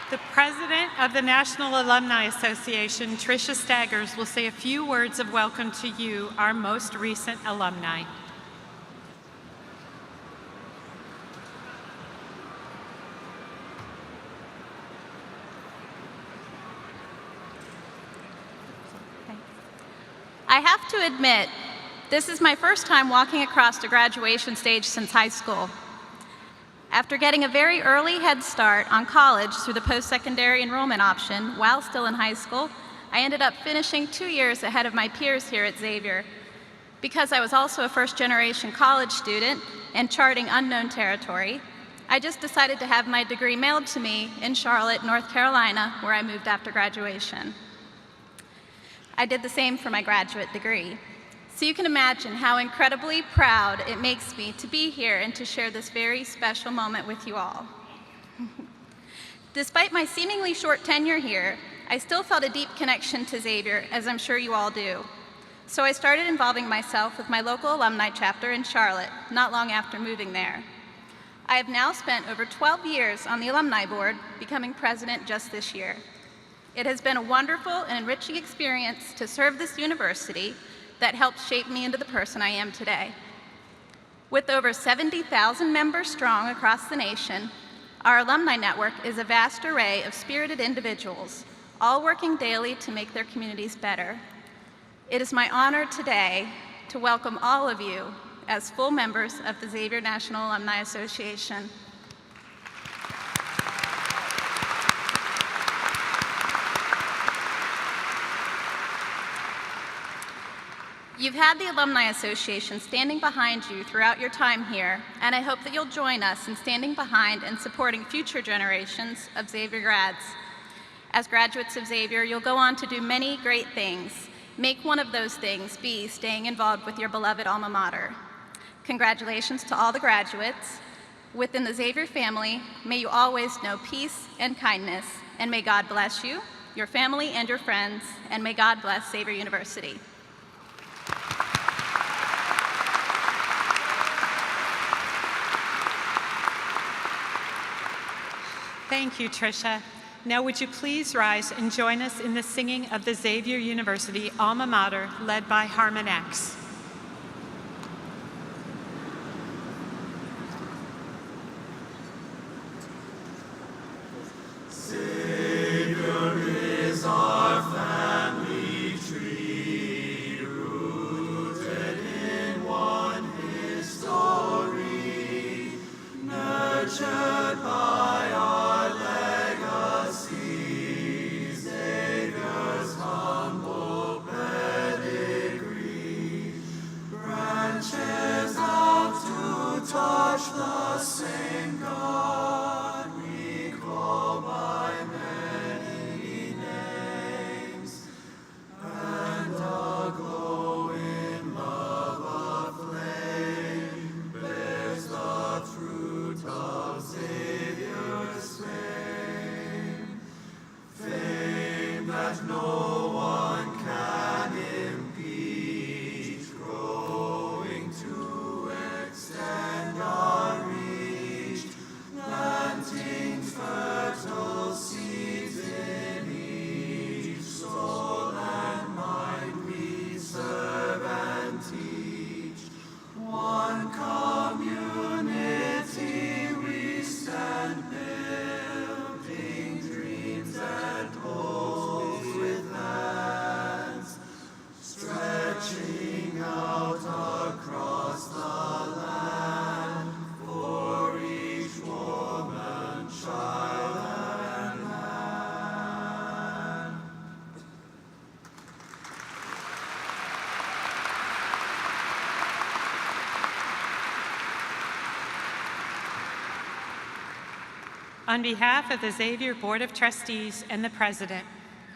The president of the National Alumni Association, Tricia Staggers, will say a few words of welcome to you, our most recent alumni. I have to admit, this is my first time walking across the graduation stage since high school. After getting a very early head start on college through the post-secondary enrollment option while still in high school, I ended up finishing 2 years ahead of my peers here at Xavier. Because I was also a first-generation college student and charting unknown territory, I just decided to have my degree mailed to me in Charlotte, North Carolina, where I moved after graduation. I did the same for my graduate degree. So you can imagine how incredibly proud it makes me to be here and to share this very special moment with you all. Despite my seemingly short tenure here, I still felt a deep connection to Xavier, as I'm sure you all do. So I started involving myself with my local alumni chapter in Charlotte, not long after moving there. I have now spent over 12 years on the alumni board, becoming president just this year. It has been a wonderful and enriching experience to serve this university that helped shape me into the person I am today. With over 70,000 members strong across the nation, our alumni network is a vast array of spirited individuals, all working daily to make their communities better. It is my honor today to welcome all of you as full members of the Xavier National Alumni Association. You've had the Alumni Association standing behind you throughout your time here, and I hope that you'll join us in standing behind and supporting future generations of Xavier grads. As graduates of Xavier, you'll go on to do many great things. Make one of those things be staying involved with your beloved alma mater. Congratulations to all the graduates. Within the Xavier family, may you always know peace and kindness, and may God bless you, your family, and your friends, and may God bless Xavier University. Thank you, Tricia. Now would you please rise and join us in the singing of the Xavier University alma mater led by Harmon X. Savior is our family tree, rooted in one history, nurtured by our legacy, Xavier's humble pedigree, branches out to touch the same God we call by many names, and a glowing love aflame bears the fruit of Xavier's fame, fame that no one can impeach, growing to extend our reach, planting fertile seeds in each soul and mind we serve and teach. One community we stand building dreams and hopes with hands, stretching out across the land for each woman, child, and man. On behalf of the Xavier Board of Trustees and the President,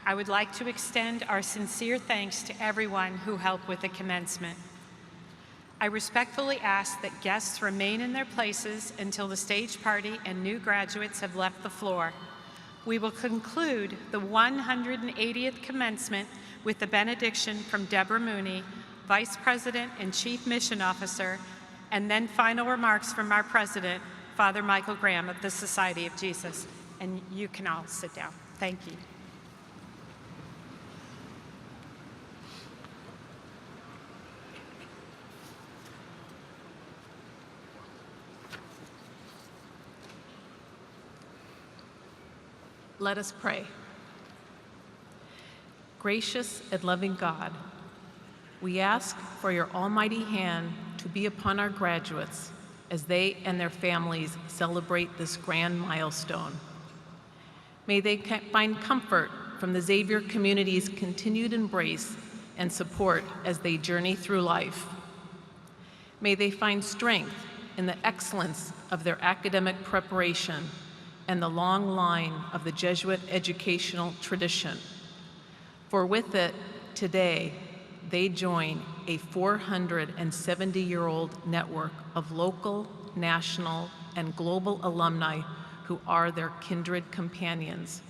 I would like to extend our sincere thanks to everyone who helped with the commencement. I respectfully ask that guests remain in their places until the stage party and new graduates have left the floor. We will conclude the 180th commencement with the benediction from Deborah Mooney, Vice President and Chief Mission Officer, and then final remarks from our President, Father Michael Graham of the Society of Jesus. And you can all sit down. Thank you. Let us pray. Gracious and loving God, we ask for your almighty hand to be upon our graduates as they and their families celebrate this grand milestone. May they find comfort from the Xavier community's continued embrace and support as they journey through life. May they find strength in the excellence of their academic preparation and the long line of the Jesuit educational tradition. For with it, today, they join a 470-year-old network of local, national, and global alumni who are their kindred companions.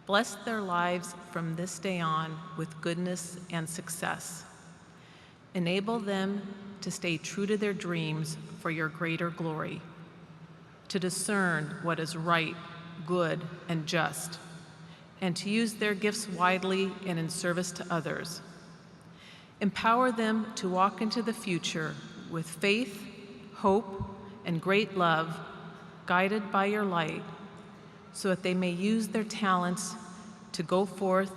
Bless their lives from this day on with goodness and success. Enable them to stay true to their dreams for your greater glory, to discern what is right, good, and just, and to use their gifts widely and in service to others. Empower them to walk into the future with faith, hope, and great love, guided by your light, so that they may use their talents to go forth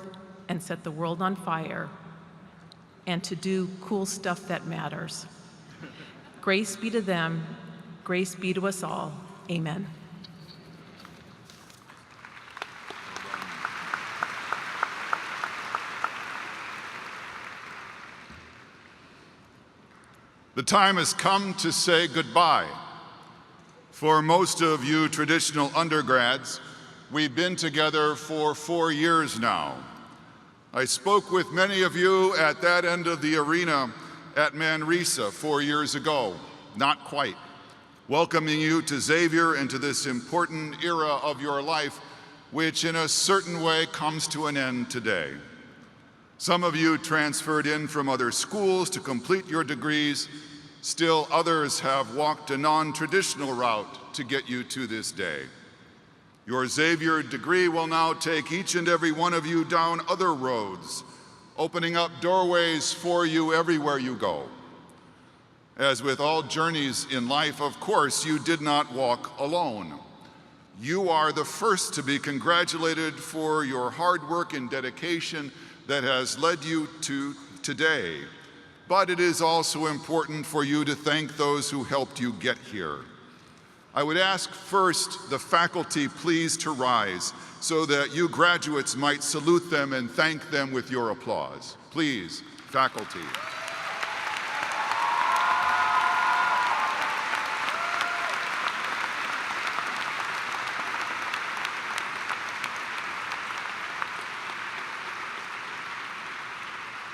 and set the world on fire, and to do cool stuff that matters. Grace be to them, grace be to us all. Amen. The time has come to say goodbye. For most of you traditional undergrads, we've been together for 4 years now. I spoke with many of you at that end of the arena at Manresa 4 years ago, not quite, welcoming you to Xavier and to this important era of your life, which in a certain way comes to an end today. Some of you transferred in from other schools to complete your degrees. Still others have walked a non-traditional route to get you to this day. Your Xavier degree will now take each and every one of you down other roads, opening up doorways for you everywhere you go. As with all journeys in life, of course, you did not walk alone. You are the first to be congratulated for your hard work and dedication that has led you to today. But it is also important for you to thank those who helped you get here. I would ask first the faculty please to rise so that you graduates might salute them and thank them with your applause. Please, faculty.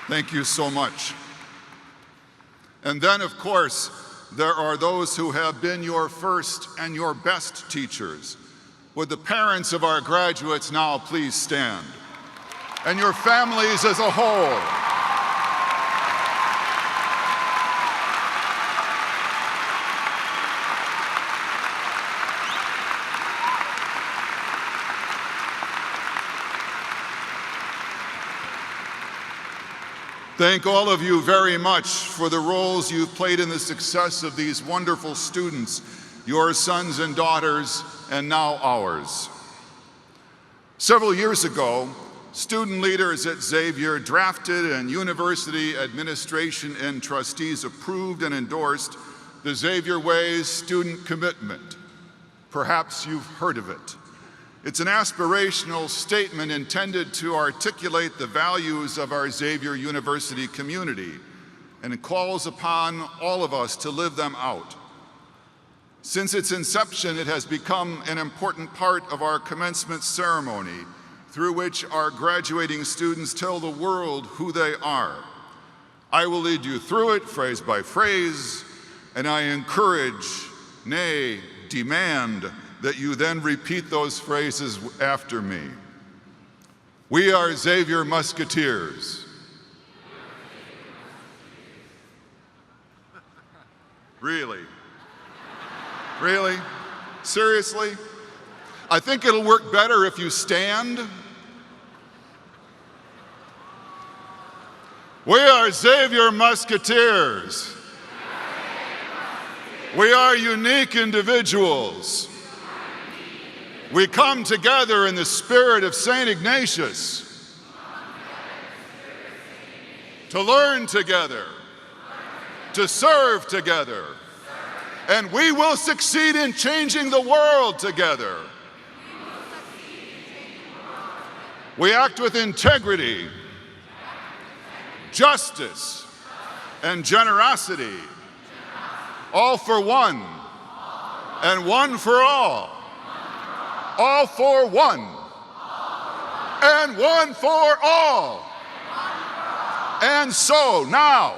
Thank you so much. And then, of course, there are those who have been your first and your best teachers. Would the parents of our graduates now please stand? And your families as a whole. Thank all of you very much for the roles you've played in the success of these wonderful students, your sons and daughters, and now ours. Several years ago, student leaders at Xavier drafted and university administration and trustees approved and endorsed the Xavier Way's student commitment. Perhaps you've heard of it. It's an aspirational statement intended to articulate the values of our Xavier University community, and it calls upon all of us to live them out. Since its inception, it has become an important part of our commencement ceremony, through which our graduating students tell the world who they are. I will lead you through it phrase by phrase, and I encourage, nay, demand, that you then repeat those phrases after me. We are Xavier Musketeers. Really? Really? Seriously? I think it'll work better if you stand. We are Xavier Musketeers. We are unique individuals. We come together in the spirit of St. Ignatius to learn together, to serve together, and we will succeed in changing the world together. We act with integrity, justice, and generosity, all for one, and one for all. All for one, and one for all. And so now,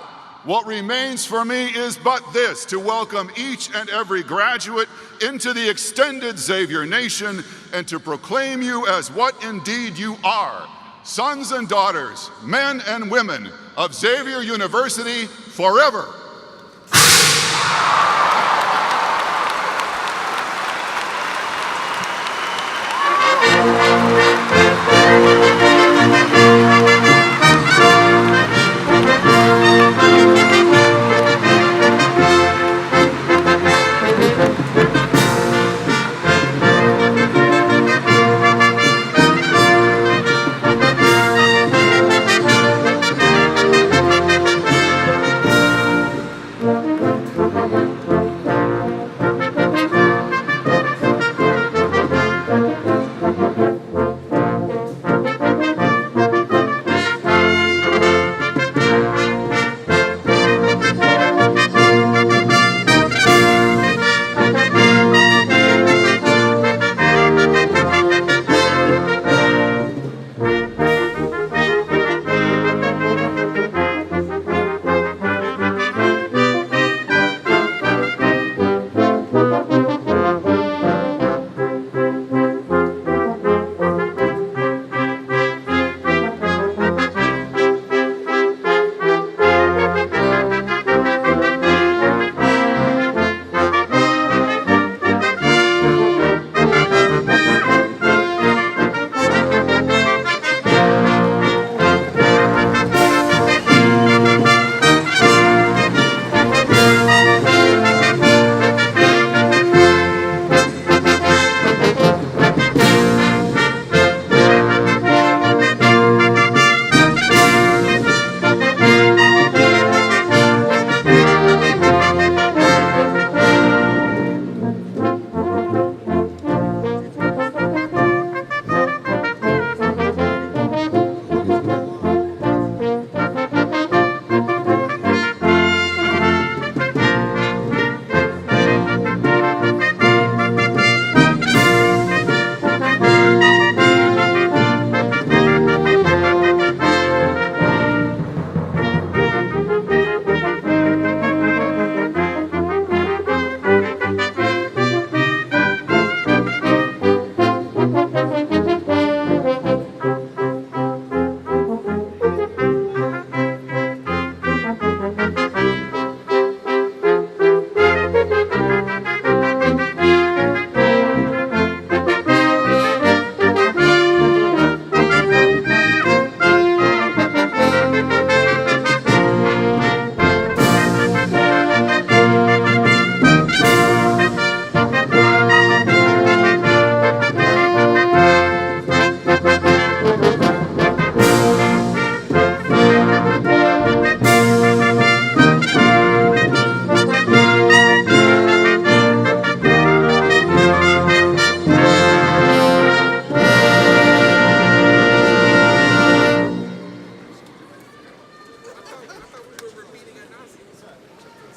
what remains for me is but this, to welcome each and every graduate into the extended Xavier Nation and to proclaim you as what indeed you are, sons and daughters, men and women of Xavier University forever.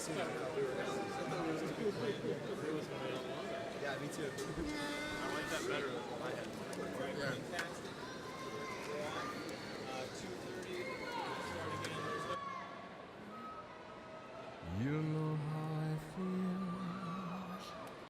Yeah, me too. I like that better than what I had. Yeah.